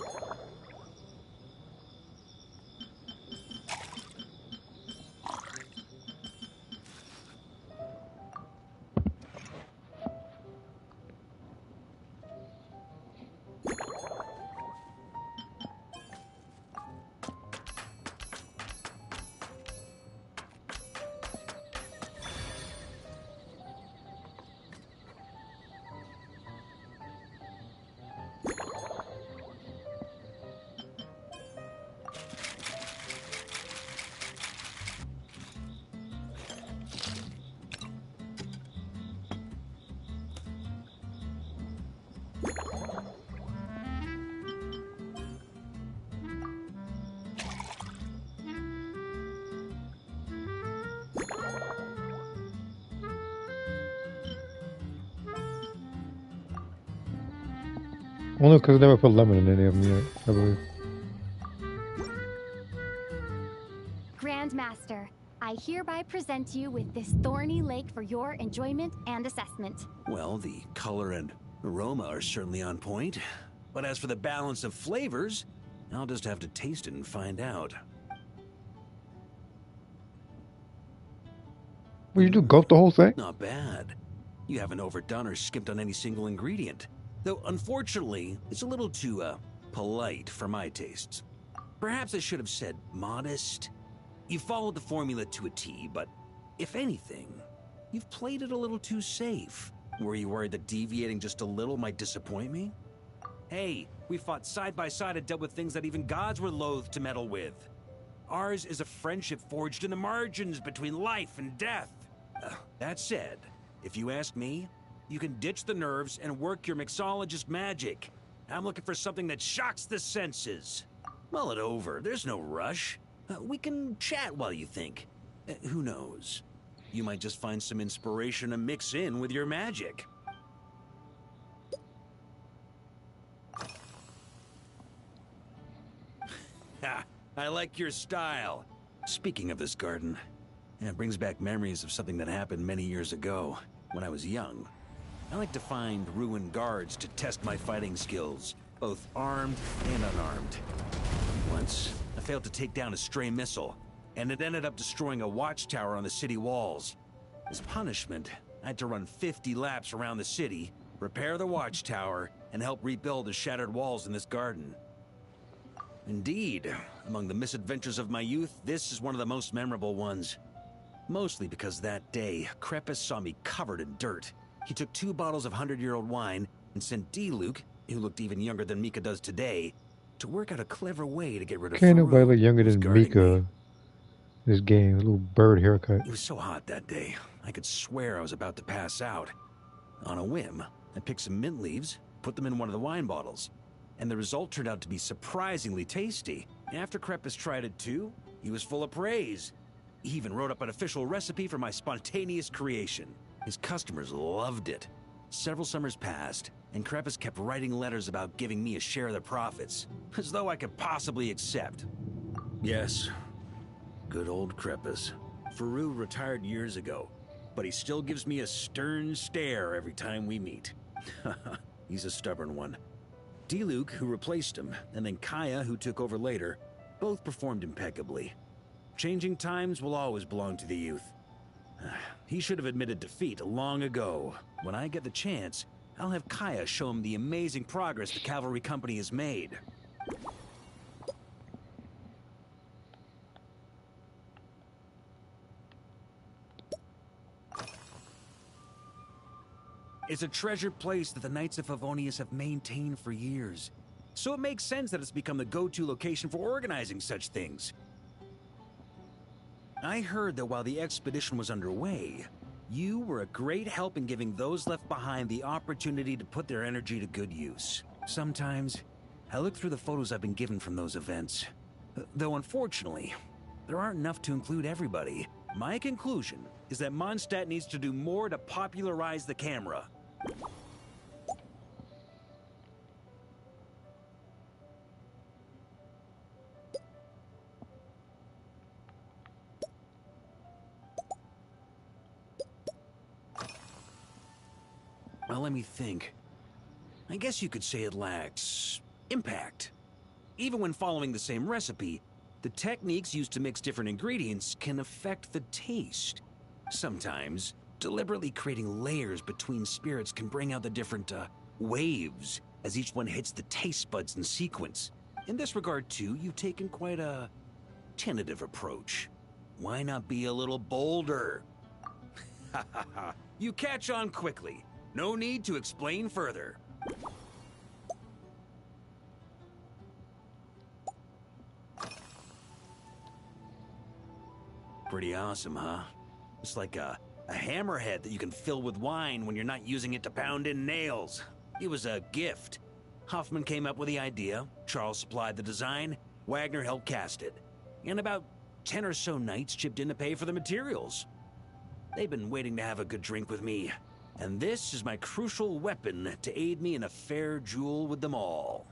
Only because they never put lemon in any of them yet, I believe. Grandmaster, I hereby present you with this Thorny Lake for your enjoyment and assessment. Well, the color and aroma are certainly on point. But as for the balance of flavors, I'll just have to taste it and find out. Well, you do gulp the whole thing? Not bad. You haven't overdone or skipped on any single ingredient. Though, unfortunately, it's a little too, polite for my tastes. Perhaps I should have said modest. You followed the formula to a T, but if anything, you've played it a little too safe. Were you worried that deviating just a little might disappoint me? Hey, we fought side by side and dealt with things that even gods were loath to meddle with. Ours is a friendship forged in the margins between life and death. That said, if you ask me, you can ditch the nerves and work your mixologist magic. I'm looking for something that shocks the senses. Mull it over, there's no rush. We can chat while you think. Who knows? You might just find some inspiration to mix in with your magic. Ha! I like your style. Speaking of this garden, it brings back memories of something that happened many years ago, when I was young. I like to find ruined guards to test my fighting skills, both armed and unarmed. Once, I failed to take down a stray missile, and it ended up destroying a watchtower on the city walls. As punishment, I had to run 50 laps around the city, repair the watchtower, and help rebuild the shattered walls in this garden. Indeed, among the misadventures of my youth, this is one of the most memorable ones. Mostly because that day, Crepus saw me covered in dirt. He took 2 bottles of 100-year-old wine and sent D-Luke, who looked even younger than Mika does today, to work out a clever way to get rid of Can't Farouk, nobody look younger who's than guarding Mika me. in this game. A little bird haircut. It was so hot that day, I could swear I was about to pass out. On a whim, I picked some mint leaves, put them in one of the wine bottles, and the result turned out to be surprisingly tasty. After Crepus tried it too, he was full of praise. He even wrote up an official recipe for my spontaneous creation. His customers loved it. Several summers passed, and Crepus kept writing letters about giving me a share of the profits, as though I could possibly accept. Yes, good old Crepus. Farouk retired years ago, but he still gives me a stern stare every time we meet. He's a stubborn one. D-Luke, who replaced him, and then Kaya, who took over later, both performed impeccably. Changing times will always belong to the youth. He should have admitted defeat long ago. When I get the chance, I'll have Kaya show him the amazing progress the cavalry company has made. It's a treasured place that the Knights of Favonius have maintained for years. So it makes sense that it's become the go-to location for organizing such things. I heard that while the expedition was underway, you were a great help in giving those left behind the opportunity to put their energy to good use. Sometimes, I look through the photos I've been given from those events. Though unfortunately, there aren't enough to include everybody. My conclusion is that Monstadt needs to do more to popularize the camera. Well, let me think. I guess you could say it lacks impact. Even when following the same recipe, the techniques used to mix different ingredients can affect the taste. Sometimes, deliberately creating layers between spirits can bring out the different waves as each one hits the taste buds in sequence. In this regard, too, you've taken quite a tentative approach. Why not be a little bolder? Ha ha ha. You catch on quickly. No need to explain further. Pretty awesome, huh? It's like a hammerhead that you can fill with wine when you're not using it to pound in nails. It was a gift. Hoffman came up with the idea, Charles supplied the design, Wagner helped cast it. And about 10 or so knights chipped in to pay for the materials. They've been waiting to have a good drink with me. And this is my crucial weapon to aid me in a fair duel with them all.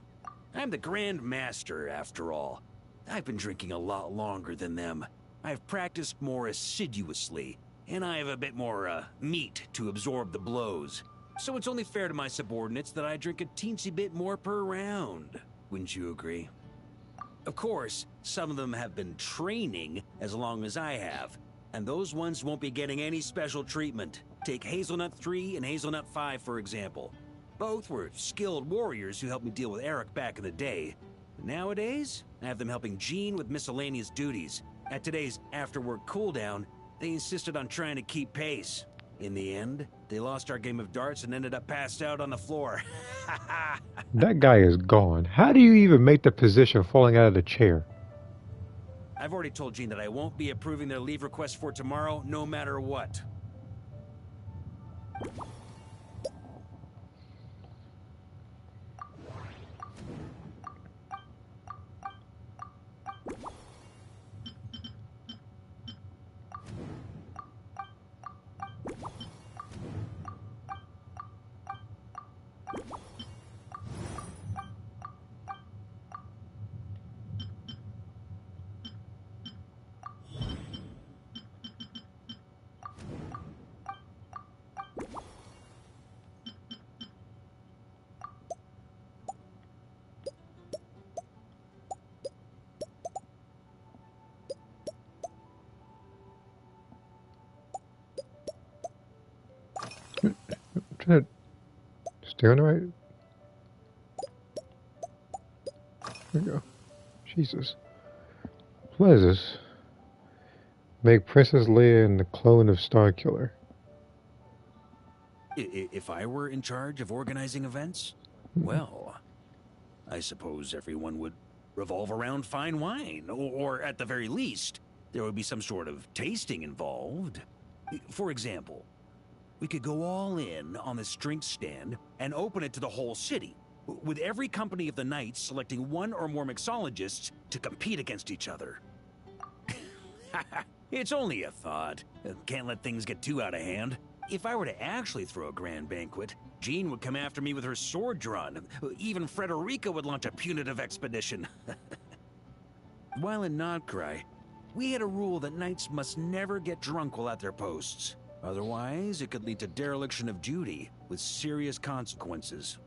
I'm the Grand Master, after all. I've been drinking a lot longer than them. I've practiced more assiduously, and I have a bit more, meat to absorb the blows. So it's only fair to my subordinates that I drink a teensy bit more per round. Wouldn't you agree? Of course, some of them have been training as long as I have, and those ones won't be getting any special treatment. Take Hazelnut 3 and Hazelnut 5, for example. Both were skilled warriors who helped me deal with Eric back in the day. Nowadays, I have them helping Jean with miscellaneous duties. At today's after-work cooldown, they insisted on trying to keep pace. In the end, they lost our game of darts and ended up passed out on the floor. That guy is gone. How do you even make the position falling out of the chair? I've already told Jean that I won't be approving their leave request for tomorrow, no matter what. Trying to stay on the right. There we go. Jesus. What is this? Make Princess Leia and the clone of Starkiller. If I were in charge of organizing events, well, I suppose everyone would revolve around fine wine, or at the very least, there would be some sort of tasting involved. For example, we could go all in on this drink stand and open it to the whole city, with every company of the Knights selecting one or more mixologists to compete against each other. It's only a thought. Can't let things get too out of hand. If I were to actually throw a grand banquet, Jean would come after me with her sword drawn. Even Frederica would launch a punitive expedition. While in Notcry, we had a rule that Knights must never get drunk while at their posts. Otherwise, it could lead to dereliction of duty, with serious consequences.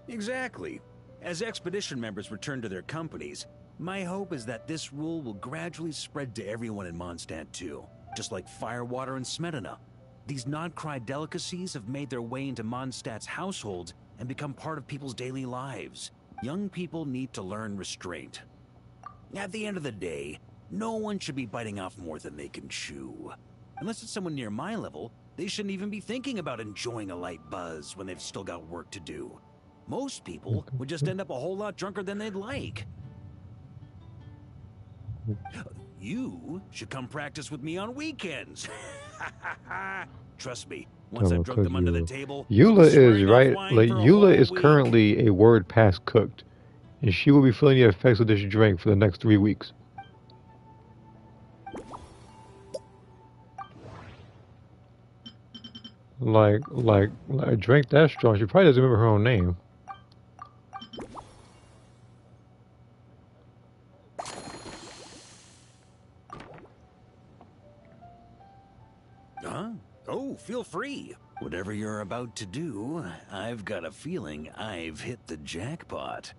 Exactly. As expedition members return to their companies, my hope is that this rule will gradually spread to everyone in Monstadt too. Just like firewater and Smedina. These Notcry delicacies have made their way into Mondstadt's households and become part of people's daily lives. Young people need to learn restraint. At the end of the day, no one should be biting off more than they can chew. Unless it's someone near my level, they shouldn't even be thinking about enjoying a light buzz when they've still got work to do. Most people would just end up a whole lot drunker than they'd like. You should come practice with me on weekends. Trust me, once I've drunk them under the table... Eula is right. Like, Eula is currently a word past cooked, and she will be feeling the effects of this drink for the next 3 weeks. Like a drink that strong, she probably doesn't remember her own name. Huh? Oh, feel free. Whatever you're about to do, I've got a feeling I've hit the jackpot.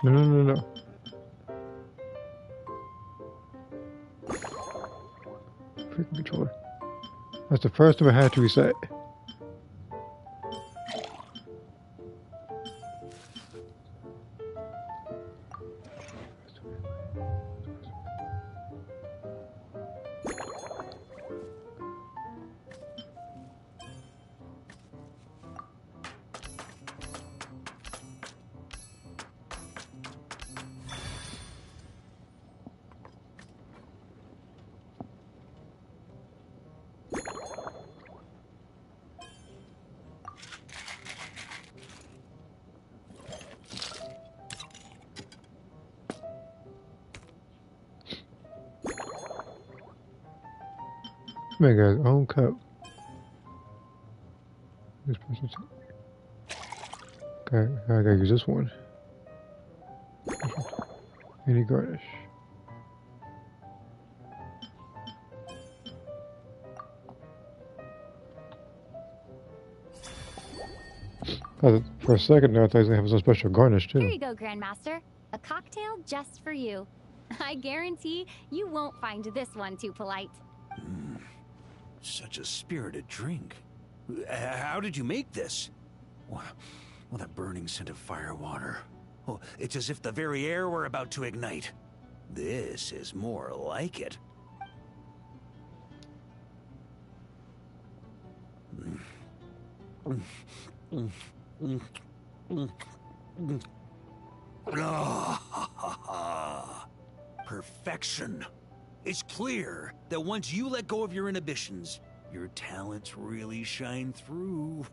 No. Freaking controller. That's the first time I had to reset. My guy's own cup. This person's. Okay, I gotta use this one. Any garnish. For a second there, I thought he was gonna have some special garnish too. Here you go, Grandmaster. A cocktail just for you. I guarantee you won't find this one too polite. Such a spirited drink. How did you make this? Well, that burning scent of firewater. Oh, it's as if the very air were about to ignite. This is more like it. Perfection. It's clear that once you let go of your inhibitions, your talents really shine through.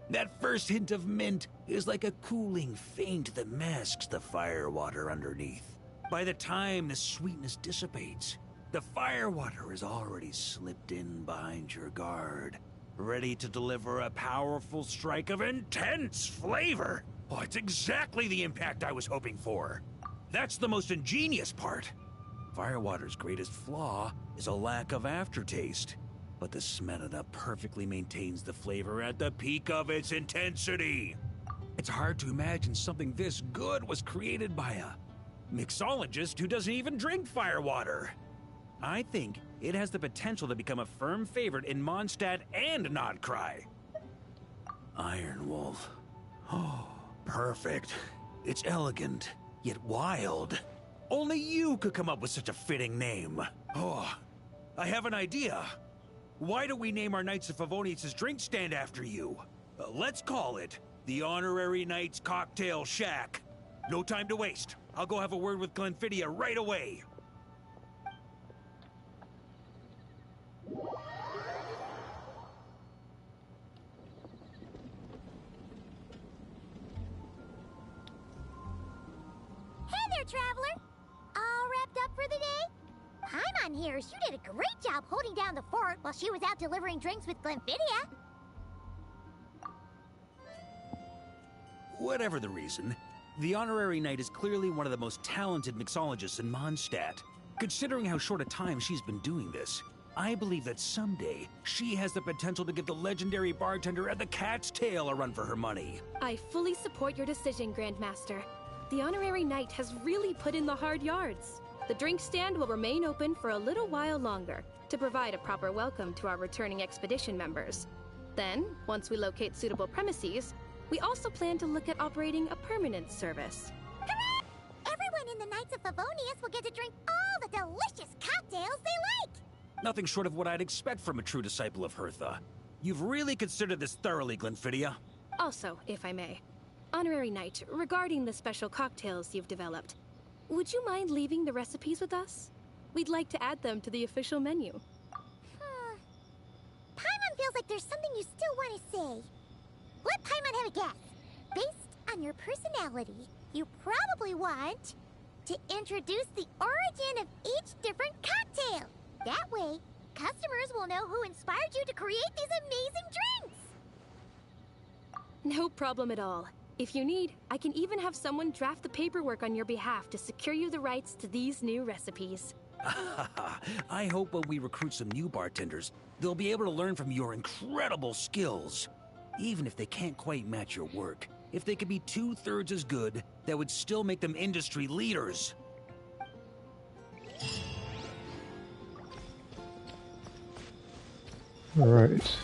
That first hint of mint is like a cooling feint that masks the firewater underneath. By the time the sweetness dissipates, the firewater is already slipped in behind your guard, ready to deliver a powerful strike of intense flavor. Oh, it's exactly the impact I was hoping for. That's the most ingenious part. Firewater's greatest flaw is a lack of aftertaste, but the Smetana perfectly maintains the flavor at the peak of its intensity. It's hard to imagine something this good was created by a mixologist who doesn't even drink firewater. I think it has the potential to become a firm favorite in Monstadt and Nodcry. Iron Wolf. Oh, perfect. It's elegant, yet wild. Only you could come up with such a fitting name. Oh, I have an idea. Why don't we name our Knights of Favonius' drink stand after you? Let's call it the Honorary Knights Cocktail Shack. No time to waste. I'll go have a word with Glenfiddich right away. Hey there, traveler! All wrapped up for the day? Paimon hears you did a great job holding down the fort while she was out delivering drinks with Glenfiddich. Whatever the reason, the Honorary Knight is clearly one of the most talented mixologists in Mondstadt. Considering how short a time she's been doing this, I believe that someday she has the potential to give the legendary bartender at the Cat's Tail a run for her money. I fully support your decision, Grandmaster. The Honorary Knight has really put in the hard yards. The drink stand will remain open for a little while longer to provide a proper welcome to our returning expedition members. Then, once we locate suitable premises, we also plan to look at operating a permanent service. Hooray! Everyone in the Knights of Favonius will get to drink all the delicious cocktails they like! Nothing short of what I'd expect from a true disciple of Hertha. You've really considered this thoroughly, Glenfiddich. Also, if I may, Honorary Knight, regarding the special cocktails you've developed, would you mind leaving the recipes with us? We'd like to add them to the official menu. Paimon feels like there's something you still want to say. Let Paimon have a guess. Based on your personality, you probably want to introduce the origin of each different cocktail. That way, customers will know who inspired you to create these amazing drinks. No problem at all. If you need, I can even have someone draft the paperwork on your behalf to secure you the rights to these new recipes. I hope when we recruit some new bartenders, they'll be able to learn from your incredible skills. Even if they can't quite match your work, if they could be 2/3 as good, that would still make them industry leaders. All right.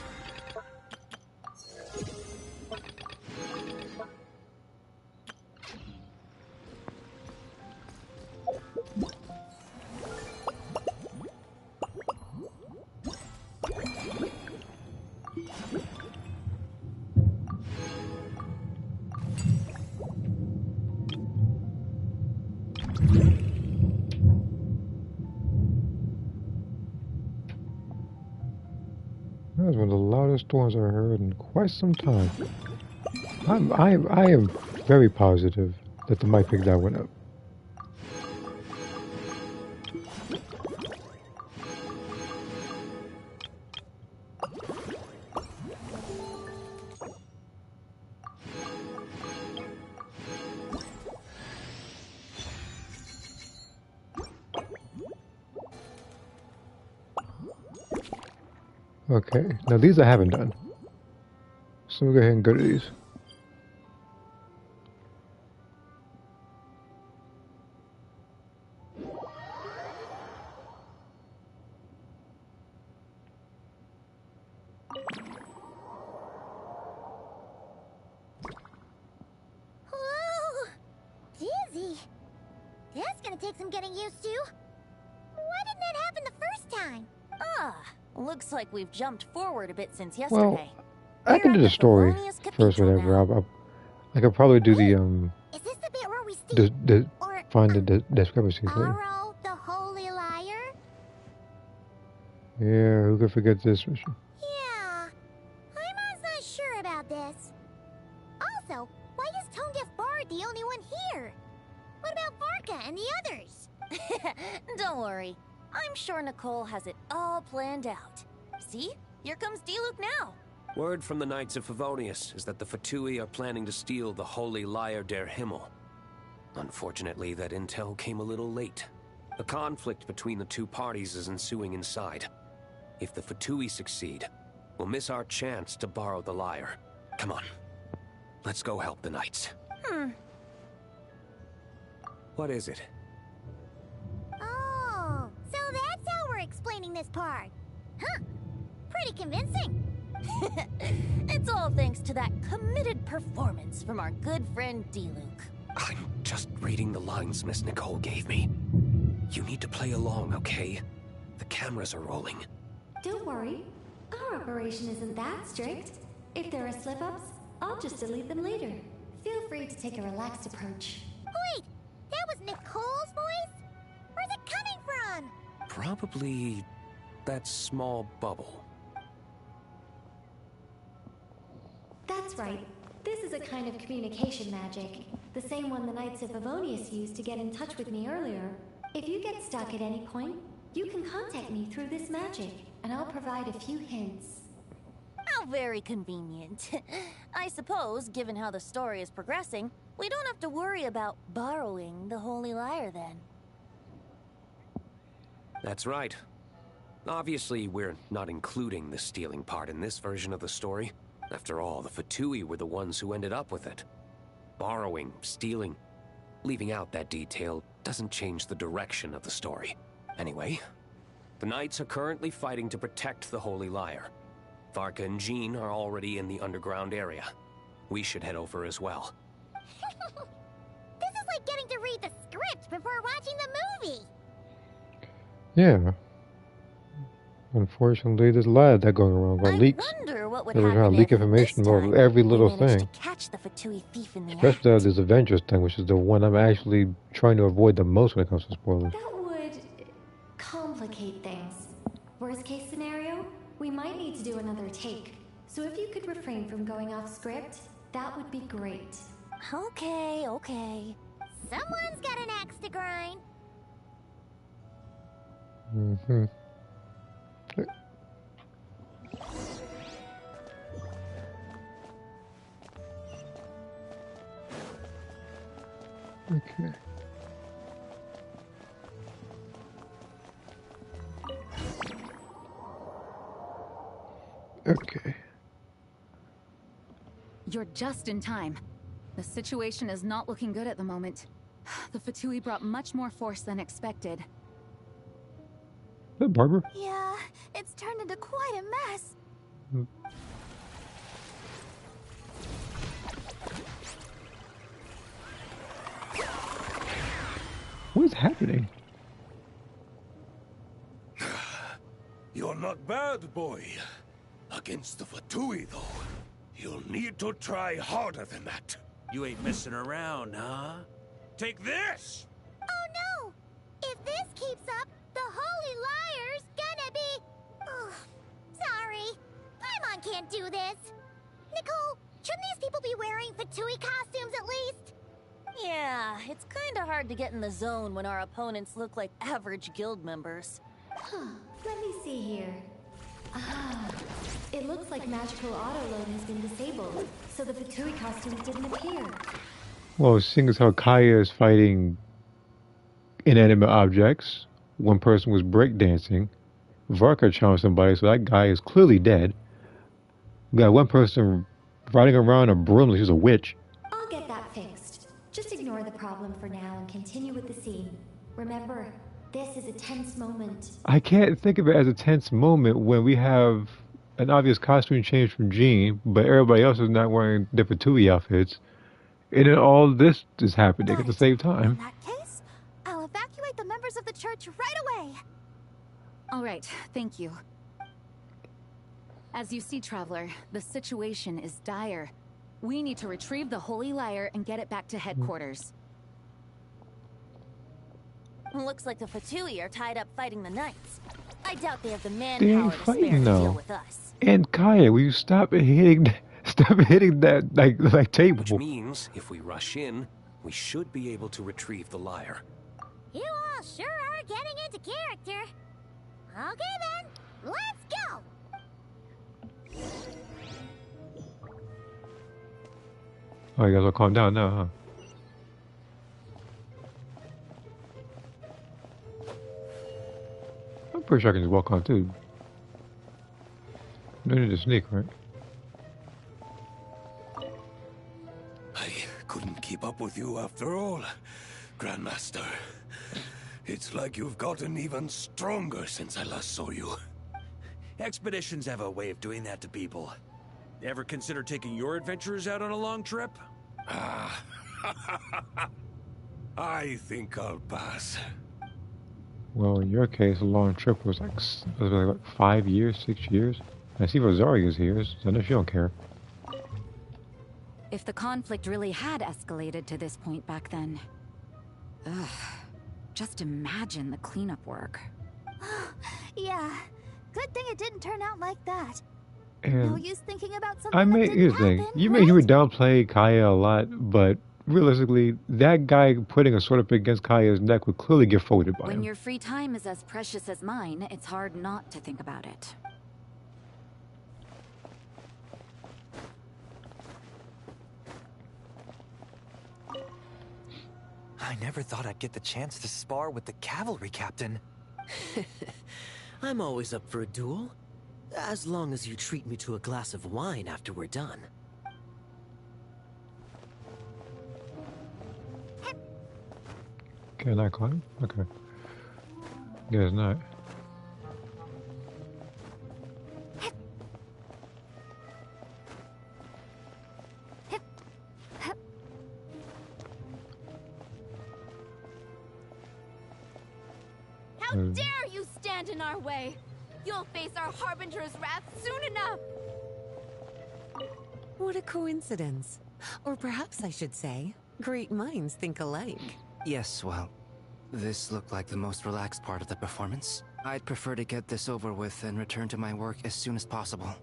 That was one of the loudest storms I've heard in quite some time. I am very positive that the mic picked that one up. Okay, now these I haven't done. So we'll go ahead and go to these. take some getting used to. Why didn't that happen the first time? Looks like we've jumped forward a bit since Well, yesterday. I can do the story first, whatever. I could probably do the Is this the bit where we steal find the discrepancies later. borrow the holy liar? Yeah, who could forget this mission? Yeah, I'm not sure about this. Also, why is Tone Deaf Bard the only one here? What about Varka and the others? Don't worry. I'm sure Nicole has it all planned out. See? Here comes Diluc now. Word from the Knights of Favonius is that the Fatui are planning to steal the Holy Lyre der Himmel. Unfortunately, that intel came a little late. A conflict between the two parties is ensuing inside. If the Fatui succeed, we'll miss our chance to borrow the lyre. Come on. Let's go help the Knights. What is it? Oh, so that's how we're explaining this part. Huh. Pretty convincing. It's all thanks to that committed performance from our good friend Diluc. I'm just reading the lines Miss Nicole gave me. You need to play along, okay? The cameras are rolling. Don't worry. Our operation isn't that strict. If there are slip-ups, I'll just delete them later. Feel free to take a relaxed approach. Wait, that was Nicole's voice? Where's it coming from? Probably that small bubble. That's right. This is a kind of communication magic. The same one the Knights of Favonius used to get in touch with me earlier. If you get stuck at any point, you can contact me through this magic, and I'll provide a few hints. How very convenient. I suppose, given how the story is progressing, we don't have to worry about borrowing the Holy Lyre then. That's right. Obviously, we're not including the stealing part in this version of the story. After all, the Fatui were the ones who ended up with it. Borrowing, stealing, leaving out that detail doesn't change the direction of the story. Anyway, the Knights are currently fighting to protect the Holy Lyre. Varka and Jean are already in the underground area. We should head over as well. This is like getting to read the script before watching the movie. Yeah. Unfortunately, there's a lot of that going around about leaks. They're trying to leak information about every little thing. Especially this Avengers thing, which is the one I'm actually trying to avoid the most when it comes to spoilers. That would complicate things. Worst case scenario, we might need to do another take. So if you could refrain from going off script, that would be great. Okay. Someone's got an axe to grind. Mm-hmm. Okay. Okay. You're just in time. The situation is not looking good at the moment. The Fatui brought much more force than expected. Is that Barbara? Yeah, it's turned into quite a mess. What is happening? You're not bad, boy. Against the Fatui, though, you'll need to try harder than that. You ain't messing around, huh? Take this! Oh no! If this keeps up, the Holy Lyre's gonna be... Oh, sorry. Paimon can't do this. Nicole, shouldn't these people be wearing Fatui costumes at least? Yeah, it's kinda hard to get in the zone when our opponents look like average guild members. Let me see here. It looks like magical auto-load has been disabled, so the Fatui costumes didn't appear. Well, seeing as how Kaya is fighting inanimate objects, one person was breakdancing, Varka challenged somebody, so that guy is clearly dead. We got one person riding around a broom like she's a witch. I'll get that fixed. Just ignore the problem for now and continue with the scene. Remember, this is a tense moment. I can't think of it as a tense moment when we have an obvious costume change from Jean, but everybody else is not wearing the Fatui outfits. And then all this is happening at the same time. In that case, I'll evacuate church right away. All right, thank you. As you see, Traveler, the situation is dire. We need to retrieve the Holy Lyre and get it back to headquarters. Looks like the Fatui are tied up fighting the Knights. I doubt they have the They manpower ain't to spare fighting to deal though. with us. And Kaya, will you stop hitting that like table? Which means, if we rush in, we should be able to retrieve the lyre. You all sure are getting into character. Okay then, let's go! Oh, you guys will calm down now, huh? I'm pretty sure I can just walk on too. No need to sneak, right? I couldn't keep up with you after all, Grandmaster. It's like you've gotten even stronger since I last saw you. Expeditions have a way of doing that to people. Ever consider taking your adventurers out on a long trip? Ah, I think I'll pass. Well, in your case, a long trip was like 5 years, 6 years. I see Rosaria's here, so I know she don't care. If the conflict really had escalated to this point back then... Ugh. Just imagine the cleanup work. Yeah, good thing it didn't turn out like that. And no use thinking about something that here's didn't the thing. happen, You right? may hear me downplay Kaya a lot, but realistically, that guy putting a sword up against Kaya's neck would clearly get folded by When him. your free time is as precious as mine, it's hard not to think about it. I never thought I'd get the chance to spar with the cavalry captain. I'm always up for a duel. As long as you treat me to a glass of wine after we're done. Can I climb? Okay. Guess not. How dare you stand in our way! You'll face our Harbinger's wrath soon enough! What a coincidence. Or perhaps I should say, great minds think alike. Yes, well, this looked like the most relaxed part of the performance. I'd prefer to get this over with and return to my work as soon as possible.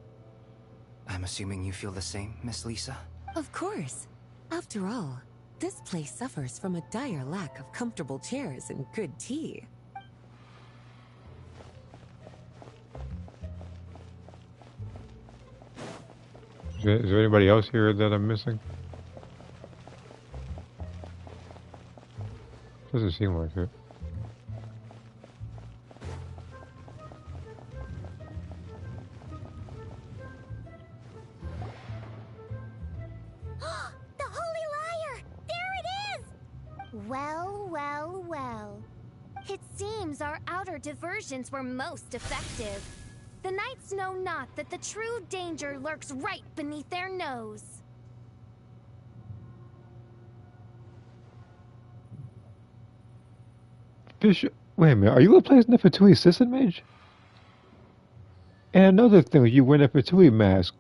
I'm assuming you feel the same, Miss Lisa? Of course. After all, this place suffers from a dire lack of comfortable chairs and good tea. Is there anybody else here that I'm missing? Doesn't seem like it. The Holy Lyre! There it is! Well, well, well. It seems our outer diversions were most effective. The knights know not that the true danger lurks right beneath their nose. Bishop, wait a minute. Are you replacing the Fatui Assistant Mage? And another thing, you wear a Fatui mask.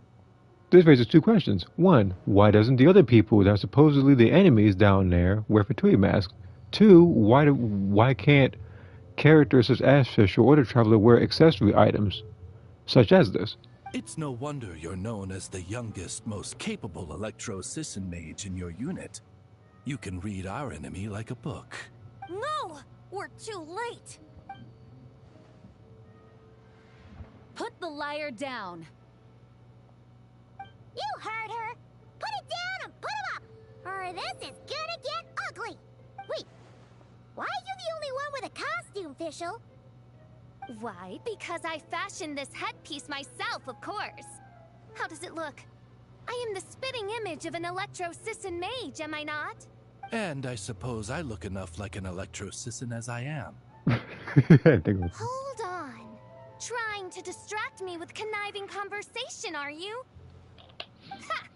This raises two questions. One, why doesn't the other people that are supposedly the enemies down there wear Fatui masks? Two, why can't characters such as Fisher or the Traveler wear accessory items, such as this? It's no wonder you're known as the youngest, most capable Electro-Sisson mage in your unit. You can read our enemy like a book. No! We're too late! Put the lyre down. You heard her! Put it down and put him up! Or this is gonna get ugly! Wait, why are you the only one with a costume, Fischl? Why? Because I fashioned this headpiece myself, of course. How does it look? I am the spitting image of an Electro-Sisson mage, am I not? And I suppose I look enough like an Electro-Sisson as I am. Hold on. Trying to distract me with conniving conversation, are you? Ha!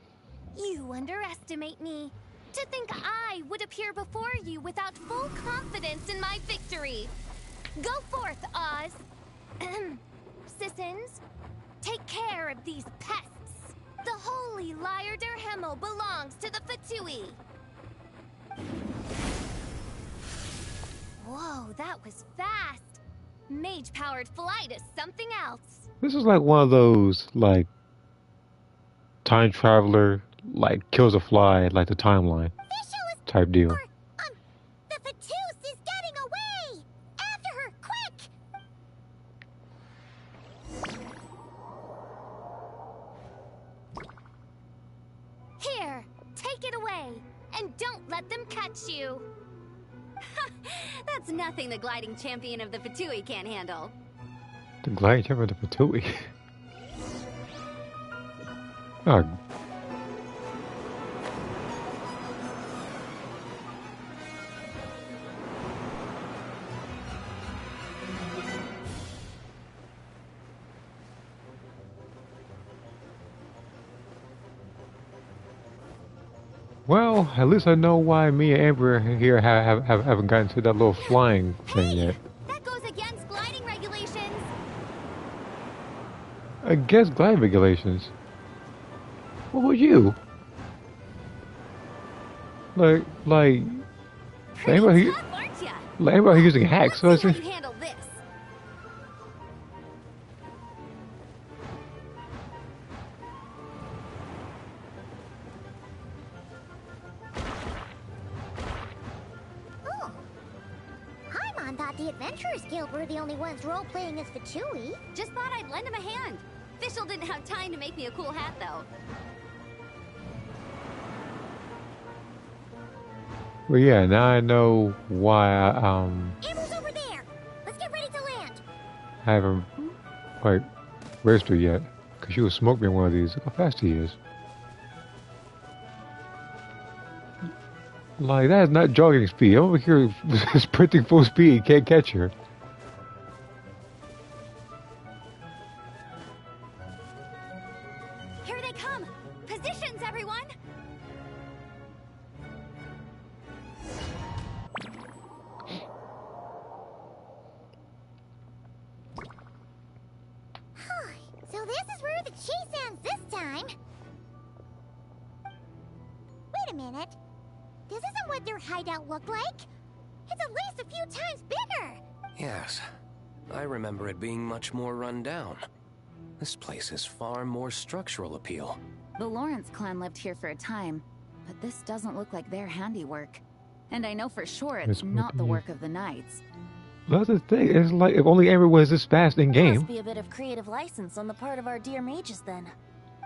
You underestimate me. To think I would appear before you without full confidence in my victory. Go forth, Oz. Sissons, take care of these pests. The holy Lyre der Himmel belongs to the Fatui. Whoa, that was fast. Mage-powered flight is something else. This is like one of those, like, time traveler, like, kills a fly, like the timeline type deal. The Fatus is getting away! After her, quick! Here, take it away, and don't let them catch you. That's nothing the gliding champion of the Fatui can't handle. The gliding champion of the Fatui. Oh. Well, at least I know why me and Amber here haven't gotten to that little flying thing yet. That goes against gliding regulations. Against gliding regulations? What were you? Like, Amber using hacks, so it's... The Adventurers Guild were the only ones role-playing as Fatui. Just thought I'd lend him a hand. Fischl didn't have time to make me a cool hat, though. Well, yeah, now I know why Amber's over there. Let's get ready to land. I haven't quite raced her yet, because she was smoke me in one of these. Look how fast he is. Like, that is not jogging speed. I'm over here sprinting full speed, can't catch her. Here they come! Positions, everyone! So this is where the chase ends this time. Wait a minute. This isn't what their hideout looked like. It's at least a few times bigger. Yes. I remember it being much more run down. This place has far more structural appeal. The Lawrence clan lived here for a time, but this doesn't look like their handiwork. And I know for sure it's not the work of the Knights. That's the thing. It's like if only Amber was this fast in game. Must be a bit of creative license on the part of our dear mages then.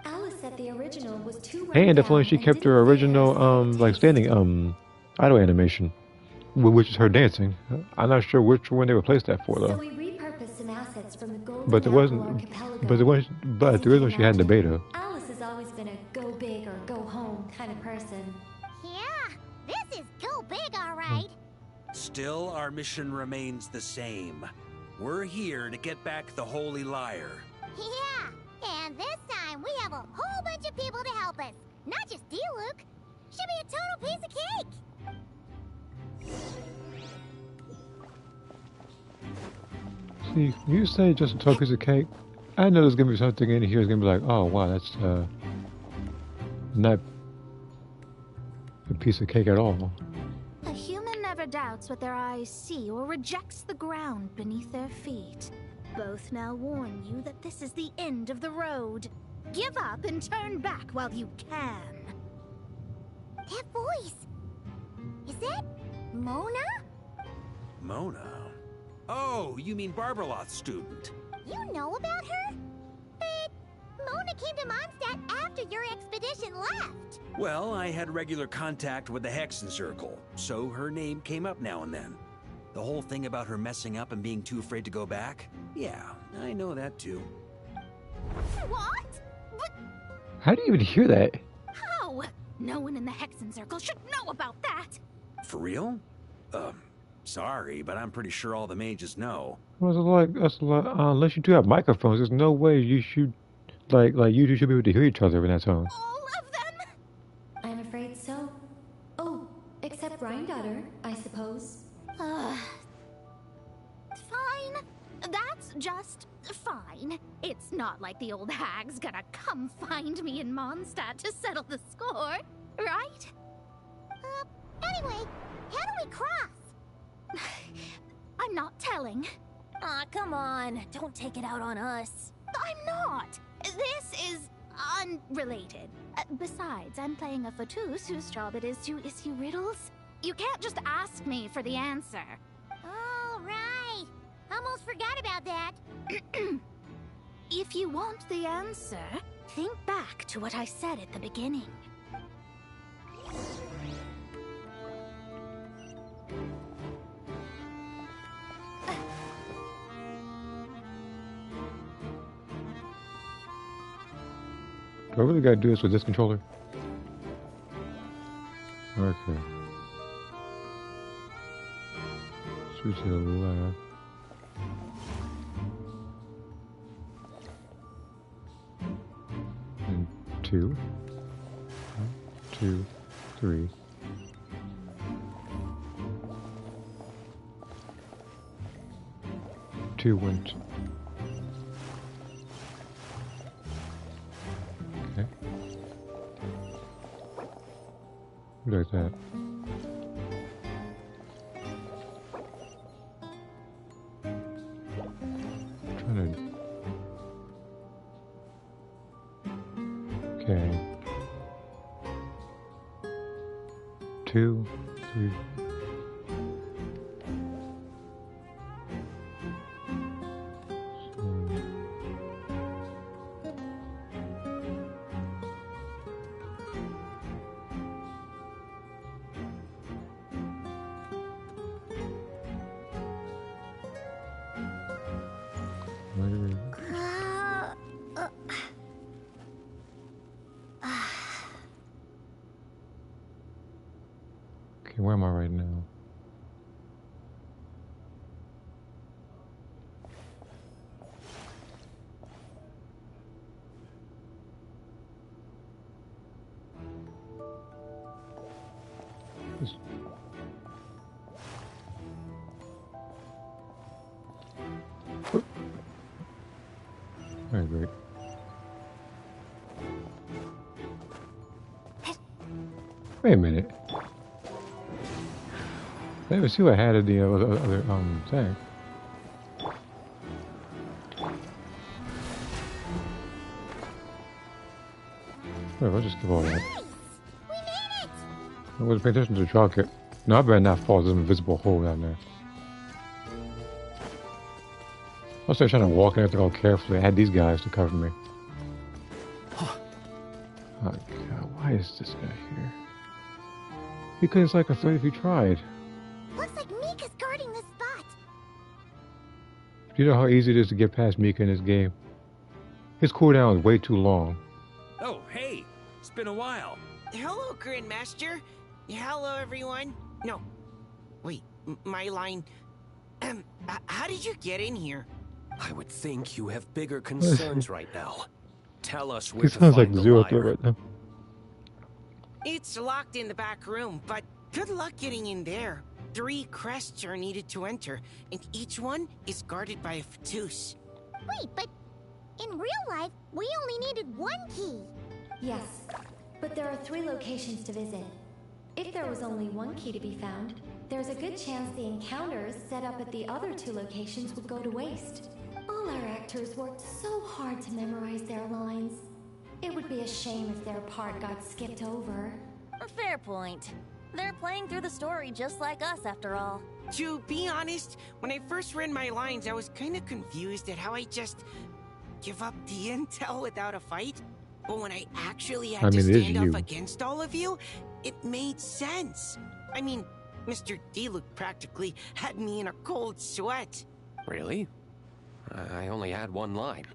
Alice said the original was too And if only she kept her original, like, standing, idle animation, which is her dancing. I'm not sure which one they replaced that for, though. So we repurposed some assets from the Golden But there wasn't, but the original she had in the beta. Alice has always been a go big or go home kind of person. Yeah, this is go big, all right. Still, our mission remains the same. We're here to get back the Holy Lyre. Yeah. And this time, we have a whole bunch of people to help us. Not just D-Luke. Should be a total piece of cake. See, you say just a total piece of cake. I know there's gonna be something in here that's gonna be like, oh wow, that's not a piece of cake at all. A human never doubts what their eyes see or rejects the ground beneath their feet. Both now warn you that this is the end of the road. Give up and turn back while you can. That voice. Is that Mona? Mona? Oh, you mean Barbarloth's student. You know about her? But Mona came to Monstadt after your expedition left. Well, I had regular contact with the Hexen Circle, so her name came up now and then. The whole thing about her messing up and being too afraid to go back? Yeah, I know that too. What? How do you even hear that? How? No one in the Hexen Circle should know about that. For real? Sorry, but I'm pretty sure all the mages know. Unless you do have microphones, there's no way you should, like you two should be able to hear each other in that tone. All of them? I'm afraid so. Oh, except Granddaughter, I suppose. fine. That's just fine. It's not like the old hag's gonna come find me in Monstadt to settle the score, right? Anyway, how do we cross? I'm not telling. Aw, come on. Don't take it out on us. I'm not. This is unrelated. Besides, I'm playing a Fatus whose job it is to issue riddles. You can't just ask me for the answer. All right. Almost forgot about that. If you want the answer, think back to what I said at the beginning. Do I really gotta do this with this controller? Okay. Switch to the left. And 2. 1, 2, 3. Two, 1, 2. Okay. Like that. Trying to. Okay. 2, 3. Okay, where am I right now? This- Alright, great. Wait a minute. Let me see what I had at the other thing. Whatever, I'll just give all that. I wasn't paying attention to the chocolate. No, I better not fall. There's an invisible hole down there. I was trying to walk and everything all carefully. I had these guys to cover me. Oh god, why is this guy here? He couldn't cycle a threat if he tried. Looks like Mika's guarding this spot. Do you know how easy it is to get past Mika in this game? His cooldown is way too long. Oh, hey! It's been a while. Hello, Grandmaster. Hello, everyone. No. Wait, my line. How did you get in here? I would think you have bigger concerns right now. Tell us where He to sounds like find the Zero liar. Threat right now. It's locked in the back room, but good luck getting in there. 3 crests are needed to enter, and each one is guarded by a Fatus. Wait, but in real life, we only needed 1 key. Yes, but there are 3 locations to visit. If there was only 1 key to be found, there's a good chance the encounters set up at the other 2 locations would go to waste. All our actors worked so hard to memorize their lines. It would be a shame if their part got skipped over. A fair point. They're playing through the story just like us, after all. To be honest, when I first read my lines, I was kind of confused at how I just give up the intel without a fight. But when I actually had to stand up against all of you, it made sense. I mean, Mr. Diluc practically had me in a cold sweat. Really? I only had 1 line.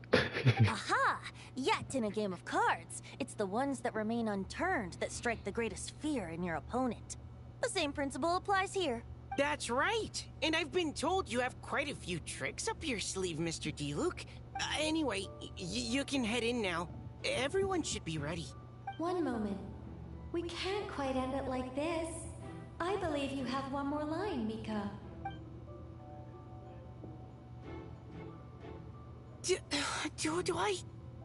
Aha! Yet in a game of cards, it's the ones that remain unturned that strike the greatest fear in your opponent. The same principle applies here. That's right. And I've been told you have quite a few tricks up your sleeve, Mr. Diluc. Anyway, you can head in now. Everyone should be ready. One moment. We can't quite end it like this. I believe you have 1 more line, Mika. Do I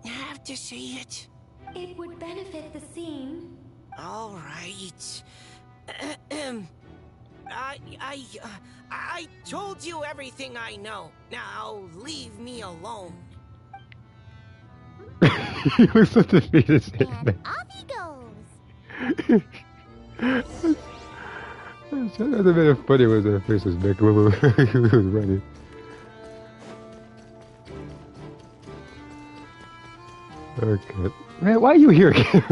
have to say it? It would benefit the scene. All right. I told you everything I know. Now leave me alone. He looks at the fetus. And off he goes. That's a bit funny when their face was big when he was running. Okay. Man, why are you here again?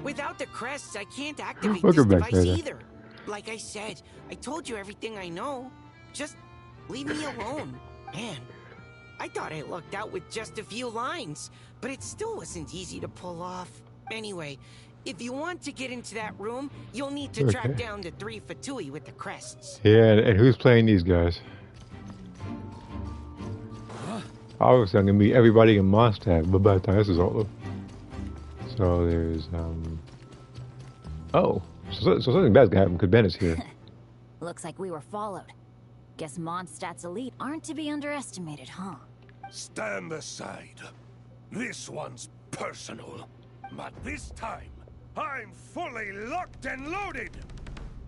Without the crests, I can't activate Welcome this back, device Taylor. either. Like I said, I told you everything I know. Just leave me alone. Man, I thought I lucked out with just a few lines, but it still wasn't easy to pull off. Anyway, if you want to get into that room, you'll need to track down the 3 Fatui with the crests. Yeah, and who's playing these guys? Obviously, I'm gonna meet everybody in Monstadt, but by the time this is all over. So there's oh, so something bad's gonna happen because Ben is here. Looks like we were followed. Guess Mondstadt's elite aren't to be underestimated, huh? Stand aside. This one's personal. But this time, I'm fully locked and loaded!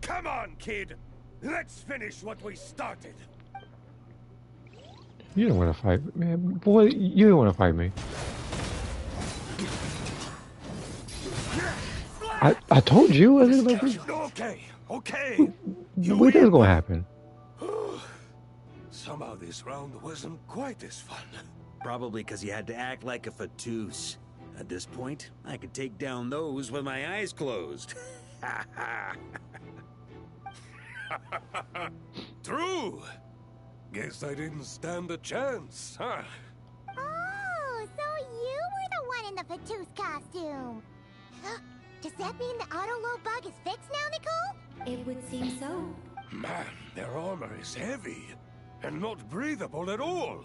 Come on, kid! Let's finish what we started! You don't want to fight, man. Boy, you don't want to fight me. I told you. Okay. What is gonna happen? Somehow this round wasn't quite as fun. Probably because you had to act like a fatus. At this point, I could take down those with my eyes closed. True. Guess I didn't stand a chance, huh? Oh, so you were the one in the Fatus costume. Does that mean the auto-load bug is fixed now, Nicole? It would seem so. Man, their armor is heavy and not breathable at all.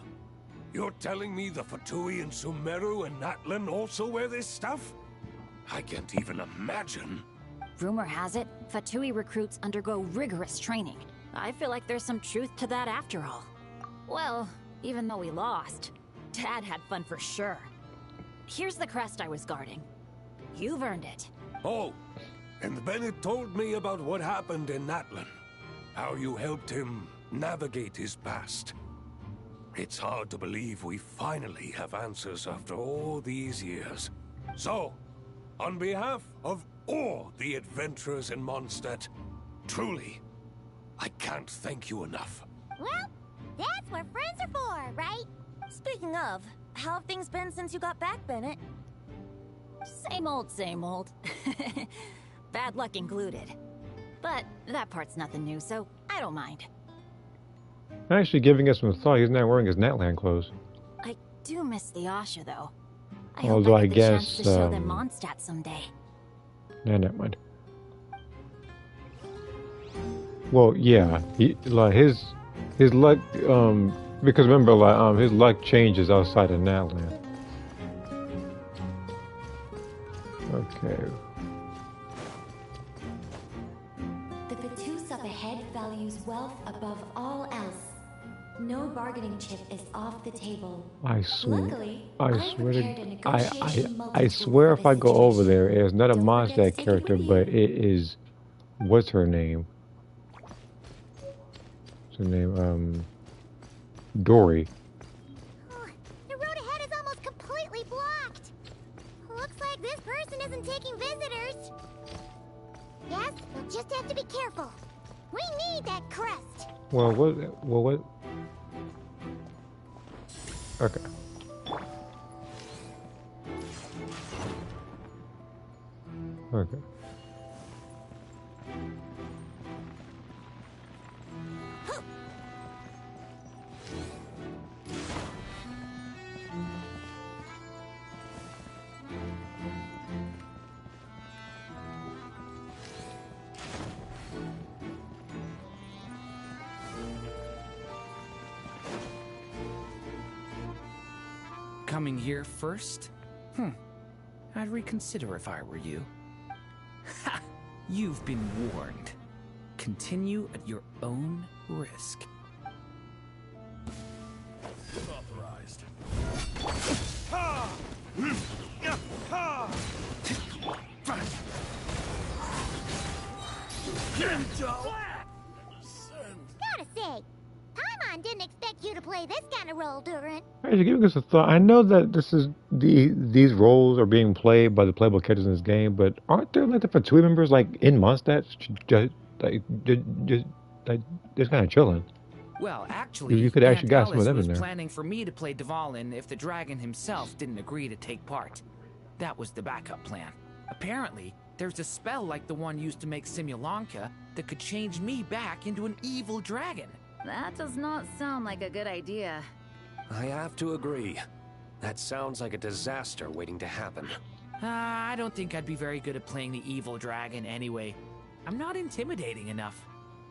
You're telling me the Fatui in Sumeru and Natlan also wear this stuff? I can't even imagine. Rumor has it, Fatui recruits undergo rigorous training. I feel like there's some truth to that after all. Well, even though we lost, Dad had fun for sure. Here's the crest I was guarding. You've earned it. Oh, and Bennett told me about what happened in Natlan. How you helped him navigate his past. It's hard to believe we finally have answers after all these years. So, on behalf of all the adventurers in Monstadt, truly, I can't thank you enough. Well, that's what friends are for, right? Speaking of, how have things been since you got back, Bennett? Same old, same old. Bad luck included. But that part's nothing new, so I don't mind. Actually, giving us some thought, he's not wearing his Natlan clothes. I do miss the Asha, though. I Although hope I I get the guess, chance to show them Mondstadt someday. Nah, never mind. Well, yeah, like his luck, because remember, like, his luck changes outside of Natlan. Okay. The Fatus up ahead values wealth above all else. No bargaining chip is off the table. I swear, Luckily, I swear if I go over there, it's not a Monstadt character, but it is, what's her name? What's her name? Dory. The road ahead is almost completely blocked. Looks like this person isn't taking visitors. Yes, we'll just have to be careful. We need that crest. Well, what? Okay. Okay. Coming here first? I'd reconsider if I were you. Ha! You've been warned. Continue at your own risk. Authorized. Gotta say, Paimon didn't expect you to play this kind of role, Durin. Actually, giving us a thought. I know that these roles are being played by the playable characters in this game, but aren't there like the Fatui members like in Monstadt, just kind of chilling? Well, actually, you could actually Aunt got some of Alice them was in there. planning for me to play Dvalin if the dragon himself didn't agree to take part. That was the backup plan. Apparently, there's a spell like the one used to make Simulanka that could change me back into an evil dragon. That does not sound like a good idea. I have to agree. That sounds like a disaster waiting to happen. I don't think I'd be very good at playing the evil dragon anyway. I'm not intimidating enough.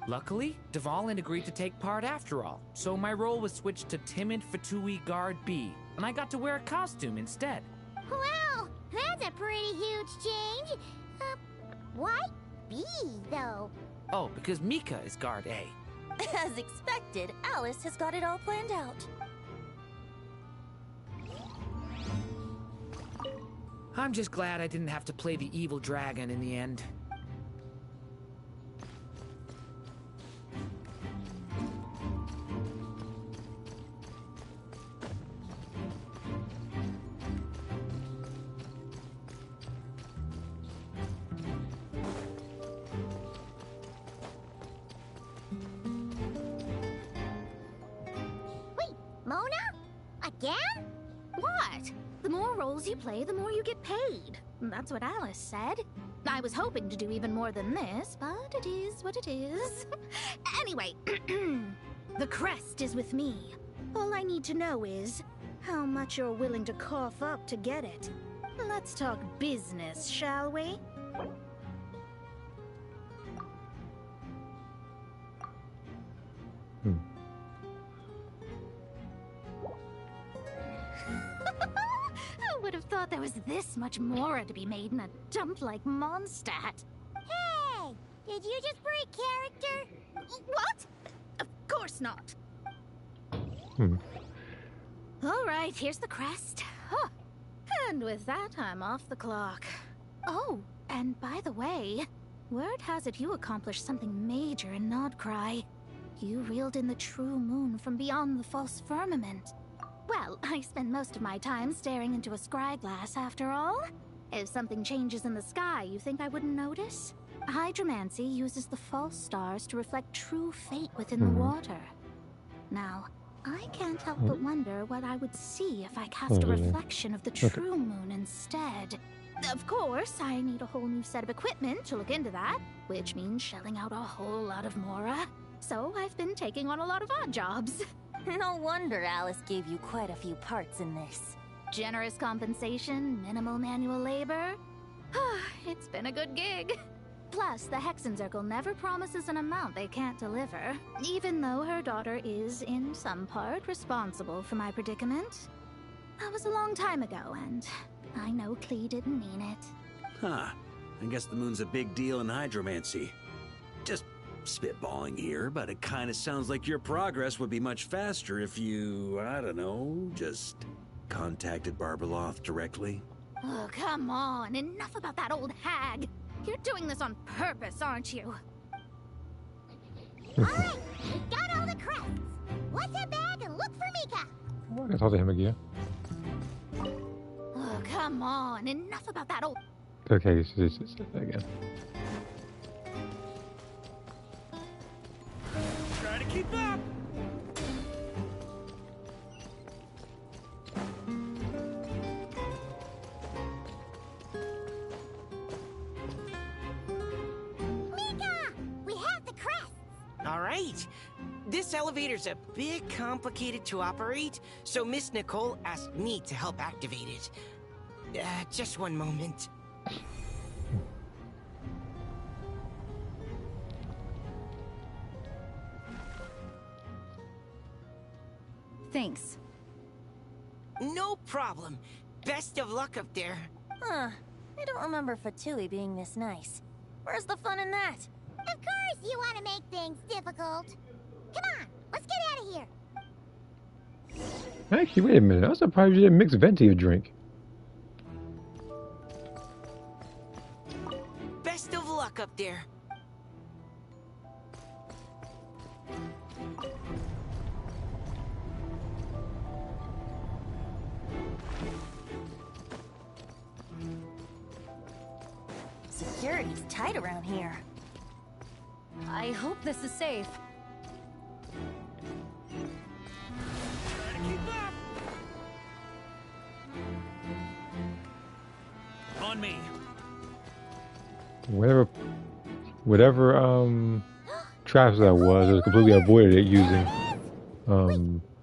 Luckily, Dvalin agreed to take part after all, so my role was switched to Timid Fatui Guard B, and I got to wear a costume instead. Well, that's a pretty huge change. Why B, though? Oh, because Mika is Guard A. As expected, Alice has got it all planned out. I'm just glad I didn't have to play the evil dragon in the end. Mona? Again? What? The more roles you play, the more you get paid. That's what Alice said. I was hoping to do even more than this, but it is what it is. Anyway, the crest is with me. All I need to know is how much you're willing to cough up to get it. Let's talk business, shall we? I would have thought there was this much more to be made in a dump like Monstadt. Hey! Did you just break character? What? Of course not. All right, here's the crest. Huh. And with that, I'm off the clock. Oh, and by the way, word has it you accomplished something major in Nodcry. You reeled in the true moon from beyond the false firmament. Well, I spend most of my time staring into a scry glass, after all. If something changes in the sky, you think I wouldn't notice? Hydromancy uses the false stars to reflect true fate within the water. Now, I can't help but wonder what I would see if I cast a reflection of the true moon instead. Of course, I need a whole new set of equipment to look into that, which means shelling out a whole lot of mora. So I've been taking on a lot of odd jobs. No wonder Alice gave you quite a few parts in this. Generous compensation, minimal manual labor. It's been a good gig. Plus, the Hexen Circle never promises an amount they can't deliver, even though her daughter is, in some part, responsible for my predicament. That was a long time ago, and I know Klee didn't mean it. Huh. I guess the moon's a big deal in hydromancy. Just spitballing here, but it kind of sounds like your progress would be much faster if you, I don't know, just contacted Barbeloth directly. Oh, come on. Enough about that old hag. You're doing this on purpose, aren't you? Alright, we've got all the crests. Let's head back and look for Mika. I can talk to him again. Oh, come on. Enough about that old... Okay, so this is again. Try to keep up! Alright. This elevator's a bit complicated to operate, so Miss Nicole asked me to help activate it. Just one moment. Thanks. No problem. Best of luck up there. Huh. I don't remember Fatui being this nice. Where's the fun in that? Of course you want to make things difficult. Come on, let's get out of here. Actually, wait a minute. I'm surprised you didn't mix Venti a drink. up there. Security's tight around here. I hope this is safe. On me. Whatever traps that was, I completely avoided it using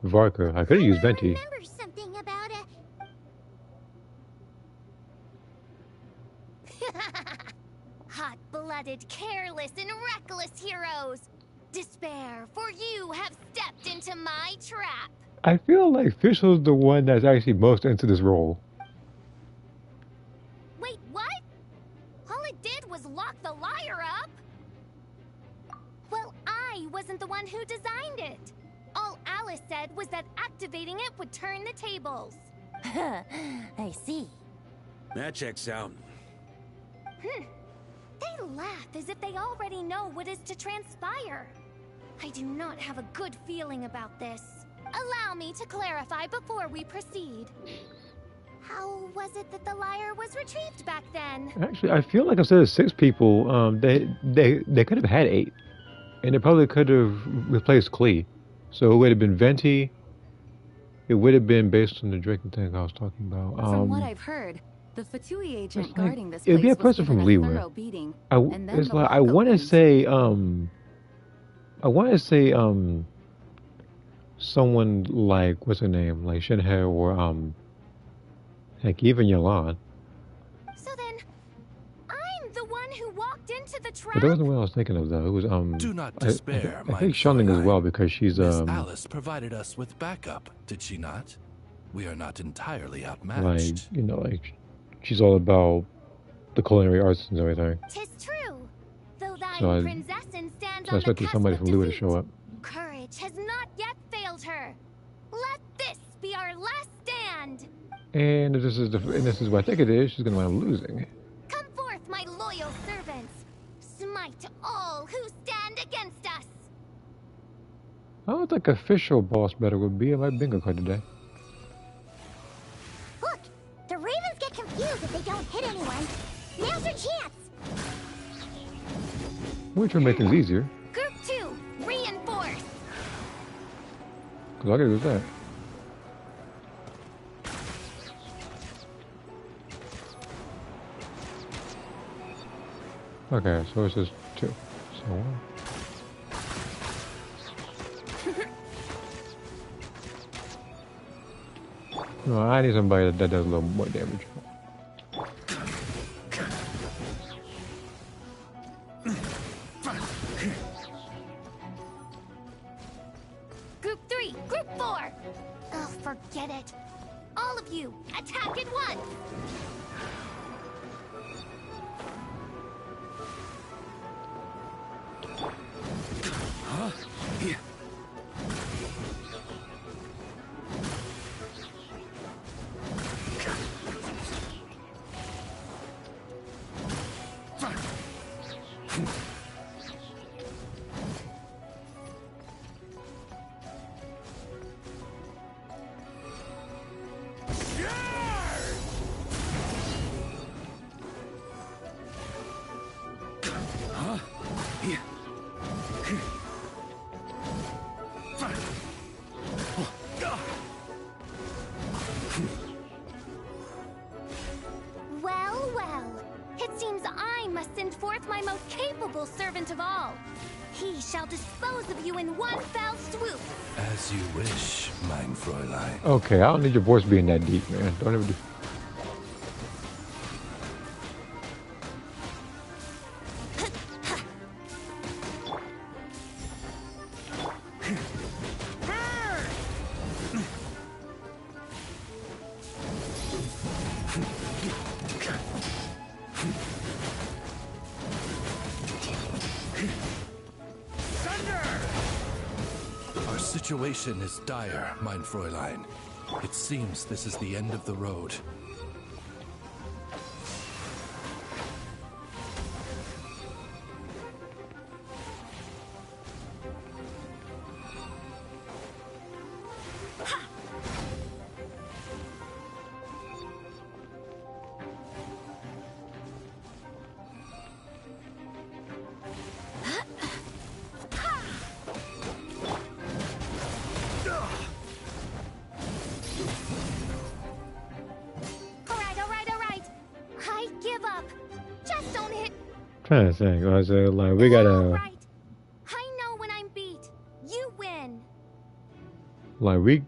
Varka. I could have used Venti. Something about it. Hot-blooded, careless, and reckless heroes. Despair, for you have stepped into my trap. I feel like Fischl's the one that's actually most into this role. Wait, what? All it did was lock the liar up? Well, I wasn't the one who designed it. All Alice said was that activating it would turn the tables. I see. That checks out. They laugh as if they already know what is to transpire. I do not have a good feeling about this. Allow me to clarify before we proceed. How was it that the lyre was retrieved back then? Actually, I feel like instead of 6 people, they could have had 8, and they probably could have replaced Klee. So it would have been Venti. It would have been based on the drinking thing I was talking about. From what I've heard, the Fatui agent guarding this it'd place be a was person given from a Leeway. thorough beating, I want to say someone like, what's her name, like Shinhe or heck, even Yalan. So then, I'm the one who walked into the trap. But that wasn't what I was thinking of though. It was Do not despair, I think Shunning as well, because she's Miss Alice provided us with backup, did she not? We are not entirely outmatched. like she's all about the culinary arts and everything. 'Tis true. Though thy So I princessin stands I on the expected cusp somebody of from Leeway to defeat. show up. Courage has not yet failed her. Let this be our last stand. And if this is what I think it is, she's gonna wind up losing. Come forth, my loyal servants. Smite all who stand against us. I don't think official boss battle would be in my bingo card today. Look, the ravens get confused if they don't hit anyone. Now's your chance. We're trying to make things easier. Group 2, reinforce. Cause all I gotta do is that. Okay, so it's just 2. So 1. No, I need somebody that does a little more damage. Group 3, Group 4. Oh, forget it. All of you, attack at once. Huh? Yeah. Well, well. It seems I must send forth my most capable servant of all. He shall dispose of you in one fell swoop. As you wish, mein Fräulein. Okay, I don't need your voice being that deep, man. Don't ever do. Our situation is dire, mein Fräulein. It seems this is the end of the road. Trying to think. I was like, we gotta. Right. I know when I'm beat. You win. Like we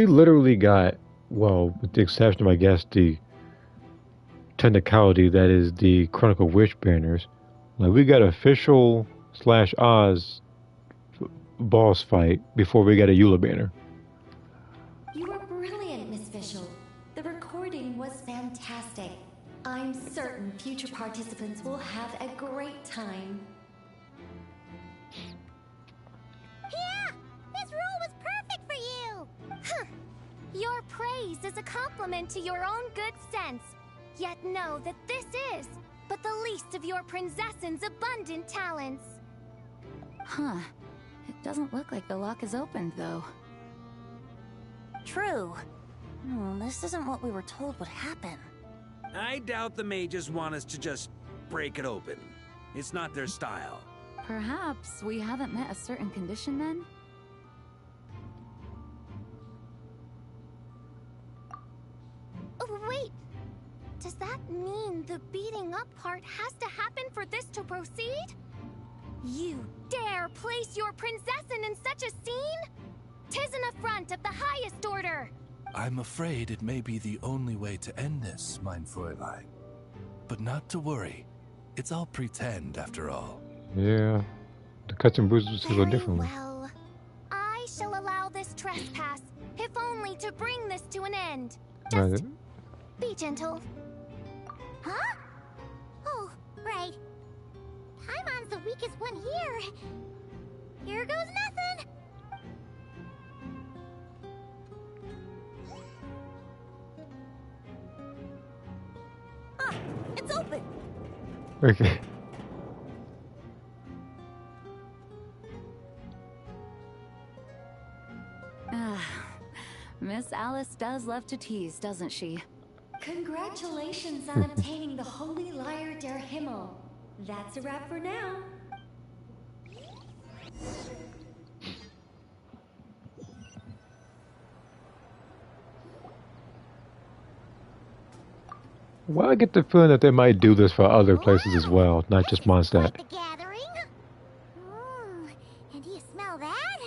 literally got, well, with the exception of, I guess, the technicality that is the Chronicle Witch banners. Like we got official / Oz boss fight before we got a Eula banner. You were brilliant, Miss Fischl. The recording was fantastic. I'm certain future participants will have a great time. Yeah! This rule was perfect for you! Huh. Your praise is a compliment to your own good sense. Yet know that this is but the least of your princess's abundant talents. Huh. It doesn't look like the lock is opened, though. True. This isn't what we were told would happen. I doubt the mages want us to just break it open. It's not their style. Perhaps we haven't met a certain condition then? Oh, wait! Does that mean the beating up part has to happen for this to proceed? You dare place your princessin in such a scene? 'Tis an affront of the highest order! I'm afraid it may be the only way to end this, mein Fräulein. But not to worry. It's all pretend, after all. Yeah. The cuts and bruises go differently. Well, I shall allow this trespass, if only to bring this to an end. Just be gentle. Huh? Oh, right. Paimon's the weakest one here. Here goes nothing. It's open. Okay. Miss Alice does love to tease, doesn't she? Congratulations on obtaining the Holy Lyre der Himmel. That's a wrap for now. Well, I get the feeling that they might do this for other places as well, not just Monstadt. The gathering? And do you smell that?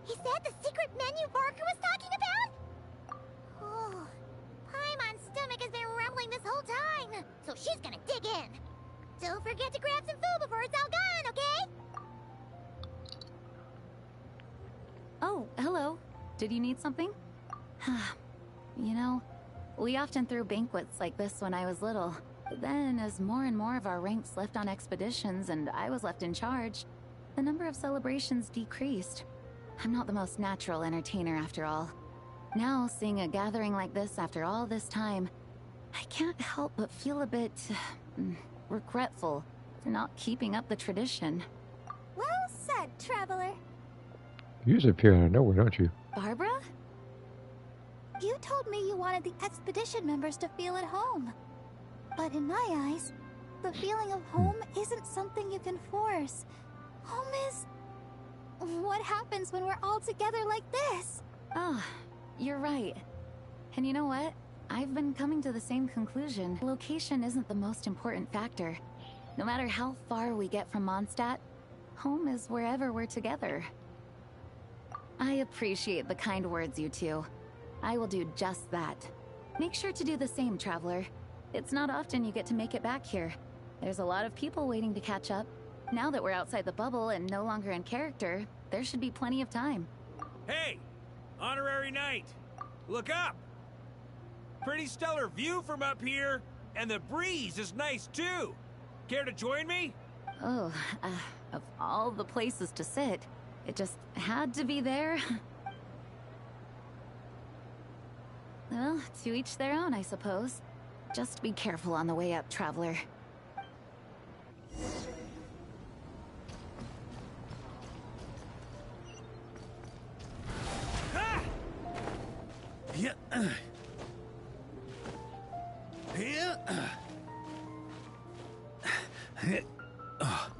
Is that the secret menu Barker was talking about? Oh, Paimon's stomach has been rumbling this whole time, so she's gonna dig in. Don't forget to grab some food before it's all gone, okay? Oh, hello. Did you need something? You know, we often threw banquets like this when I was little. But then, as more and more of our ranks left on expeditions and I was left in charge, the number of celebrations decreased. I'm not the most natural entertainer after all. Now, seeing a gathering like this after all this time, I can't help but feel a bit regretful for not keeping up the tradition. Well said, traveler. You just appear out of nowhere, don't you? Barbara? You told me you wanted the expedition members to feel at home. But in my eyes, the feeling of home isn't something you can force. Home is... what happens when we're all together like this? Oh, you're right. And you know what? I've been coming to the same conclusion. Location isn't the most important factor. No matter how far we get from Monstadt, home is wherever we're together. I appreciate the kind words, you two. I will do just that. Make sure to do the same, traveler. It's not often you get to make it back here. There's a lot of people waiting to catch up. Now that we're outside the bubble and no longer in character, there should be plenty of time. Hey! Honorary Knight! Look up! Pretty stellar view from up here, and the breeze is nice too. Care to join me? Oh, of all the places to sit, it just had to be there. Well, to each their own, I suppose. Just be careful on the way up, traveler. Yeah.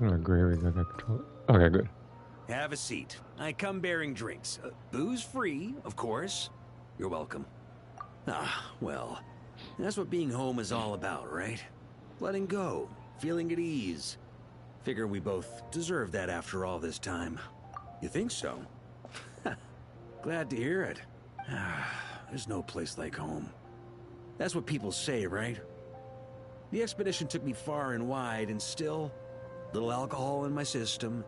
Oh, great. I got control. Okay, good. Have a seat. I come bearing drinks. Booze free, of course. You're welcome. Well, that's what being home is all about, right? Letting go, feeling at ease. Figure we both deserve that after all this time. You think so? Glad to hear it. There's no place like home. That's what people say, right? The expedition took me far and wide, and still, little alcohol in my system,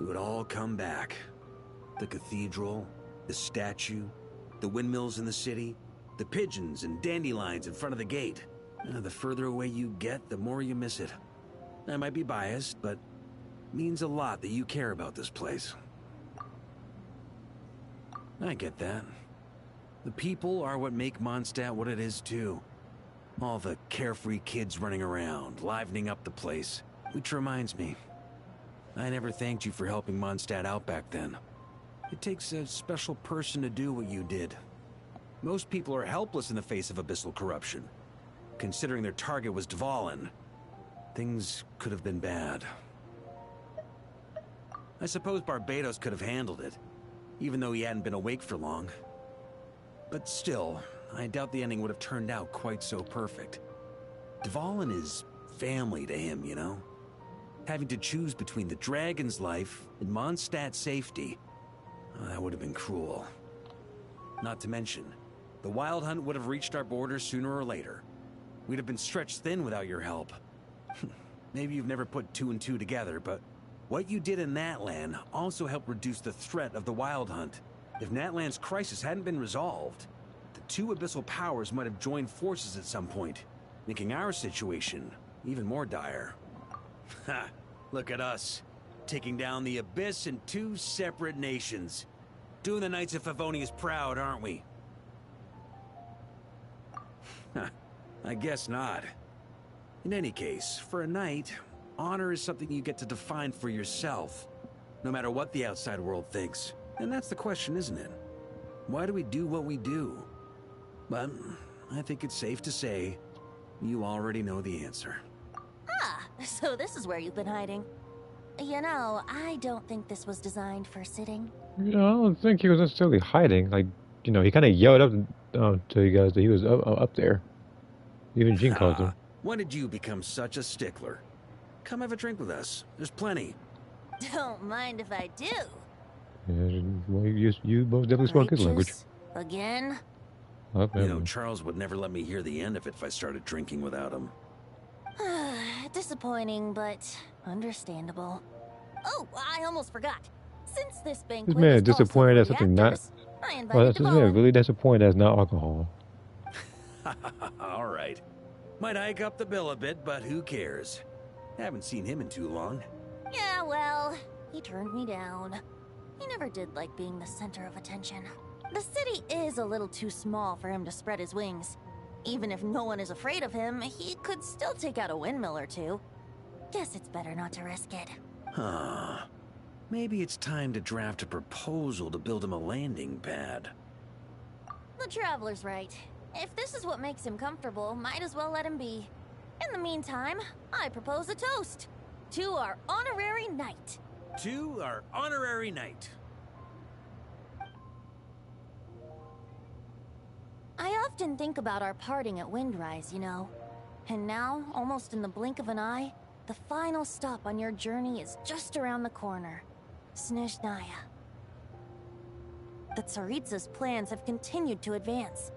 it would all come back. The cathedral, the statue, the windmills in the city, the pigeons and dandelions in front of the gate. The further away you get, the more you miss it. I might be biased, but it means a lot that you care about this place. I get that. The people are what make Monstadt what it is, too. All the carefree kids running around, livening up the place. Which reminds me, I never thanked you for helping Monstadt out back then. It takes a special person to do what you did. Most people are helpless in the face of abyssal corruption. Considering their target was Dvalin, things could have been bad. I suppose Barbados could have handled it, even though he hadn't been awake for long. But still, I doubt the ending would have turned out quite so perfect. Dvalin is family to him, you know? Having to choose between the dragon's life and Mondstadt's safety, that would have been cruel. Not to mention, the Wild Hunt would have reached our borders sooner or later. We'd have been stretched thin without your help. Maybe you've never put two and two together, but what you did in Natlan also helped reduce the threat of the Wild Hunt. If Natlan's crisis hadn't been resolved, the two abyssal powers might have joined forces at some point, making our situation even more dire. Ha! Look at us, taking down the Abyss in two separate nations. Doing the Knights of Favonius proud, aren't we? I guess not. In any case, for a knight, honor is something you get to define for yourself, no matter what the outside world thinks. And that's the question, isn't it? Why do we do what we do? But I think it's safe to say you already know the answer. Ah, so this is where you've been hiding. You know, I don't think this was designed for sitting. Yeah, I don't think he was necessarily hiding. Like, you know, he kind of yelled up to you guys that he was up there. Even Jean called him. When did you become such a stickler? Come have a drink with us. There's plenty. Don't mind if I do. Yeah, well, you both definitely spoke his language. Again? You know, Charles would never let me hear the end of it if I started drinking without him. Disappointing, but understandable. Oh, I almost forgot. Since this banquet This man is is disappointed at something not. I invited Well, this man really disappointed that's not alcohol. All right. Might hike up the bill a bit, but who cares? Haven't seen him in too long. Yeah, well, he turned me down. He never did like being the center of attention. The city is a little too small for him to spread his wings. Even if no one is afraid of him, he could still take out a windmill or two. Guess it's better not to risk it. Huh. Maybe it's time to draft a proposal to build him a landing pad. The Traveler's right. If this is what makes him comfortable, might as well let him be. In the meantime, I propose a toast. To our honorary knight. To our honorary knight. I often think about our parting at Windrise, you know. And now, almost in the blink of an eye, the final stop on your journey is just around the corner. Snezhnaya. The Tsaritsa's plans have continued to advance.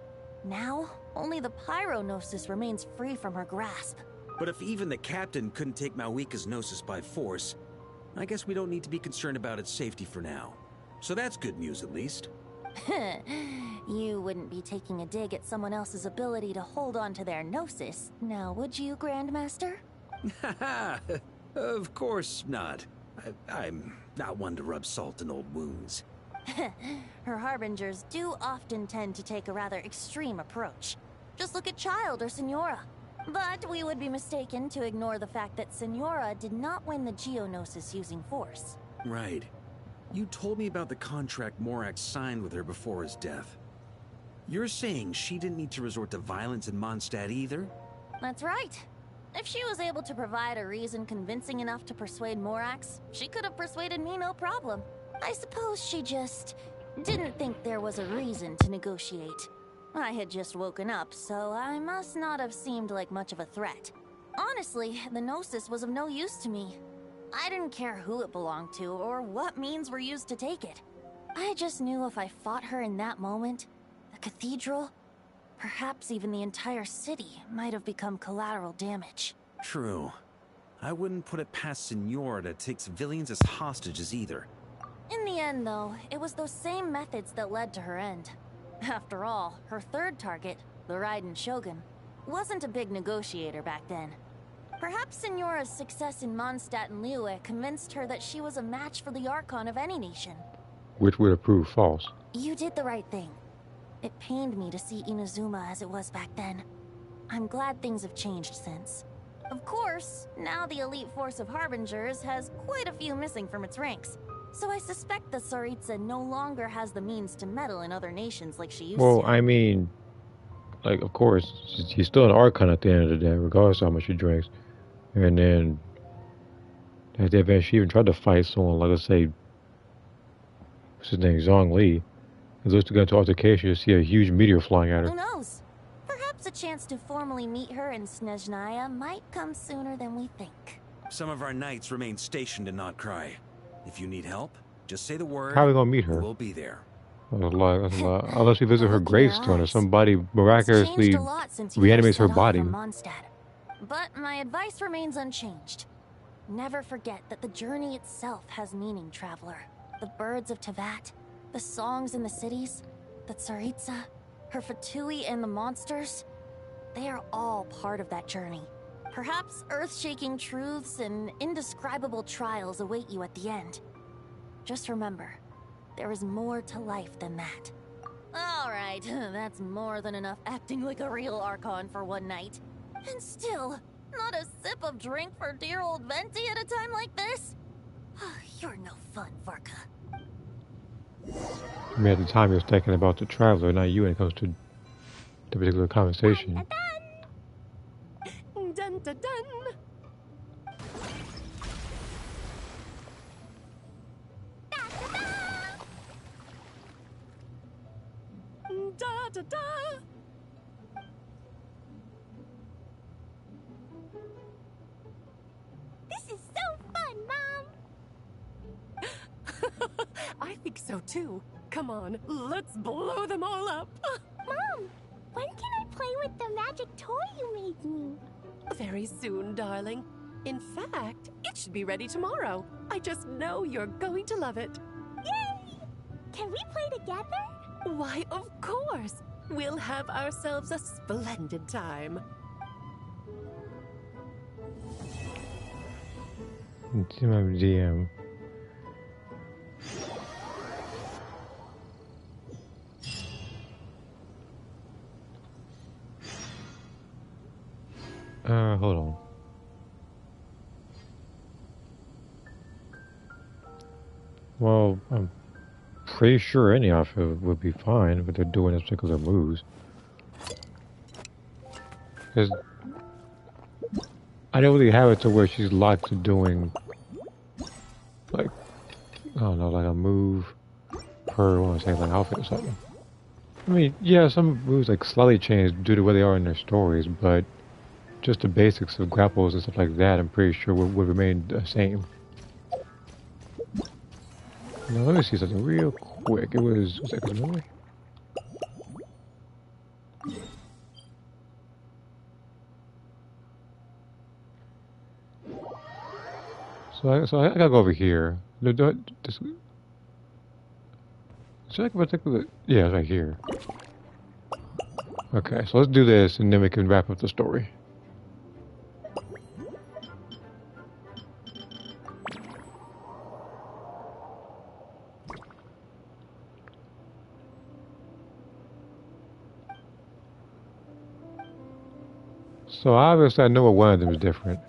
Now, only the Pyro-Gnosis remains free from her grasp. But if even the captain couldn't take Malwika's Gnosis by force, I guess we don't need to be concerned about its safety for now. So that's good news, at least. You wouldn't be taking a dig at someone else's ability to hold on to their Gnosis, now would you, Grandmaster? Of course not. I'm not one to rub salt in old wounds. Her harbingers do often tend to take a rather extreme approach. Just look at Child or Signora. But we would be mistaken to ignore the fact that Signora did not win the Geonosis using force. Right. You told me about the contract Morak signed with her before his death. You're saying she didn't need to resort to violence in Mondstadt either? That's right. If she was able to provide a reason convincing enough to persuade Morax, she could have persuaded me no problem. I suppose she just didn't think there was a reason to negotiate. I had just woken up, so I must not have seemed like much of a threat. Honestly, the Gnosis was of no use to me. I didn't care who it belonged to or what means were used to take it. I just knew if I fought her in that moment, the cathedral, perhaps even the entire city, might have become collateral damage. True. I wouldn't put it past Signora to take civilians as hostages either. In the end, though, it was those same methods that led to her end. After all, her third target, the Raiden Shogun, wasn't a big negotiator back then. Perhaps Signora's success in Monstadt and Liyue convinced her that she was a match for the Archon of any nation. Which would have proved false. You did the right thing. It pained me to see Inazuma as it was back then. I'm glad things have changed since. Of course, now the elite force of Harbingers has quite a few missing from its ranks. So I suspect that Tsaritsa no longer has the means to meddle in other nations like she used to. Well, I mean, like, of course, she's still an Archon at the end of the day, regardless of how much she drinks. And then, at the event, she even tried to fight someone, like, let's say, what's his name, Zhongli. As those two got into altercation, you see a huge meteor flying at her. Who knows? Perhaps a chance to formally meet her in Snezhnaya might come sooner than we think. Some of our knights remain stationed in Not Cry. If you need help, just say the word. How are we gonna meet her? We'll be there. That's a lot. Unless we visit her gravestone or somebody miraculously reanimates her body. Monstadt. But my advice remains unchanged. Never forget that the journey itself has meaning, traveler. The birds of Tevat, the songs in the cities, the Tsaritsa, her Fatui and the monsters, they are all part of that journey. Perhaps earth-shaking truths and indescribable trials await you at the end. Just remember, there is more to life than that. Alright, that's more than enough acting like a real Archon for one night. And still, not a sip of drink for dear old Venti at a time like this? You're no fun, Varka. I mean, at the time, he was thinking about the traveler, not you when it comes to the particular conversation. Dun dun dun. Da da da. This is so fun, Mom! I think so too. Come on, let's blow them all up. Mom, when can I play with the magic toy you made me? Very soon, darling. In fact, it should be ready tomorrow. I just know you're going to love it. Yay! Can we play together? Why, of course. We'll have ourselves a splendid time. See my DM. Hold on. Well, I'm pretty sure any outfit would be fine, but they're doing this particular moves. Because I don't really have it to where she's locked to doing, like, I don't know, like a move per, I want to say, like, outfit or something. I mean, yeah, some moves, like, slightly change due to where they are in their stories, but just the basics of grapples and stuff like that, I'm pretty sure would remain the same. Now, let me see something real quick. It was that memory? So I gotta go over here. Should I particular? Yeah, it's right here. Okay, so let's do this, and then we can wrap up the story. So obviously I know what one of them is different.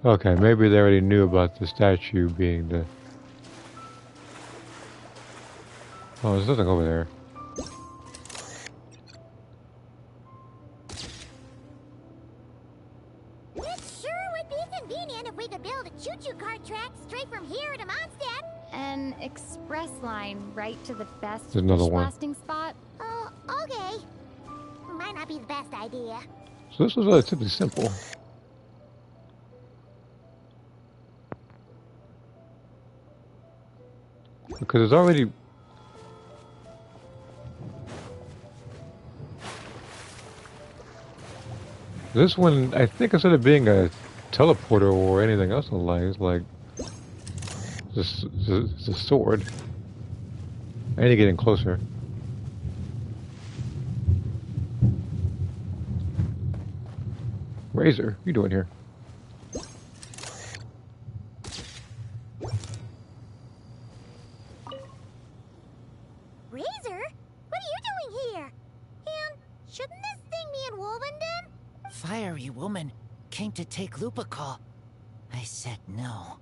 Okay, maybe they already knew about the statue being the... Oh, there's nothing over there. It sure would be convenient if we could build a choo-choo cart track straight from here to Monstadt. an express line right to the best There's another fish one. blasting spot? Oh, okay. Might not be the best idea. So this was relatively simple. Because it's already... This one, I think instead of being a teleporter or anything else in life, it's like... It's a sword. I need to get in closer. Razor, what are you doing here? Razor? What are you doing here? And shouldn't this thing be in Wolvenden? Fiery woman came to take Lupical. I said no.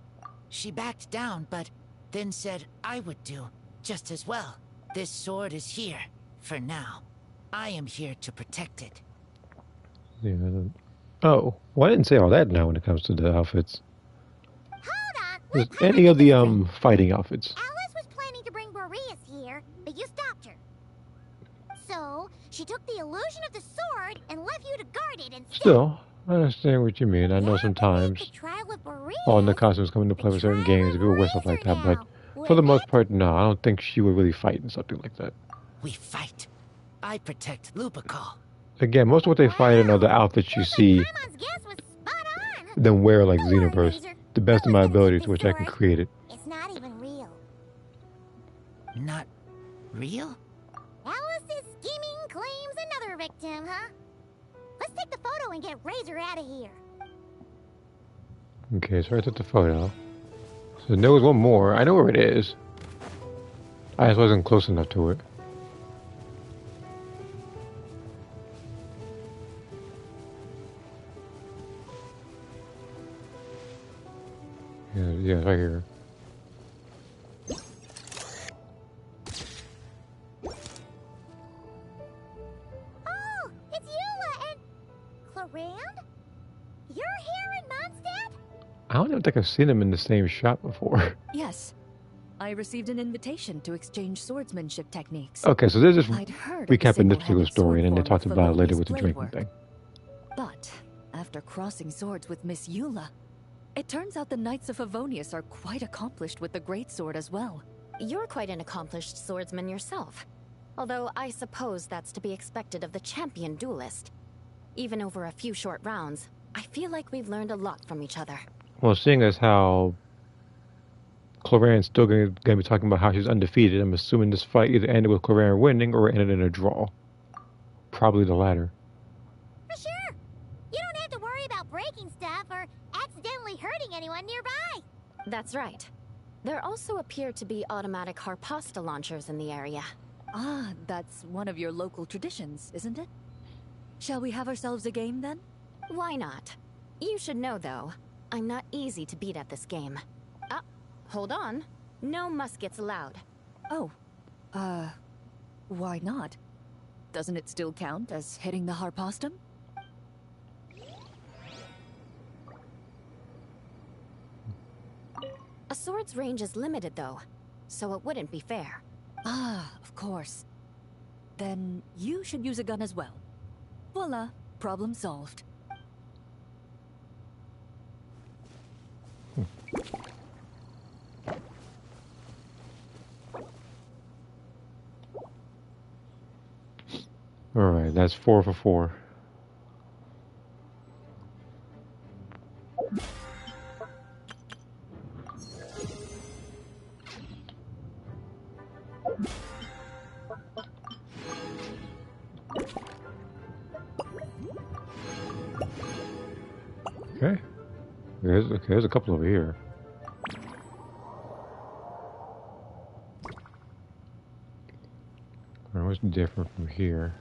She backed down, but then said I would do just as well. This sword is here, for now. I am here to protect it. Yeah, I don't... Oh, well, I didn't say all that now when it comes to the outfits. There's any of the fighting outfits. Alice was planning to bring Boreas here, but you stopped her. So, she took the illusion of the sword and left you to guard it instead. Still, I understand what you mean. I know sometimes all the costumes come into play with certain games, people wear stuff like that, but for the most part, no, I don't think she would really fight in something like that. We fight. I protect Lupical. Again, most of what they fight in are the outfits you see them wear like Xenoverse. The best of my ability to which I can create it. It's not even real. Not real? Alice's scheming claims another victim, huh? Let's take the photo and get Razor out of here. Okay, so I took the photo. So there was one more. I know where it is. I just wasn't close enough to it. Yeah, right here. Oh, it's Eula and... Clorand? You're here in Monstadt? I don't even think I've seen them in the same shop before. Yes. I received an invitation to exchange swordsmanship techniques. Okay, so they're just I'd heard of the recapping this particular single-handed story, and then they sword talked form about it later Felonious with the blade drinking work. thing. But after crossing swords with Miss Eula, it turns out the Knights of Favonius are quite accomplished with the greatsword as well. You're quite an accomplished swordsman yourself. Although I suppose that's to be expected of the champion duelist. Even over a few short rounds, I feel like we've learned a lot from each other. Well, seeing as how Clorand's still going to be talking about how she's undefeated, I'm assuming this fight either ended with Clorand winning or ended in a draw. Probably the latter. For sure. You don't have to worry about breaking stuff or accidentally hurting anyone nearby. That's right. There also appear to be automatic Harpasta launchers in the area. Ah, that's one of your local traditions, isn't it? Shall we have ourselves a game then? Why not? You should know, though, I'm not easy to beat at this game. Ah, hold on. No muskets allowed. Oh, why not? Doesn't it still count as hitting the Harpastum? A sword's range is limited, though, so it wouldn't be fair. Ah, of course. Then you should use a gun as well. Voila, problem solved. Alright, that's 4 for 4. Okay. There's a couple over here. Alright, what's different from here?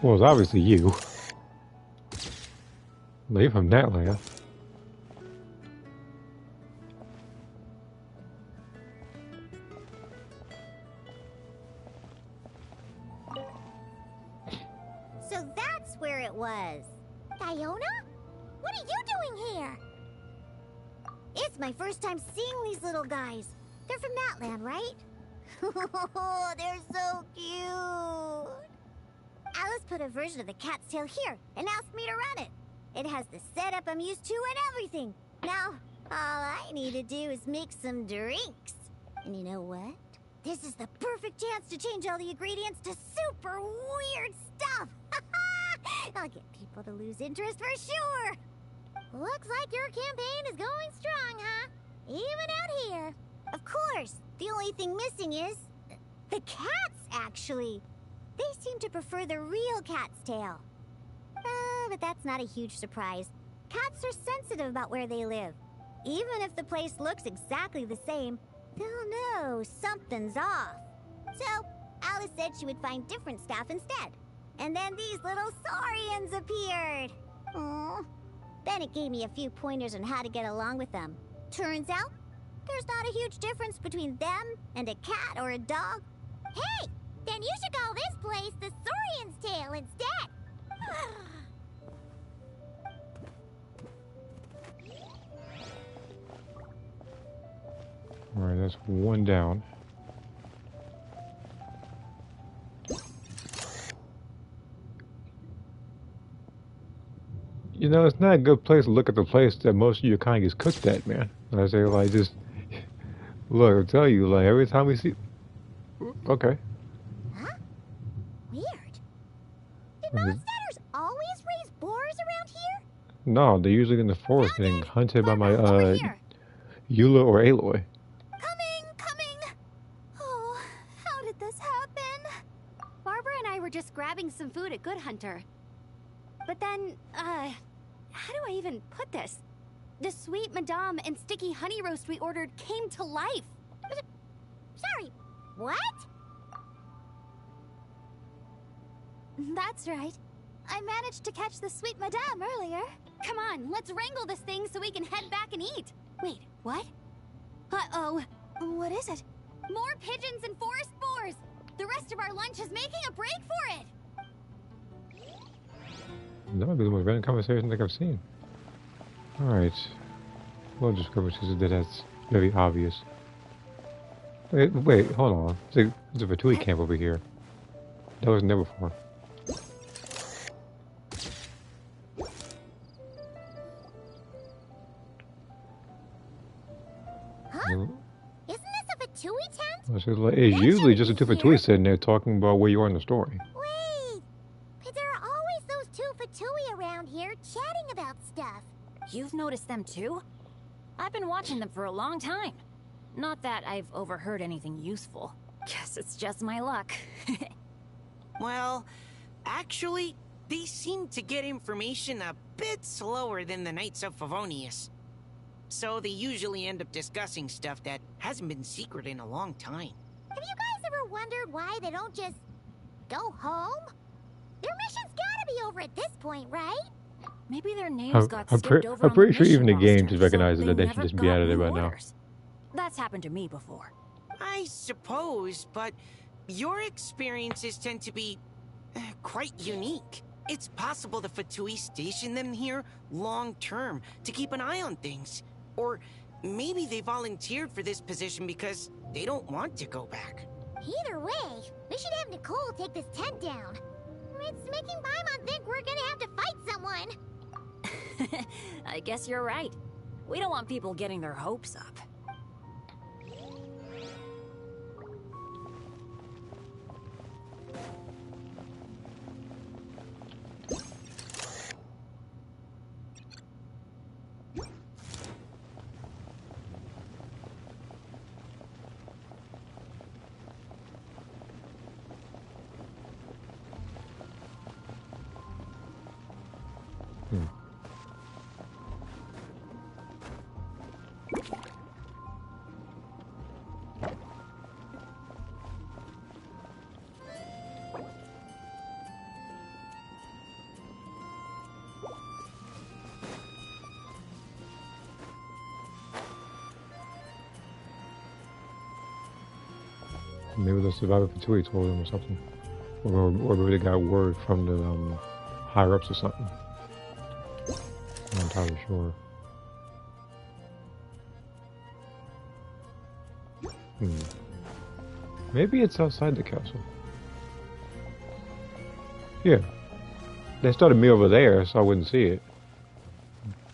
Well, it's obviously you. Leave him that way. Iona? What are you doing here? It's my first time seeing these little guys. They're from that land, right? They're so cute. Alice put a version of the cat's tail here and asked me to run it. It has the setup I'm used to and everything. Now, all I need to do is make some drinks. And you know what? This is the perfect chance to change all the ingredients to super weird stuff. I'll get people to lose interest for sure. Looks like your campaign is going strong, huh? Even out here. Of course, the only thing missing is the cats, actually. They seem to prefer the real cat's tail. But that's not a huge surprise. Cats are sensitive about where they live. Even if the place looks exactly the same, they'll know something's off. So, Alice said she would find different staff instead. And then these little saurians appeared. Aww. Then it gave me a few pointers on how to get along with them. Turns out, there's not a huge difference between them and a cat or a dog. Hey! Then you should call this place the Saurian's Tail instead! Alright, that's one down. You know, it's not a good place to look at the place that most of your kind gets cooked at, man. I say, like, just... Look, I'll tell you, like, every time we see... Okay. Huh? Weird. Did Monstatters always raise boars around here? No, they're usually in the forest getting hunted by my, Eula or Aloy. Coming! Oh, how did this happen? Barbara and I were just grabbing some food at Good Hunter. But then, how do I even put this? The sweet madame and sticky honey roast we ordered came to life. Sorry, what? That's right. I managed to catch the sweet madame earlier. Come on, let's wrangle this thing so we can head back and eat. Wait, what? Uh-oh. What is it? More pigeons and forest boars! The rest of our lunch is making a break for it! That might be the most random conversation I think I've seen. Alright. Well, discrepancies that's very obvious. Wait, hold on. There's a Fatui camp over here. That was never before. Huh? Isn't this a Fatui tent? It's usually just a two Fatui sitting there talking about where you are in the story. Wait! But there are always those two Fatui around here chatting about stuff. You've noticed them too? I've been watching them for a long time. Not that I've overheard anything useful. Guess it's just my luck. Well, actually, they seem to get information a bit slower than the Knights of Favonius. So they usually end up discussing stuff that hasn't been secret in a long time. Have you guys ever wondered why they don't just go home? Their mission's gotta be over at this point, right? Maybe their names got skipped over. I'm pretty sure even the game roster, just recognizes so that they should just be out of there by now. That's happened to me before. I suppose, but your experiences tend to be quite unique. It's possible the Fatui stationed them here long-term to keep an eye on things. Or maybe they volunteered for this position because they don't want to go back. Either way, we should have Nicole take this tent down. It's making Paimon think we're gonna have to fight someone. I guess you're right. We don't want people getting their hopes up. Maybe the survivor Fatui told him or something. Or maybe they got word from the higher-ups or something. entirely sure. Maybe it's outside the castle. Yeah. They started me over there, so I wouldn't see it.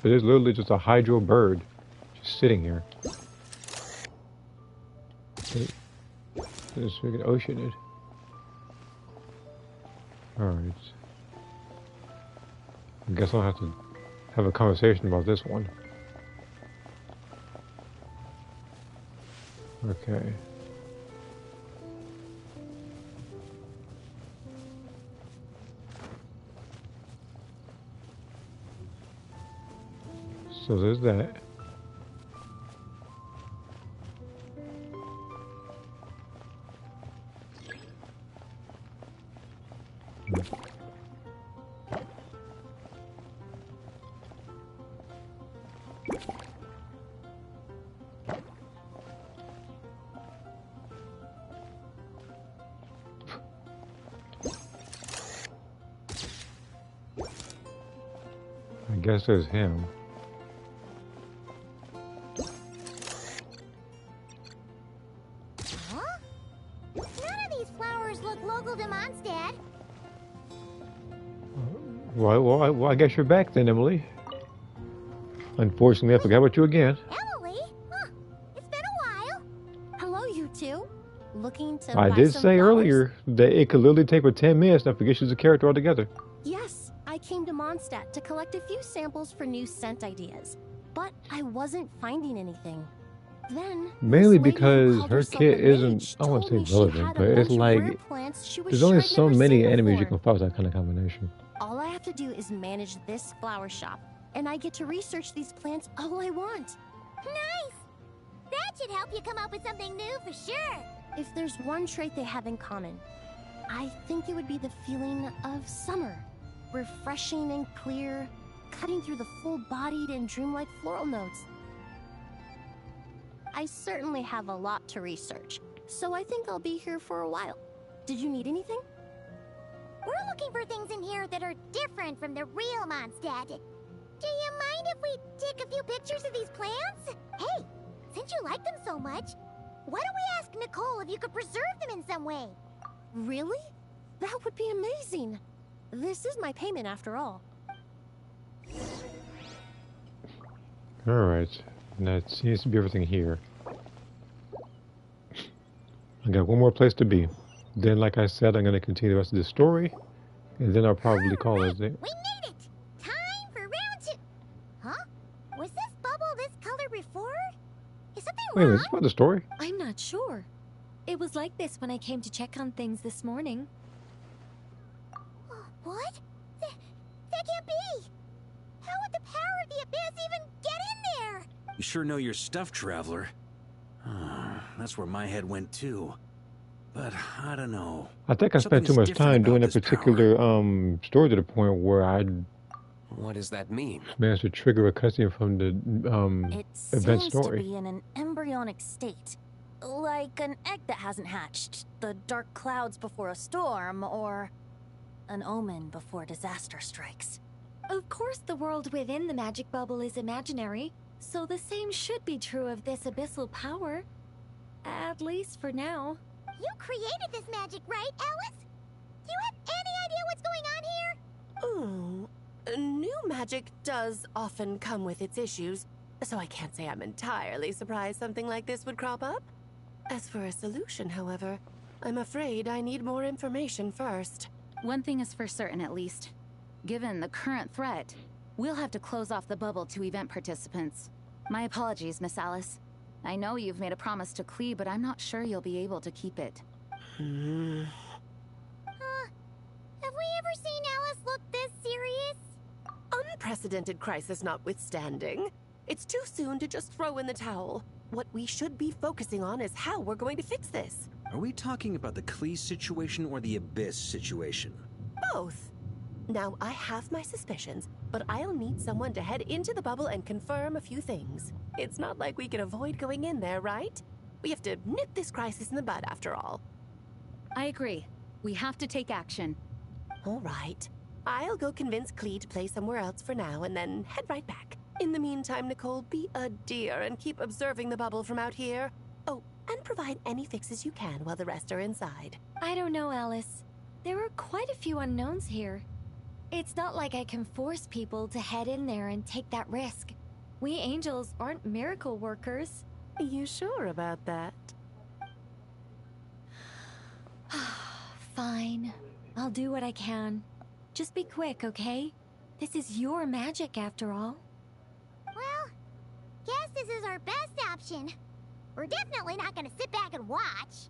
But it's literally just a hydro bird just sitting here. This freaking ocean is. Alright. I guess I'll have to have a conversation about this one. Okay. So there's that. I guess there's him. Huh? None of these flowers look local to Monstadt. Well, I guess you're back then, Emily. Unfortunately, I forgot about you again. Emily? Huh. It's been a while. Hello, you two. Looking to I buy did some say flowers? earlier that it could literally take for 10 minutes and I forget she's a character altogether. Yes, I came to Monstadt to collect a few samples for new scent ideas, but I wasn't finding anything. Then, Mainly this lady who because called her herself kit a isn't, mage I wouldn't told me say she relevant, had a but it's bunch of rare like, plants she there's wished only I'd so never many seen enemies you before. can fight with that kind of combination. All I have to do is manage this flower shop, and I get to research these plants all I want. Nice! That should help you come up with something new for sure. If there's one trait they have in common, I think it would be the feeling of summer. Refreshing and clear, cutting through the full-bodied and dreamlike floral notes. I certainly have a lot to research, so I think I'll be here for a while. Did you need anything? We're looking for things in here that are different from the real Monstadt. Do you mind if we take a few pictures of these plants? Hey, since you like them so much, why don't we ask Nicole if you could preserve them in some way? Really? That would be amazing. This is my payment after all. Alright, and that seems to be everything here. I got one more place to be. Then, like I said, I'm going to continue the rest of this story, and then I'll probably call it. We made it! Time for round 2! Huh? Was this bubble this color before? Is something Wait a minute, wrong? is this part of the story? I'm not sure. It was like this when I came to check on things this morning. What? That can't be! How would the power of the abyss even get in there? You sure know your stuff, Traveler. That's where my head went too. But I don't know. I think I spent too much time doing that particular story to the point where I What does that mean? managed to trigger a cutscene from the It event seems story. to be in an embryonic state. Like an egg that hasn't hatched, the dark clouds before a storm, or an omen before disaster strikes. Of course, the world within the magic bubble is imaginary, so the same should be true of this abyssal power. At least for now. You created this magic, right, Alice? Do you have any idea what's going on here? New magic does often come with its issues, so I can't say I'm entirely surprised something like this would crop up. As for a solution, however, I'm afraid I need more information first. One thing is for certain, at least. Given the current threat, we'll have to close off the bubble to event participants. My apologies, Miss Alice. I know you've made a promise to Klee, but I'm not sure you'll be able to keep it. Have we ever seen Alice look this serious? Unprecedented crisis notwithstanding, it's too soon to just throw in the towel. What we should be focusing on is how we're going to fix this. Are we talking about the Klee situation or the Abyss situation? Both. Now, I have my suspicions, but I'll need someone to head into the bubble and confirm a few things. It's not like we can avoid going in there, right? We have to nip this crisis in the bud, after all. I agree. We have to take action. All right. I'll go convince Klee to play somewhere else for now and then head right back. In the meantime, Nicole, be a dear and keep observing the bubble from out here. Oh, and provide any fixes you can while the rest are inside. I don't know, Alice. There are quite a few unknowns here. It's not like I can force people to head in there and take that risk. We angels aren't miracle workers. You sure about that? Fine. I'll do what I can. Just be quick, okay? This is your magic, after all. Well, guess this is our best option. We're definitely not gonna sit back and watch.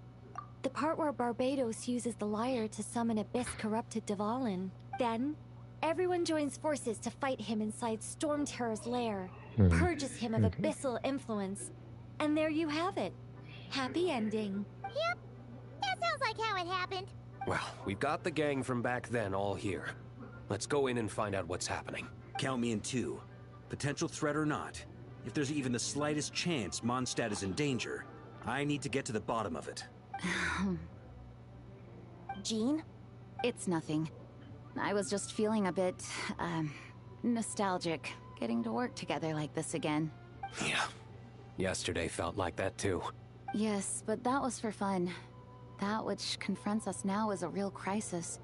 The part where Barbados uses the lyre to summon Abyss-corrupted Dvalin. Then, everyone joins forces to fight him inside Storm Terror's lair, purges him of abyssal influence, and there you have it. Happy ending. Yep, that sounds like how it happened. Well, we've got the gang from back then all here. Let's go in and find out what's happening. Count me in too. Potential threat or not, if there's even the slightest chance Monstadt is in danger, I need to get to the bottom of it. Jean? It's nothing. I was just feeling a bit, nostalgic, getting to work together like this again. Yeah. Yesterday felt like that too. Yes, but that was for fun. That which confronts us now is a real crisis.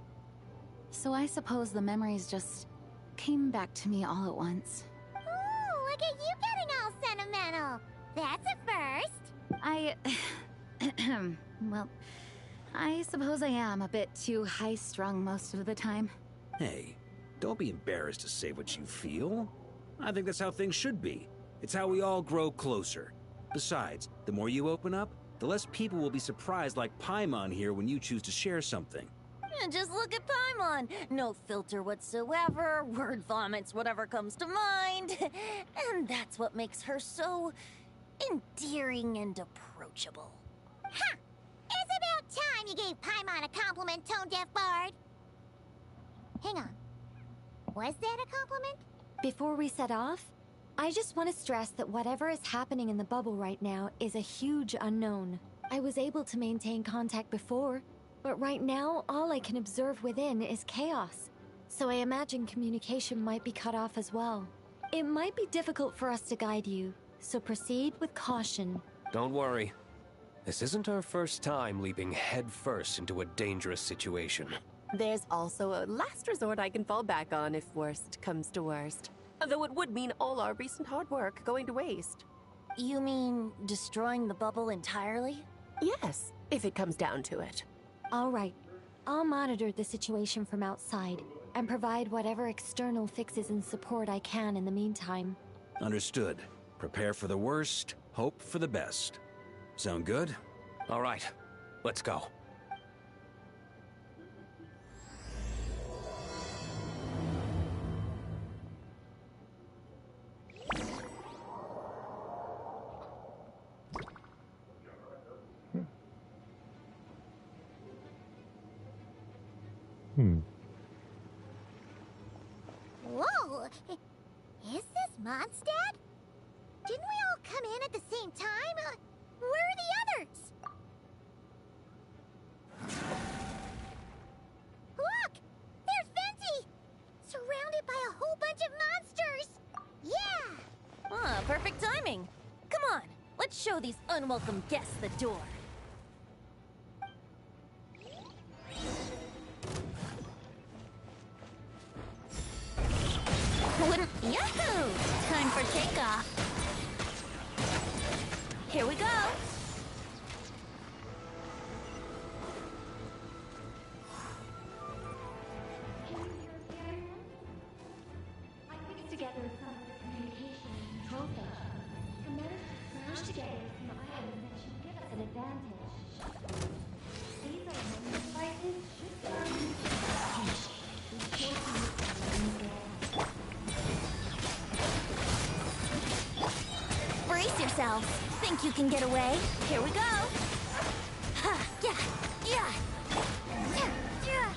So I suppose the memories just came back to me all at once. Ooh, look at you getting all sentimental. That's a first. Well, I suppose I am a bit too high-strung most of the time. Hey, don't be embarrassed to say what you feel. I think that's how things should be. It's how we all grow closer. Besides, the more you open up, the less people will be surprised like Paimon here when you choose to share something. Just look at Paimon. No filter whatsoever, word vomits whatever comes to mind. And that's what makes her so endearing and approachable. Ha! It's about time you gave Paimon a compliment, tone-deaf bard. Hang on. Was that a compliment? Before we set off, I just want to stress that whatever is happening in the bubble right now is a huge unknown. I was able to maintain contact before, but right now all I can observe within is chaos. So I imagine communication might be cut off as well. It might be difficult for us to guide you, so proceed with caution. Don't worry. This isn't our first time leaping headfirst into a dangerous situation. There's also a last resort I can fall back on if worst comes to worst. Though it would mean all our recent hard work going to waste. You mean destroying the bubble entirely? Yes, if it comes down to it. All right. I'll monitor the situation from outside and provide whatever external fixes and support I can in the meantime. Understood. Prepare for the worst, hope for the best. Sound good? All right, let's go. Whoa! Is this Monstadt? Didn't we all come in at the same time? Where are the others? Look! There's Venti! Surrounded by a whole bunch of monsters! Yeah! Ah, perfect timing. Come on, let's show these unwelcome guests the door. Yahoo! Time for takeoff. Here we go. I put together some of the communication and control stations and managed to smash together some items that should give us an advantage. These are devices should serve Brace yourselves. Think you can get away? Here we go. Ha! Yeah! Yeah! Yeah! Yeah!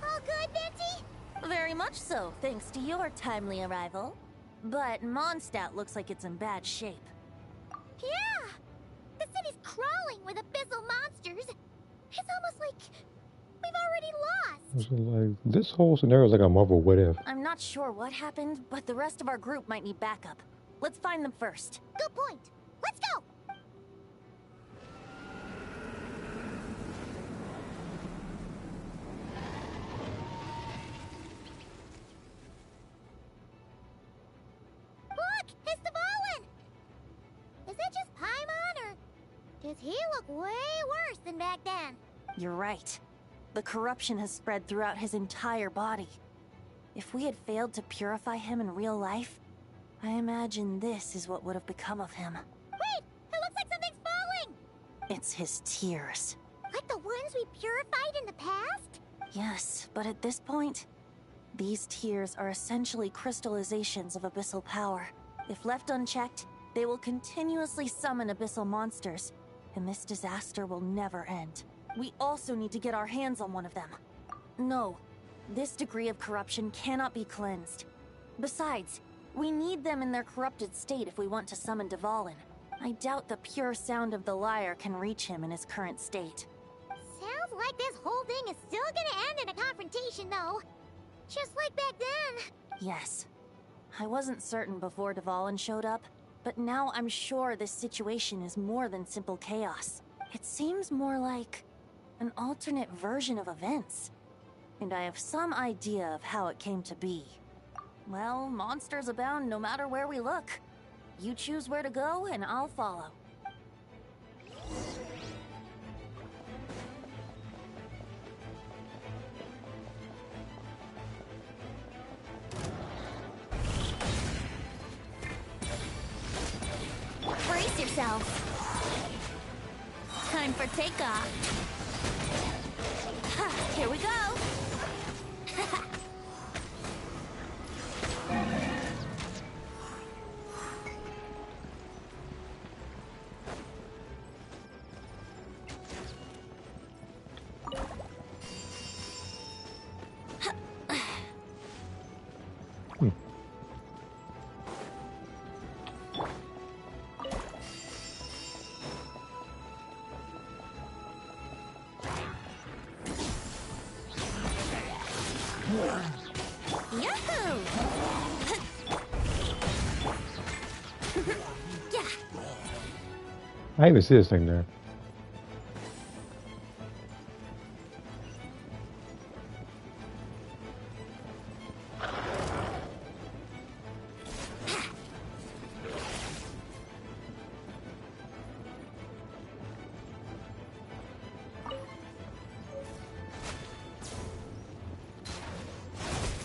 All good, Venti? Very much so, thanks to your timely arrival. But Monstadt looks like it's in bad shape. Yeah! The city's crawling with abyssal monsters. It's almost like We've already lost. So, like, this whole scenario is like a Marvel what if. I'm not sure what happened, but the rest of our group might need backup. Let's find them first. Good point. Let's go. Look, it's Dvalin. Is that just Paimon, or does he look way worse than back then? You're right. The corruption has spread throughout his entire body. If we had failed to purify him in real life, I imagine this is what would have become of him. Wait! It looks like something's falling! It's his tears. Like the ones we purified in the past? Yes, but at this point, these tears are essentially crystallizations of abyssal power. If left unchecked, they will continuously summon abyssal monsters, and this disaster will never end. We also need to get our hands on one of them. No, this degree of corruption cannot be cleansed. Besides, we need them in their corrupted state if we want to summon Dvalin. I doubt the pure sound of the lyre can reach him in his current state. Sounds like this whole thing is still gonna end in a confrontation, though. Just like back then. Yes. I wasn't certain before Dvalin showed up, but now I'm sure this situation is more than simple chaos. It seems more like an alternate version of events. And I have some idea of how it came to be. Well, monsters abound no matter where we look. You choose where to go, and I'll follow. Brace yourselves. Time for takeoff. Here we go. I even see this thing there.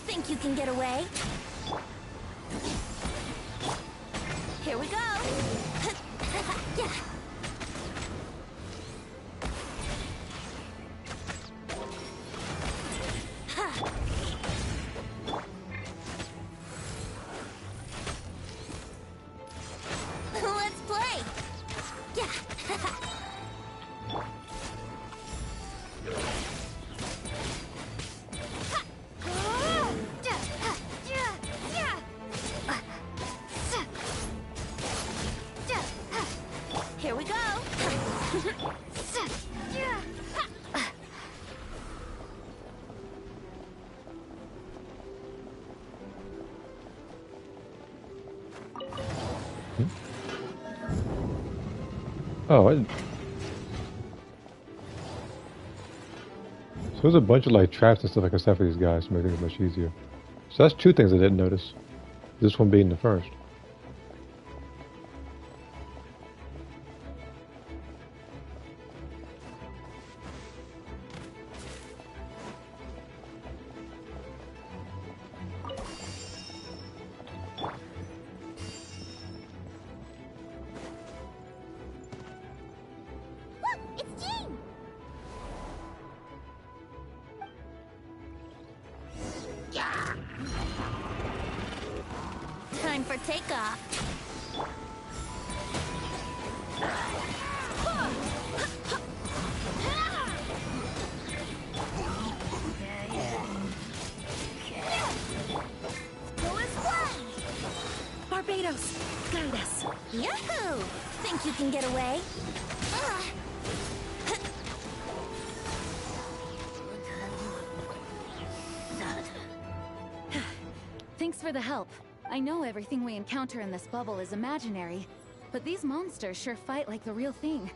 Think you can get away? Here we go. Yeah. Let's play. Yeah. Here we go. Oh, so there's a bunch of like traps and stuff I can set for these guys to make things much easier. So that's two things I didn't notice. This one being the first. Time for takeoff. Barbados, guide us. Yahoo! Think you can get away? Thanks for the help. I know everything we encounter in this bubble is imaginary, but these monsters sure fight like the real thing.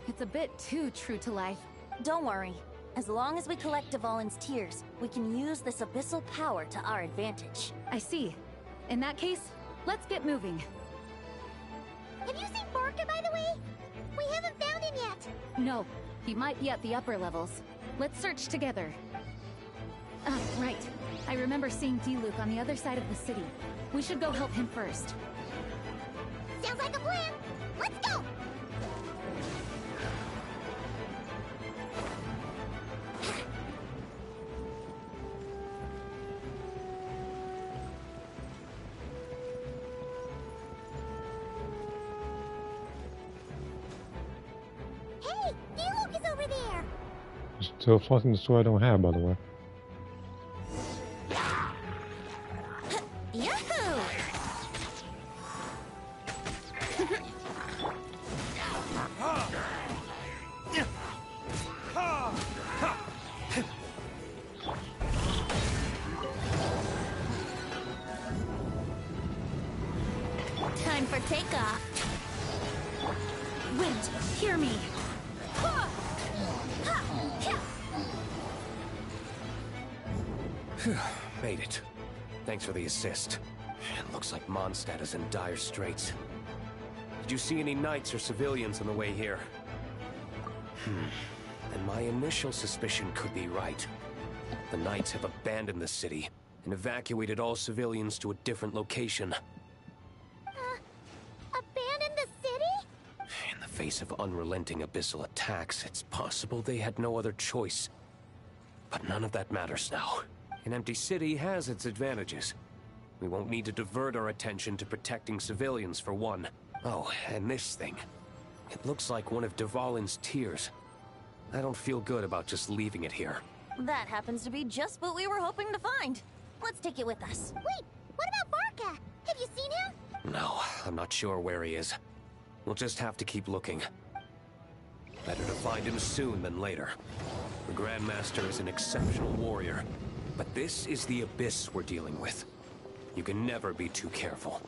It's a bit too true to life. Don't worry. As long as we collect Dvalin's tears, we can use this abyssal power to our advantage. I see. In that case, let's get moving. Have you seen Barca, by the way? We haven't found him yet. No, he might be at the upper levels. Let's search together. Right. I remember seeing D-Luke on the other side of the city. We should go help him first. Sounds like a plan. Let's go! Hey, D-Luke is over there! Still flossing the sword I don't have, by the way. Yahoo! Time for takeoff. Wait, hear me. Made it. Thanks for the assist. It looks like Monstadt is in dire straits. Did you see any knights or civilians on the way here? And my initial suspicion could be right. The knights have abandoned the city and evacuated all civilians to a different location. Abandon the city? In the face of unrelenting abyssal attacks, it's possible they had no other choice. But none of that matters now. An empty city has its advantages. We won't need to divert our attention to protecting civilians, for one. Oh, and this thing. It looks like one of Dvalin's tears. I don't feel good about just leaving it here. That happens to be just what we were hoping to find. Let's take it with us. Wait, what about Barca? Have you seen him? No, I'm not sure where he is. We'll just have to keep looking. Better to find him soon than later. The Grandmaster is an exceptional warrior, but this is the abyss we're dealing with. You can never be too careful.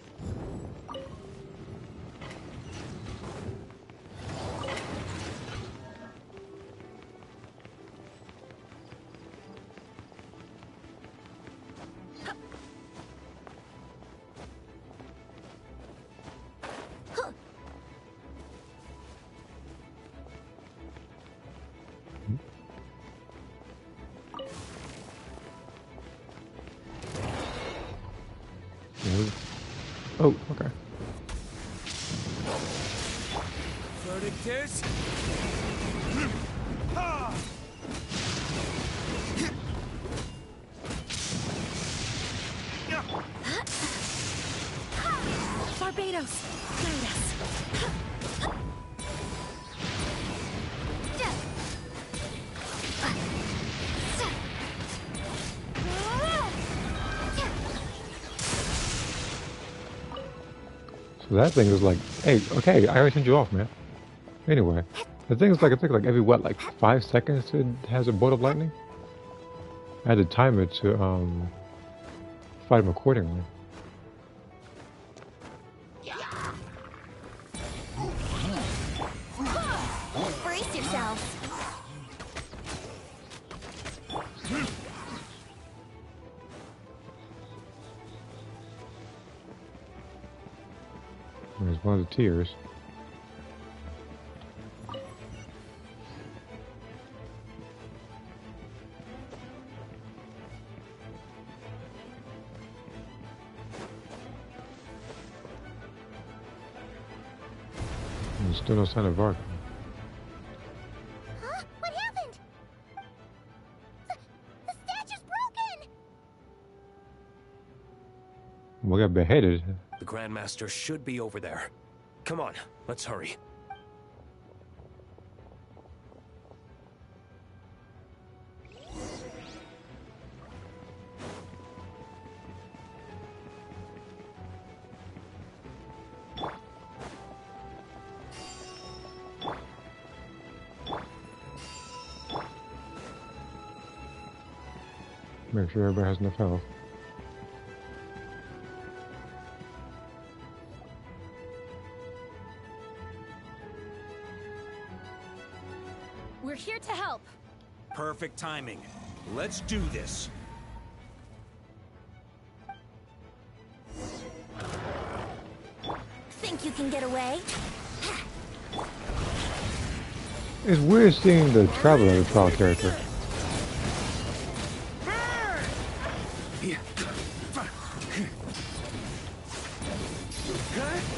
Oh, okay. Verdict is... Barbados, guide us. So that thing is like, hey, okay, I already sent you off, man. Anyway, the thing is like, I think like every, what, like 5 seconds it has a bolt of lightning? I had to time it to, fight him accordingly. Brace yourselves. There's one of the tears. There's still no sign of Vark. Huh? What happened? The statue's broken! We got beheaded. The Grandmaster should be over there. Come on, let's hurry. Make sure everybody has enough health. We're here to help. Perfect timing. Let's do this. Think you can get away? It's weird seeing the Traveler as a trial character.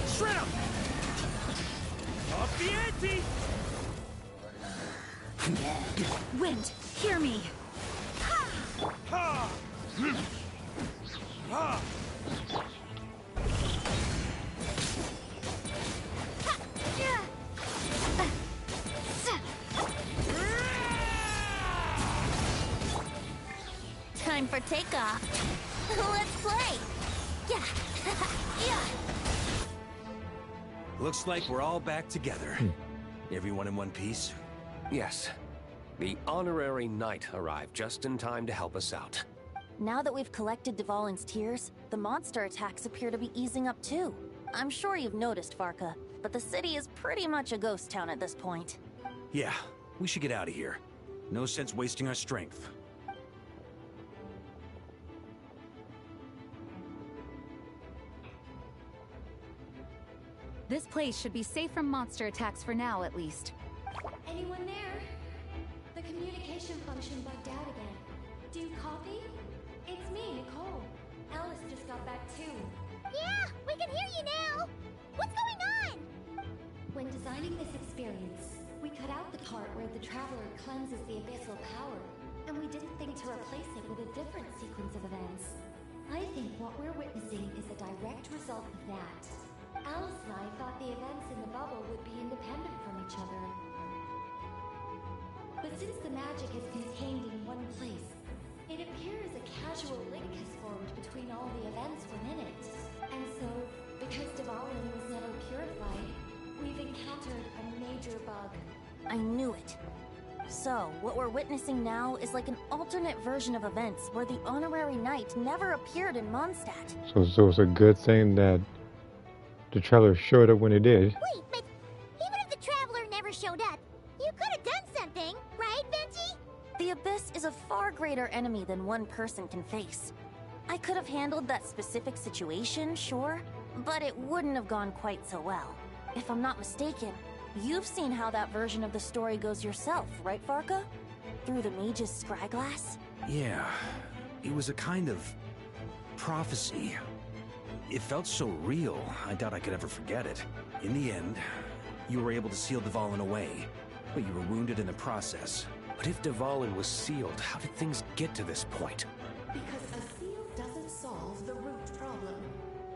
Shred him! Off the ante! Wind, hear me. Time for takeoff. Let's play. Yeah. Looks like we're all back together. Everyone in one piece? Yes. The honorary knight arrived just in time to help us out. Now that we've collected Dvalin's tears, the monster attacks appear to be easing up too. I'm sure you've noticed, Varka, but the city is pretty much a ghost town at this point. Yeah, we should get out of here. No sense wasting our strength. This place should be safe from monster attacks for now, at least. Anyone there? The communication function bugged out again. Do you copy? It's me, Nicole. Alice just got back too. Yeah, we can hear you now. What's going on? When designing this experience, we cut out the part where the Traveler cleanses the abyssal power, and we didn't think to replace it with a different sequence of events. I think what we're witnessing is a direct result of that. Alice and I thought the events in the bubble would be independent from each other. But since the magic is contained in one place, it appears a casual link has formed between all the events within it. And so, because Dvalin was never purified, we've encountered a major bug. I knew it. So, what we're witnessing now is like an alternate version of events where the honorary knight never appeared in Monstadt. So it's a good thing that the Traveler showed up when it did. Wait, but even if the Traveler never showed up, you could have done something, right, Venti? The Abyss is a far greater enemy than one person can face. I could have handled that specific situation, sure, but it wouldn't have gone quite so well. If I'm not mistaken, you've seen how that version of the story goes yourself, right, Varka? Through the mage's scryglass? Yeah, it was a kind of prophecy. It felt so real, I doubt I could ever forget it. In the end, you were able to seal Dvalin away, but you were wounded in the process. But if Dvalin was sealed, how did things get to this point? Because a seal doesn't solve the root problem.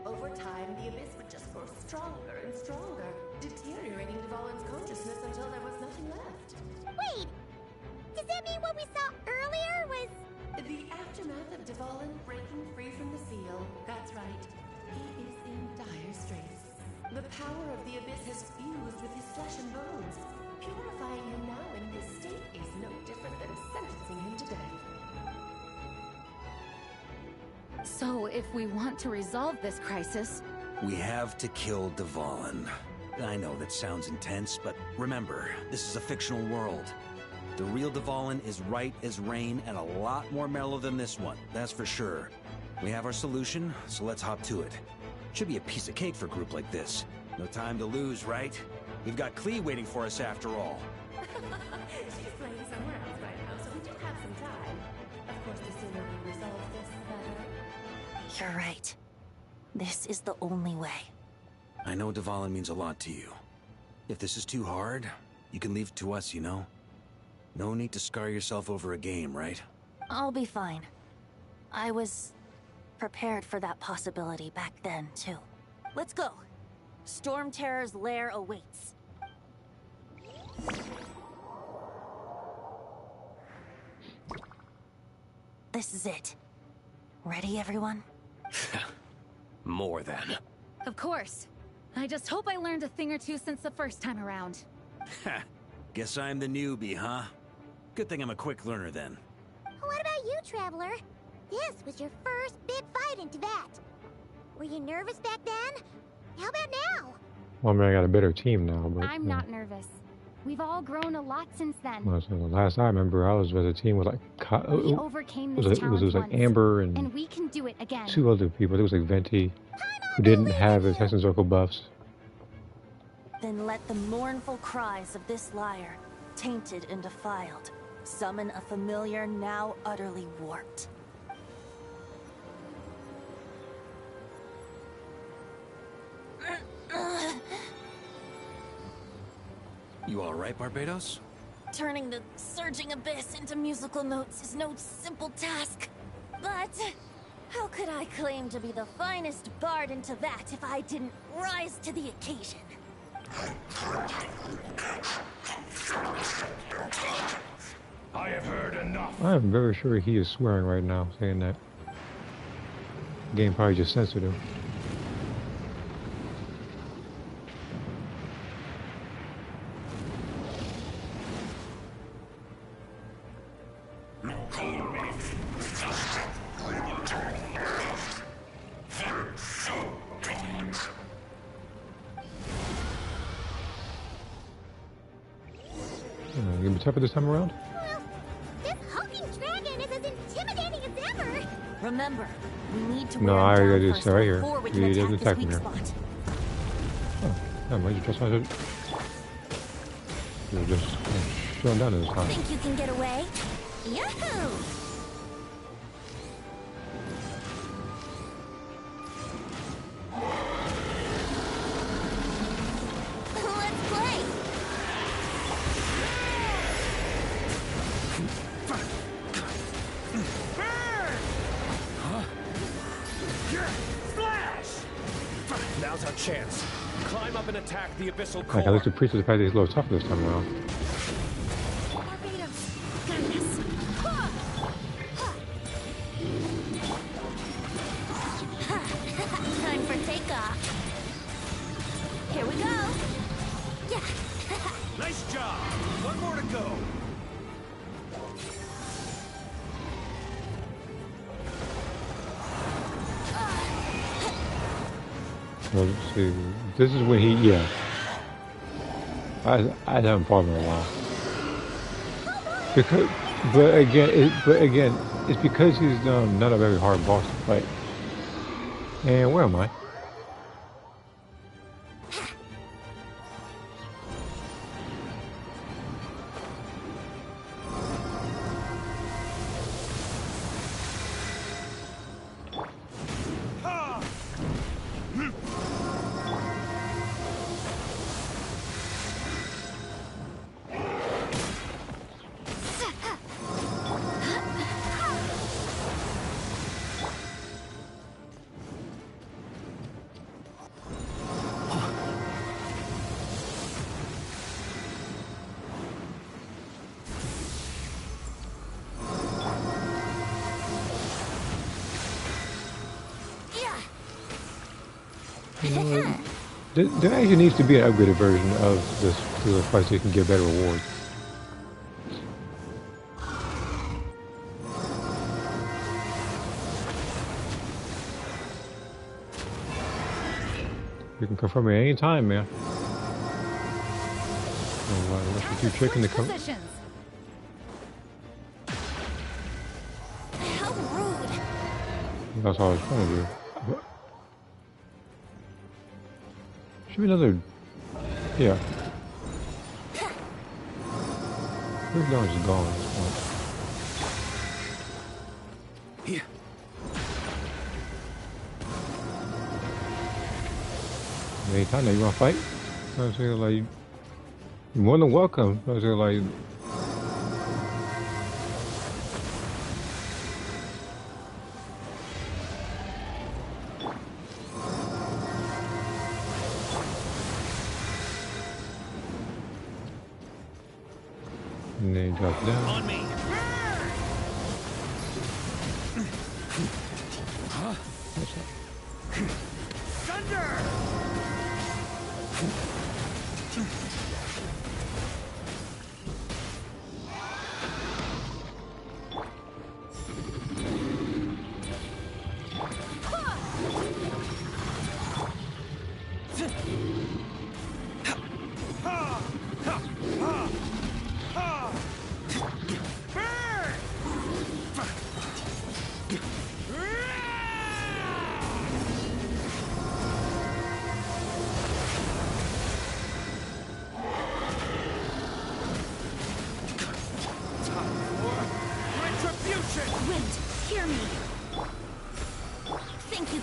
Over time, the Abyss would just grow stronger and stronger, deteriorating Dvalin's consciousness until there was nothing left. Wait! Does that mean what we saw earlier was... The aftermath of Dvalin breaking free from the seal. That's right. He is in dire straits. The power of the Abyss has fused with his flesh and bones. Purifying him now in this state is no different than sentencing him to death. So, if we want to resolve this crisis... We have to kill Dvalin. I know that sounds intense, but remember, this is a fictional world. The real Dvalin is right as rain and a lot more mellow than this one, that's for sure. We have our solution, so let's hop to it. Should be a piece of cake for a group like this. No time to lose, right? We've got Klee waiting for us after all. She's playing somewhere else right now, so we do have some time. Of course, the sooner we resolve this, the better. You're right. This is the only way. I know Dvalin means a lot to you. If this is too hard, you can leave it to us, you know? No need to scar yourself over a game, right? I'll be fine. I was prepared for that possibility back then, too. Let's go. Storm Terror's lair awaits. This is it. Ready, everyone? More than. Of course. I just hope I learned a thing or two since the first time around. Ha! Guess I'm the newbie, huh? Good thing I'm a quick learner then. What about you, Traveler? This was your first big fight in Tibet. Were you nervous back then? How about now? Well, I mean, I got a better team now, but... I'm not nervous. We've all grown a lot since then. Well, so the last I remember, I was with a team with like We overcame this challenge it was like once, Amber and we can do it again. 2 other people. There was like Venti, who didn't have his Hexen Circle buffs. Then let the mournful cries of this liar, tainted and defiled, summon a familiar now utterly warped. You all right, Barbados? Turning the surging abyss into musical notes is no simple task. But how could I claim to be the finest bard into that if I didn't rise to the occasion? I have heard enough. I'm very sure he is swearing right now, saying that. The game probably just censored him. Gonna be tougher this time around? Well, this hulking dragon is as intimidating as ever. Remember, we need to No, wear I him gotta down just stay right here. before we can He attack doesn't this attack me weak here. spot. Oh, never mind, you trust my shit. You're just showing down this time. Think you can get away? Yahoo! Let's play! Now's our chance. Climb up and attack the abyssal core. Like, I like to appreciate the fact that he's a little tougher this time around. Time for takeoff. Here we go. Yeah. Nice job. One more to go. Well, let's see. This is when he, yeah. I haven't fought him in a while. Because, but again, it's because he's not a very hard boss to fight. And where am I? There actually needs to be an upgraded version of this fight so you can get better rewards. You can confirm me any time, man. Unless you keep checking the Positions. How rude. That's all I was trying to do. Should be another. Yeah. Where's Lawrence is gone at this point? Here. Anytime that you want to fight, I was saying, like, you're more than welcome. I was saying, like. And then he drops down. On me. Thunder!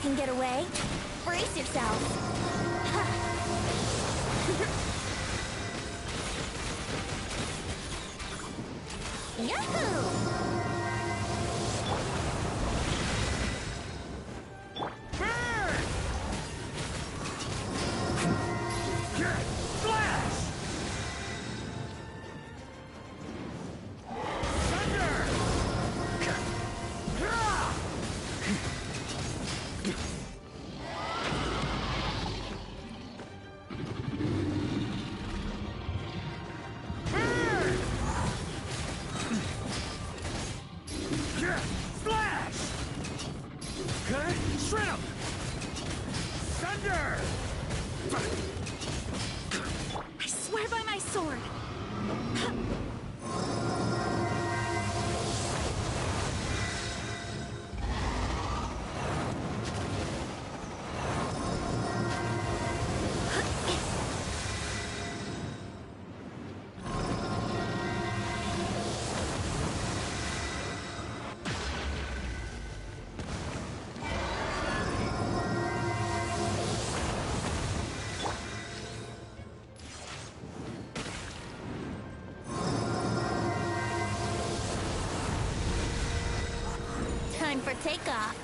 can get away. Brace yourself. Yahoo! I swear by my sword. Time for takeoff.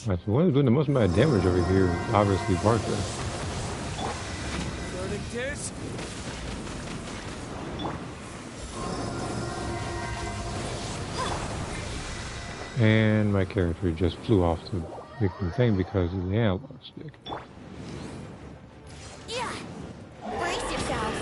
Right, so the one who's doing the most amount of damage over here is obviously Barker. And my character just flew off the big thing because of the analog stick. Yeah. Brace yourselves.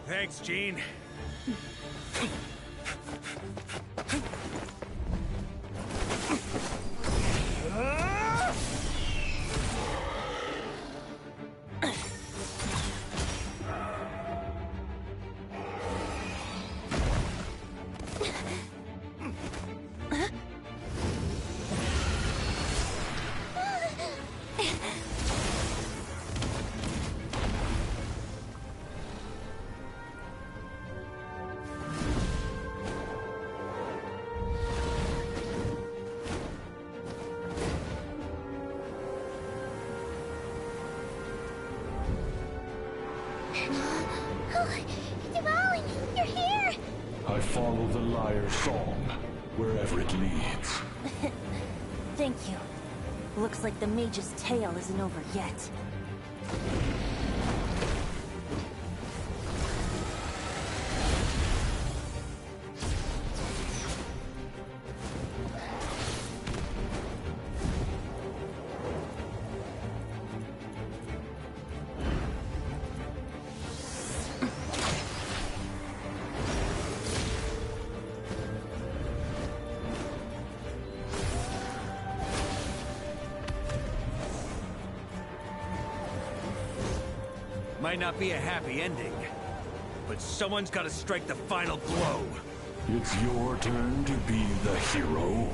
Thanks, Gene. Duvall, you're here! I follow the lyre's song, wherever it leads. Thank you. Looks like the mage's tale isn't over yet. Might not be a happy ending, but someone's got to strike the final blow. It's your turn to be the hero.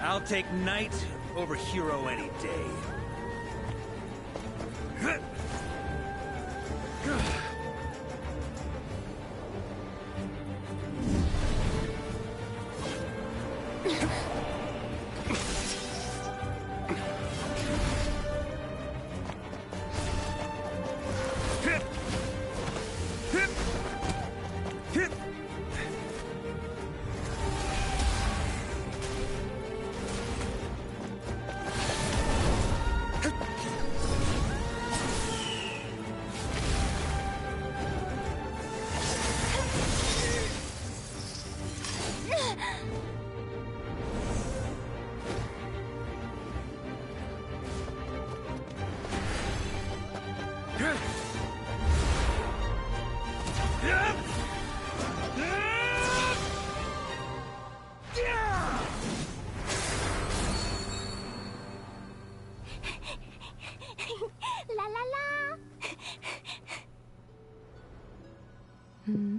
I'll take knight over hero any day. La la la. Hmm?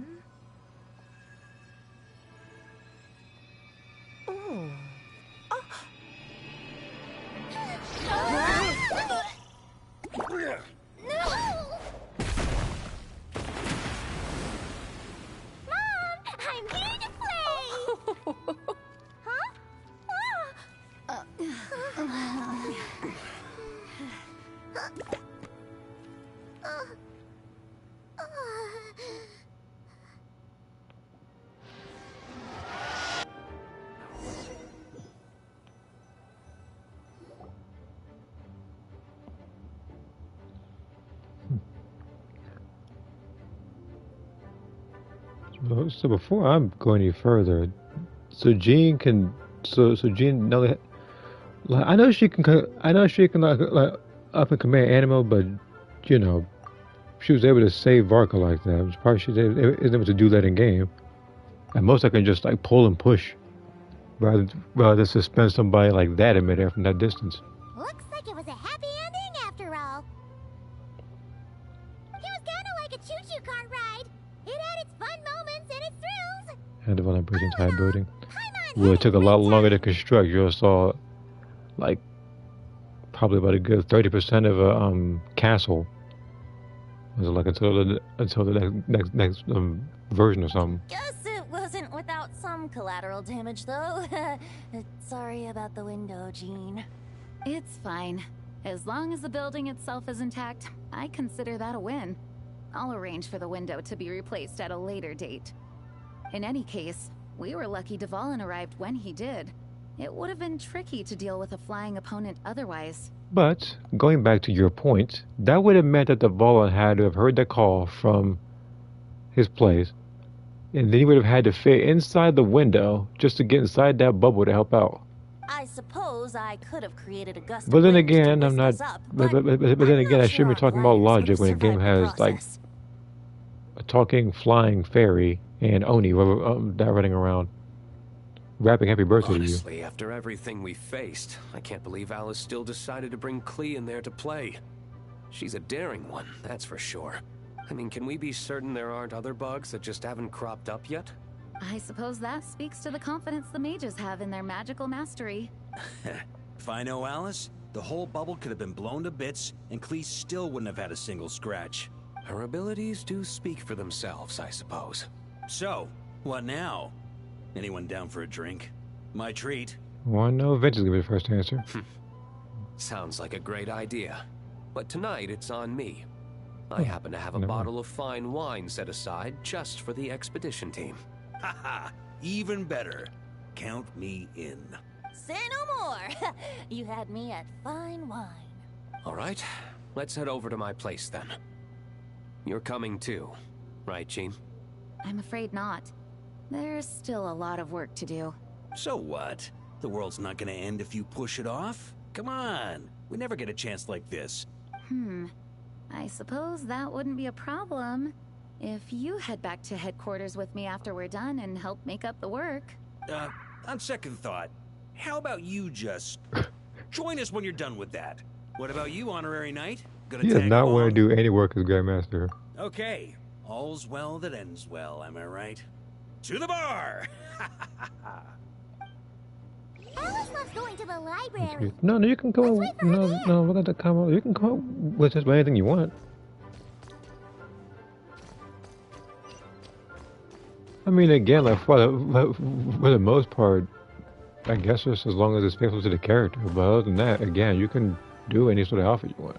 Oh. Mom, I'm here to play. Huh? So before I'm going any further, so Jean can, so Jean, no, like, I know she can, like up and command animal, but you know, she was able to save Varka like that. It's probably she is able to do that in game. And most I can just like pull and push, rather than suspend somebody like that in midair from that distance. Looks like it was a happy ending after all. It was kind of like a choo-choo cart ride. It had its fun moments and its thrills. And the bridge entire building. Well, it took a lot longer to construct. You saw, like, probably about a good 30% of a castle. Was like until the next version or something. Guess it wasn't without some collateral damage, though. Sorry about the window, Jean. It's fine. As long as the building itself is intact, I consider that a win. I'll arrange for the window to be replaced at a later date. In any case, we were lucky Dvalin arrived when he did. It would have been tricky to deal with a flying opponent otherwise. But, going back to your point, that would have meant that Dvalin had to have heard the call from his place, and then he would have had to fit inside the window just to get inside that bubble to help out. I suppose I could have created a gust But of then wind to again, whisk I'm not. this up, But then again, I shouldn't be talking about logic when a game has like a talking flying fairy and Oni that running around, rapping "Happy Birthday" Honestly, to you. after everything we faced, I can't believe Alice still decided to bring Klee in there to play. She's a daring one, that's for sure. I mean, can we be certain there aren't other bugs that just haven't cropped up yet? I suppose that speaks to the confidence the mages have in their magical mastery. If I know Alice, the whole bubble could have been blown to bits, and Klee still wouldn't have had a single scratch. Her abilities do speak for themselves, I suppose. So, what now? Anyone down for a drink? My treat. Well, I know Vince is gonna be the first to answer. Sounds like a great idea. But tonight it's on me. I happen to have a bottle of fine wine set aside just for the expedition team. Haha, even better. Count me in. Say no more. You had me at fine wine. All right, let's head over to my place then. You're coming too, right, Jean? I'm afraid not. There's still a lot of work to do. So what? The world's not gonna end if you push it off? Come on, we never get a chance like this. I suppose that wouldn't be a problem if you head back to headquarters with me after we're done and help make up the work. On second thought, how about you just join us when you're done with that? What about you, Honorary Knight? Gonna He does tag not along? want to do any work as Grandmaster. Okay, all's well that ends well, am I right? To the bar! Alice loves going to the library. No, you can go. No, look at the comment. You can go with just anything you want. I mean, again, like for the most part, I guess just as long as it's faithful to the character. But other than that, again, you can do any sort of outfit you want.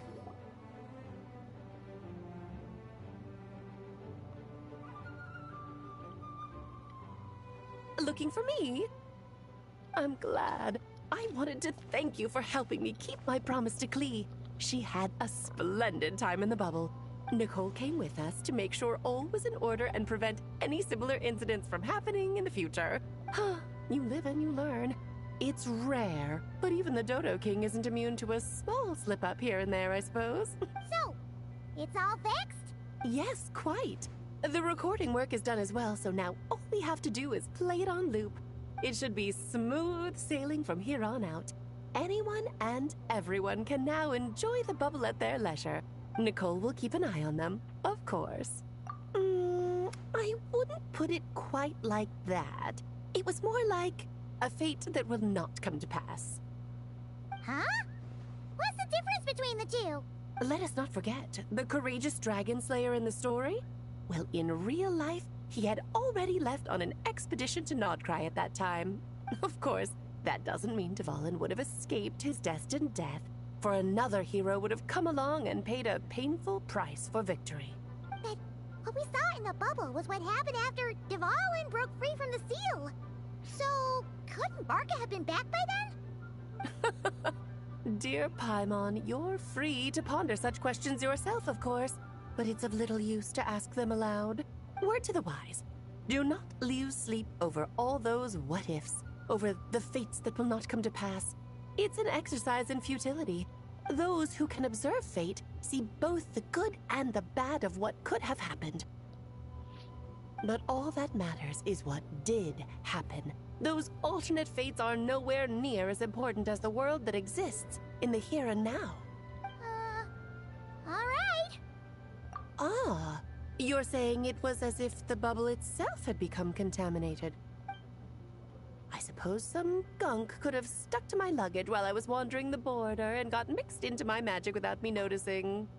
Looking for me? I'm glad. I wanted to thank you for helping me keep my promise to Klee. She had a splendid time in the bubble. Nicole came with us to make sure all was in order and prevent any similar incidents from happening in the future. You live and you learn. It's rare, but even the Dodo King isn't immune to a small slip-up here and there, I suppose. So, It's all fixed? Yes, quite. The recording work is done as well, so now all we have to do is play it on loop. It should be smooth sailing from here on out. Anyone and everyone can now enjoy the bubble at their leisure. Nicole will keep an eye on them, of course. I wouldn't put it quite like that. It was more like a fate that will not come to pass. Huh? What's the difference between the two? Let us not forget the courageous dragon slayer in the story. Well, in real life, he had already left on an expedition to Nodcry at that time. Of course, that doesn't mean Dvalin would have escaped his destined death, for another hero would have come along and paid a painful price for victory. But what we saw in the bubble was what happened after Dvalin broke free from the seal. So, couldn't Barca have been back by then? Dear Paimon, you're free to ponder such questions yourself, of course, but it's of little use to ask them aloud. Word to the wise, do not lose sleep over all those what-ifs, over the fates that will not come to pass. It's an exercise in futility. Those who can observe fate see both the good and the bad of what could have happened. But all that matters is what did happen. Those alternate fates are nowhere near as important as the world that exists in the here and now. Alright. Ah, you're saying it was as if the bubble itself had become contaminated. I suppose some gunk could have stuck to my luggage while I was wandering the border and got mixed into my magic without me noticing.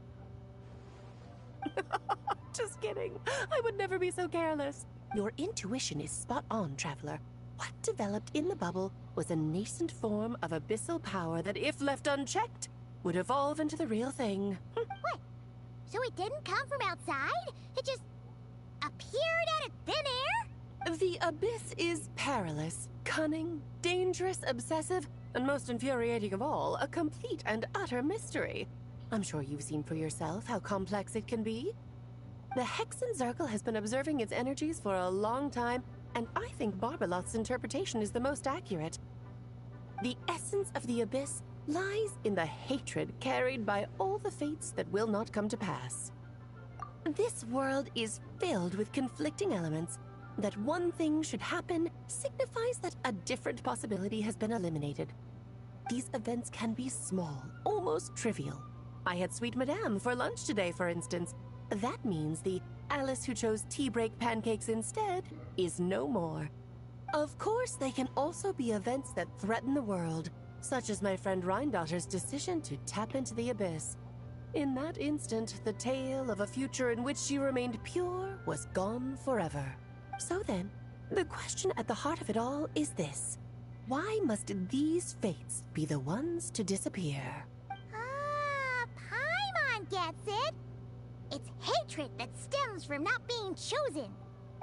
Just kidding. I would never be so careless. Your intuition is spot on, Traveler. What developed in the bubble was a nascent form of abyssal power that, if left unchecked, would evolve into the real thing. What? So it didn't come from outside? It just appeared out of thin air? The abyss is perilous, cunning, dangerous, obsessive, and most infuriating of all, a complete and utter mystery. I'm sure you've seen for yourself how complex it can be. The Hexen Circle has been observing its energies for a long time, and I think Barbalot's interpretation is the most accurate. The essence of the abyss lies in the hatred carried by all the fates that will not come to pass. This world is filled with conflicting elements. That one thing should happen signifies that a different possibility has been eliminated. These events can be small, almost trivial. I had Sweet Madame for lunch today, for instance. That means the Alice who chose tea break pancakes instead is no more. Of course, they can also be events that threaten the world, such as my friend Rhindotter's decision to tap into the abyss. In that instant, the tale of a future in which she remained pure was gone forever. So then, the question at the heart of it all is this. Why must these fates be the ones to disappear? Ah, Paimon gets it. It's hatred that stems from not being chosen.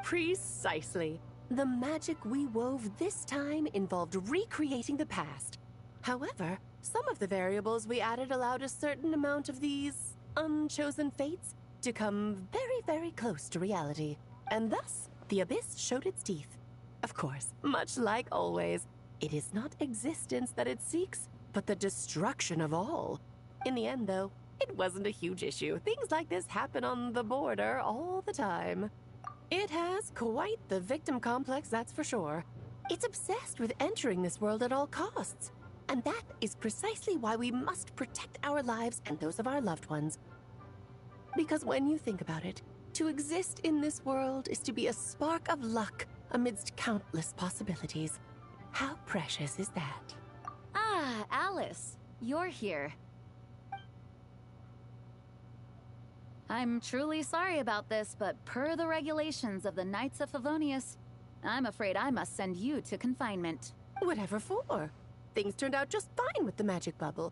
Precisely. The magic we wove this time involved recreating the past. However, some of the variables we added allowed a certain amount of these unchosen fates to come very, very close to reality. And thus, the abyss showed its teeth. Of course, much like always, it is not existence that it seeks, but the destruction of all. In the end, though, it wasn't a huge issue. Things like this happen on the border all the time. It has quite the victim complex, that's for sure. It's obsessed with entering this world at all costs. And that is precisely why we must protect our lives and those of our loved ones. Because when you think about it, to exist in this world is to be a spark of luck amidst countless possibilities. How precious is that? Ah, Alice, you're here. I'm truly sorry about this, but per the regulations of the Knights of Favonius, I'm afraid I must send you to confinement. Whatever for? Things turned out just fine with the magic bubble.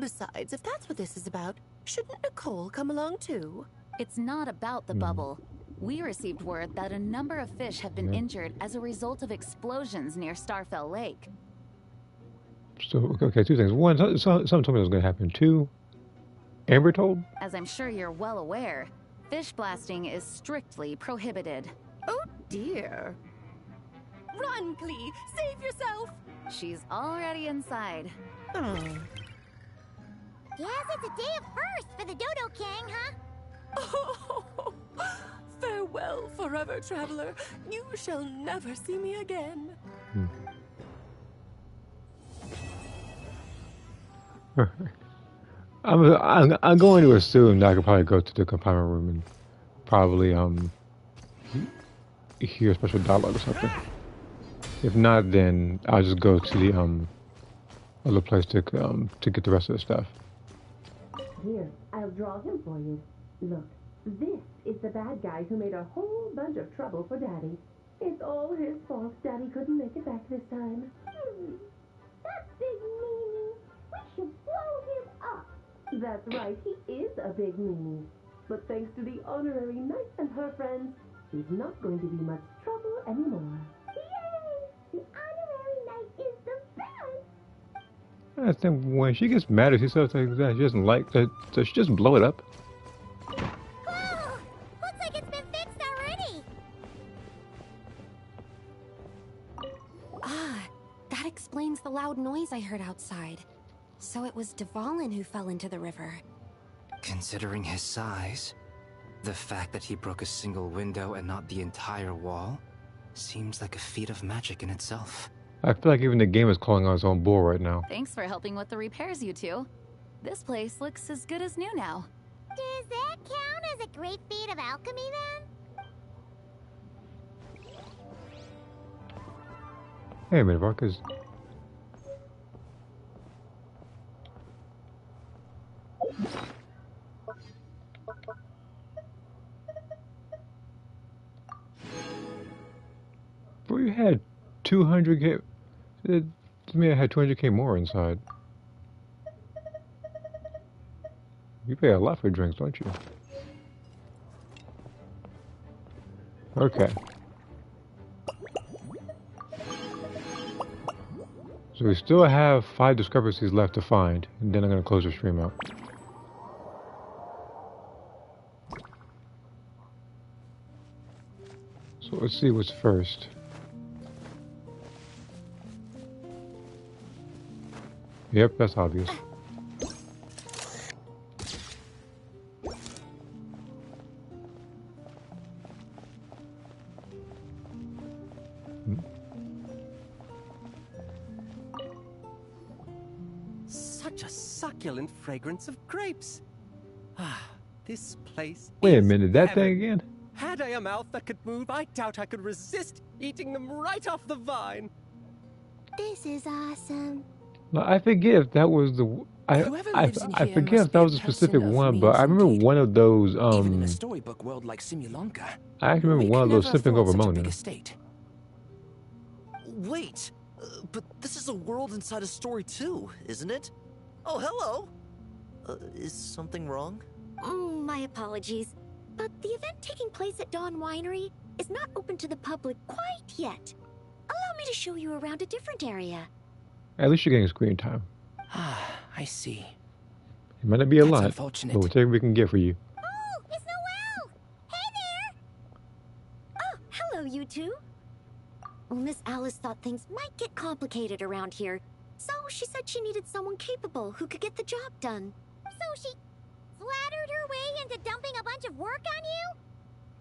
Besides, if that's what this is about, shouldn't Nicole come along too? It's not about the bubble. We received word that a number of fish have been injured as a result of explosions near Starfell Lake. So, okay, two things. One, someone told me it was going to happen. Two, Amber told? As I'm sure you're well aware, fish blasting is strictly prohibited. Oh dear. Run, Klee! Save yourself! She's already inside. Guess it's a day of first for the Dodo King, huh? Oh, farewell, forever traveler. You shall never see me again. I'm going to assume that I could probably go to the confinement room and probably hear a special dialogue or something. If not, then I'll just go to the other place to get the rest of the stuff. Here, I'll draw him for you. Look, this is the bad guy who made a whole bunch of trouble for Daddy. It's all his fault Daddy couldn't make it back this time. That big meanie! We should blow him up! That's right, he is a big meanie. But thanks to the honorary knight and her friends, he's not going to be much trouble anymore. Yay! The honorary knight is the best! I think when she gets mad at herself like that, she doesn't like that, so she just blow it up. Whoa! Looks like it's been fixed already! Ah, that explains the loud noise I heard outside. So it was Dvalin who fell into the river. Considering his size, the fact that he broke a single window and not the entire wall seems like a feat of magic in itself. I feel like even the game is calling on its own bull right now. Thanks for helping with the repairs, you two. This place looks as good as new now. Does that count as a great feat of alchemy then? Hey, a minute, Varka's. Bro, you had 200k. To me, I had 200k more inside. You pay a lot for drinks, don't you? Okay. So we still have 5 discrepancies left to find, and then I'm going to close the stream out. So let's see what's first. Yep, that's obvious. Such a succulent fragrance of grapes. Ah, this place. Wait a minute, that thing again? Had I a mouth that could move, I doubt I could resist eating them right off the vine. This is awesome. No, I forget if that was the. I forget if that was a specific one, but I remember one of those. Even in a storybook world like Simulanka. I actually remember one of those sipping over Mona. Wait, but this is a world inside a story too, isn't it? Oh, hello. Is something wrong? My apologies, but the event taking place at Dawn Winery is not open to the public quite yet. Allow me to show you around a different area. At least you're getting screen time. Ah, I see. It might not be a lot, unfortunate. but whatever we can get for you. Oh, it's Noelle! Hey there! Oh, hello, you two. Well, Miss Alice thought things might get complicated around here, so she said she needed someone capable who could get the job done. So she flattered her way into dumping a bunch of work on you?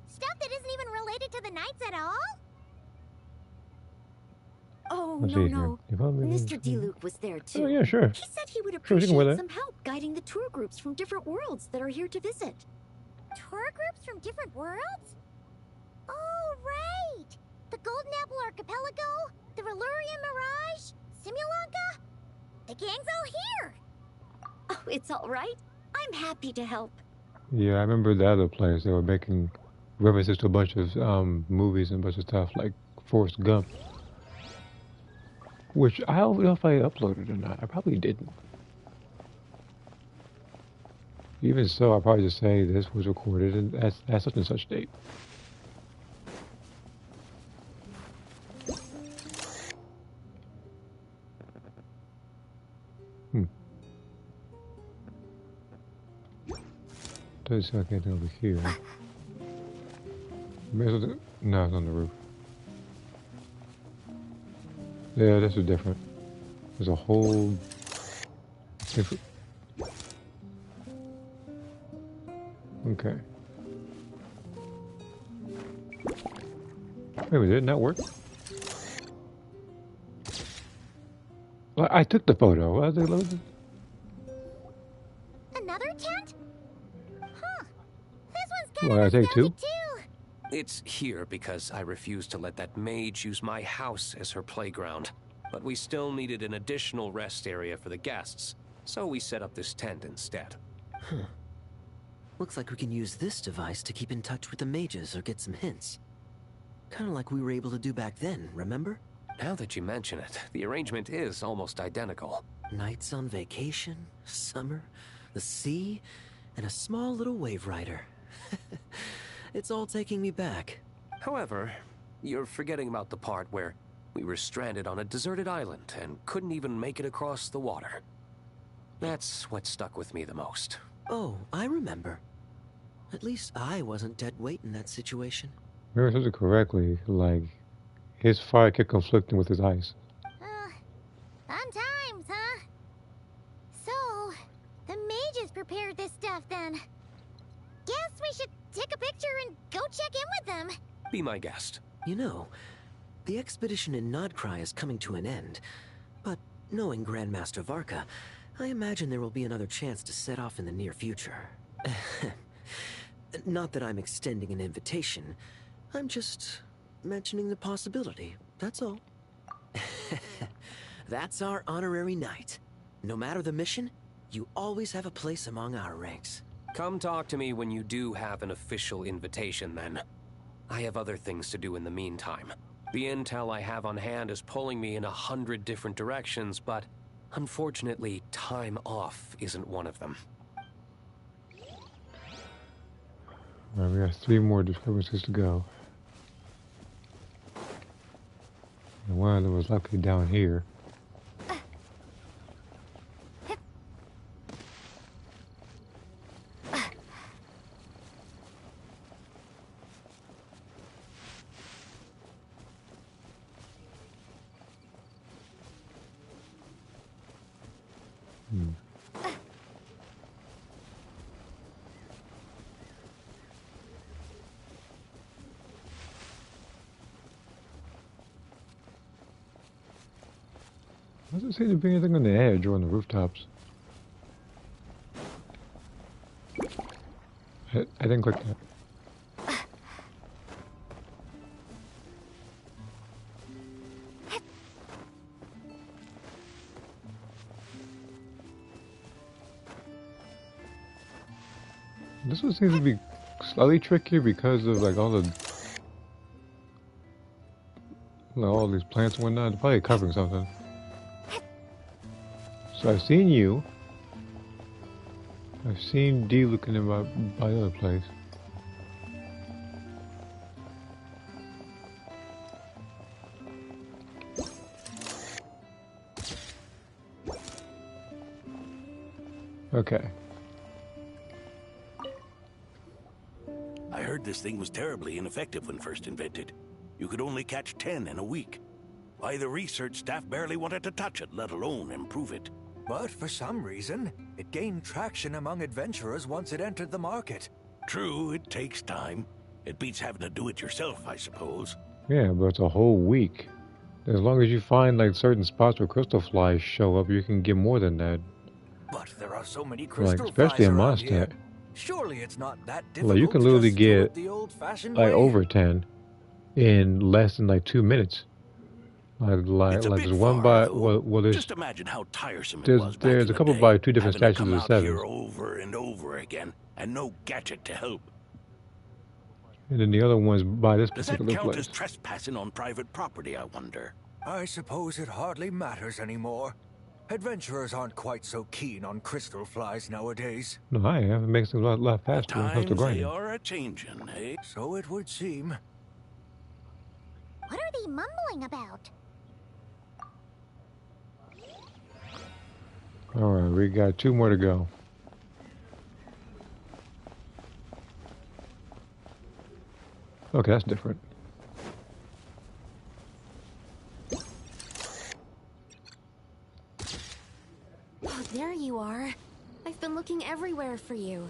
Stuff that isn't even related to the Knights at all? Oh, Let's no, see no. here. Mr. DeLuke was there, too. Oh, yeah, sure. He said he would Sure, you can wear appreciate that. some help guiding the tour groups from different worlds that are here to visit. Tour groups from different worlds? Oh, right! The Golden Apple Archipelago, the Valurian Mirage, Simulanka. The gang's all here! Oh, it's all right. I'm happy to help. Yeah, I remember the other place. They were making references to a bunch of movies and a bunch of stuff like Forrest Gump. Which I don't know if I uploaded or not. I probably didn't. Even so, I'll probably just say this was recorded at such and such date. Doesn't seem like anything over here. No, it's on the roof. Yeah, this is different. There's a whole... Okay. Wait a minute, didn't that work? Well, I took the photo. Another tent? Huh. This one's kind Well, I of take two? too. It's here because I refused to let that mage use my house as her playground. But we still needed an additional rest area for the guests, so we set up this tent instead. Huh. Looks like we can use this device to keep in touch with the mages or get some hints. Kind of like we were able to do back then, remember? Now that you mention it, the arrangement is almost identical. Nights on vacation, summer, the sea, and a small little wave rider. It's all taking me back. However, you're forgetting about the part where we were stranded on a deserted island and couldn't even make it across the water. That's what stuck with me the most. Oh, I remember. At least I wasn't dead weight in that situation. Remember it correctly, like, his fire kept conflicting with his ice. Fun times, huh? So, the mages prepared this stuff then. Guess we should take a picture and go check in with them. Be my guest. You know, the expedition in Nodcry is coming to an end, but knowing Grandmaster Varka, I imagine there will be another chance to set off in the near future. Not that I'm extending an invitation, I'm just mentioning the possibility, that's all. That's our honorary knight. No matter the mission, you always have a place among our ranks. Come talk to me when you do have an official invitation, then. I have other things to do in the meantime. The intel I have on hand is pulling me in 100 different directions, but unfortunately, time off isn't one of them. All right, we got 3 more discrepancies to go. And one of them was likely down here. Doesn't seem to be anything on the edge or on the rooftops. I didn't click that. This one seems to be slightly tricky because of like all these plants and whatnot. They're probably covering something. So I've seen you. I've seen D looking in by the other place. Okay. I heard this thing was terribly ineffective when first invented. You could only catch 10 in a week. Why, the research staff barely wanted to touch it, let alone improve it. But for some reason, it gained traction among adventurers once it entered the market. True, it takes time. It beats having to do it yourself, I suppose. Yeah, but it's a whole week. As long as you find like certain spots where crystal flies show up, you can get more than that. But there are so many crystal especially in flies around here. Monstadt. Surely it's not that difficult. Like you can literally just to do get it the old-fashioned like way. over 10 in less than like 2 minutes. It's a Like bit there's one far, by though. there's Just imagine how tiresome it there's was back there's in a the couple day, by 2 different having to statues come of out sevens, here over and over again, and no gadget to help. and then the other one's by this Does that particular count place. as trespassing on private property, I wonder? I suppose it hardly matters anymore. Adventurers aren't quite so keen on crystal flies nowadays. No, I am. It makes things a lot faster when it comes to Times they grinding. are a-changin', eh? So it would seem. What are they mumbling about? All right, we got 2 more to go. Okay, that's different. Oh, there you are. I've been looking everywhere for you.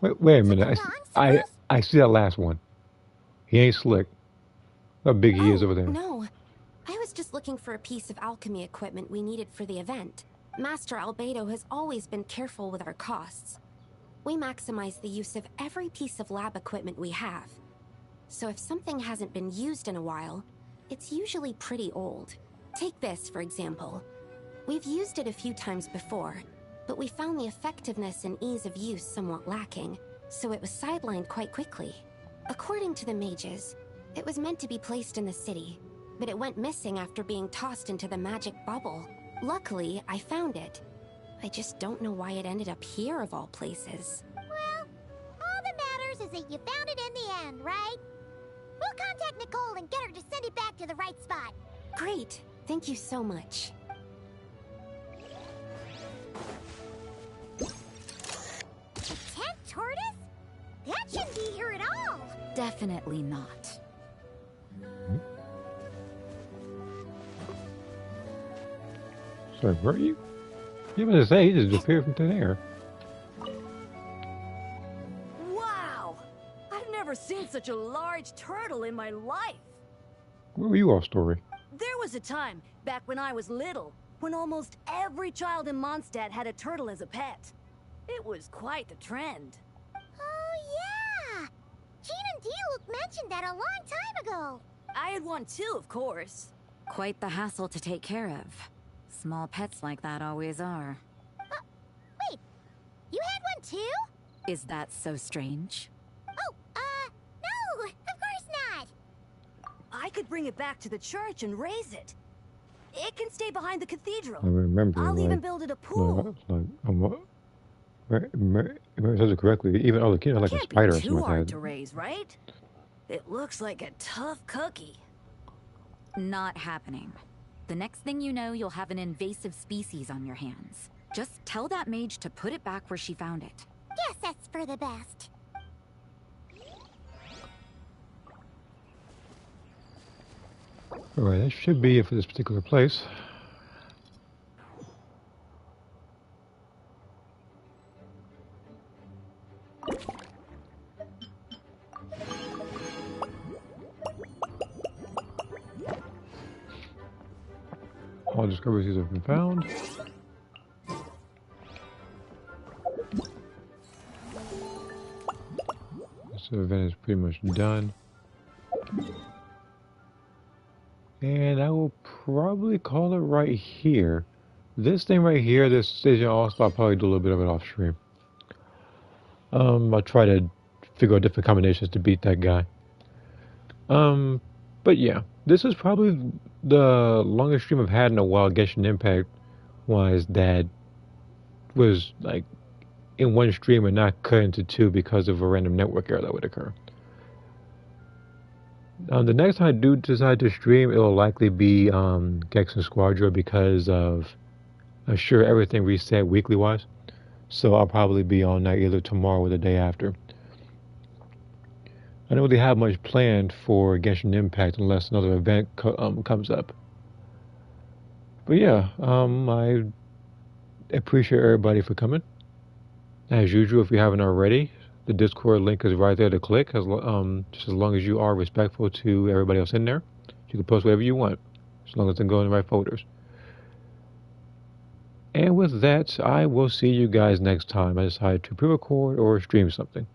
Wait a minute. I see that last one. He ain't slick. How big he is over there. No. I was just looking for a piece of alchemy equipment we needed for the event. Master Albedo has always been careful with our costs. We maximize the use of every piece of lab equipment we have. So if something hasn't been used in a while, it's usually pretty old. Take this, for example. We've used it a few times before, but we found the effectiveness and ease of use somewhat lacking, so it was sidelined quite quickly. According to the mages, it was meant to be placed in the city, but it went missing after being tossed into the magic bubble. Luckily, I found it. I just don't know why it ended up here of all places. Well, all that matters is that you found it in the end, right? We'll contact Nicole and get her to send it back to the right spot. Great. Thank you so much. A tent tortoise? That shouldn't be here at all. Definitely not. Sorry, were you? You were to say he just disappeared from thin air. Wow! I've never seen such a large turtle in my life. Where were you all, Story? There was a time, back when I was little, when almost every child in Monstadt had a turtle as a pet. It was quite the trend. Oh, yeah! Jean and Diluc mentioned that a long time ago. I had one too, of course. Quite the hassle to take care of. Small pets like that always are. Wait, you had one too? Is that so strange? Oh, no, of course not. I could bring it back to the church and raise it. It can stay behind the cathedral. I remember. I'll even build it a pool. If I said it correctly, even other kids are like a spider or something Too like hard that. to raise, right? It looks like a tough cookie. Not happening. The next thing you know, you'll have an invasive species on your hands. Just tell that mage to put it back where she found it. Guess that's for the best. Alright, that should be it for this particular place. All discoveries have been found. This event is pretty much done. And I will probably call it right here. This thing right here, this Stygian Onslaught, I'll probably do a little bit of it off stream. I'll try to figure out different combinations to beat that guy. But yeah, this is probably the longest stream I've had in a while, Genshin Impact wise, that was like in one stream and not cut into two because of a random network error that would occur. The next time I do decide to stream, it will likely be Genshin Squadra because of, I'm sure everything reset weekly wise. So I'll probably be on that either tomorrow or the day after. I don't really have much planned for Genshin Impact unless another event comes up. But yeah, I appreciate everybody for coming. As usual, if you haven't already, the Discord link is right there to click. Just as long as you are respectful to everybody else in there, you can post whatever you want, as long as they go in the right folders. And with that, I will see you guys next time I decide to pre-record or stream something.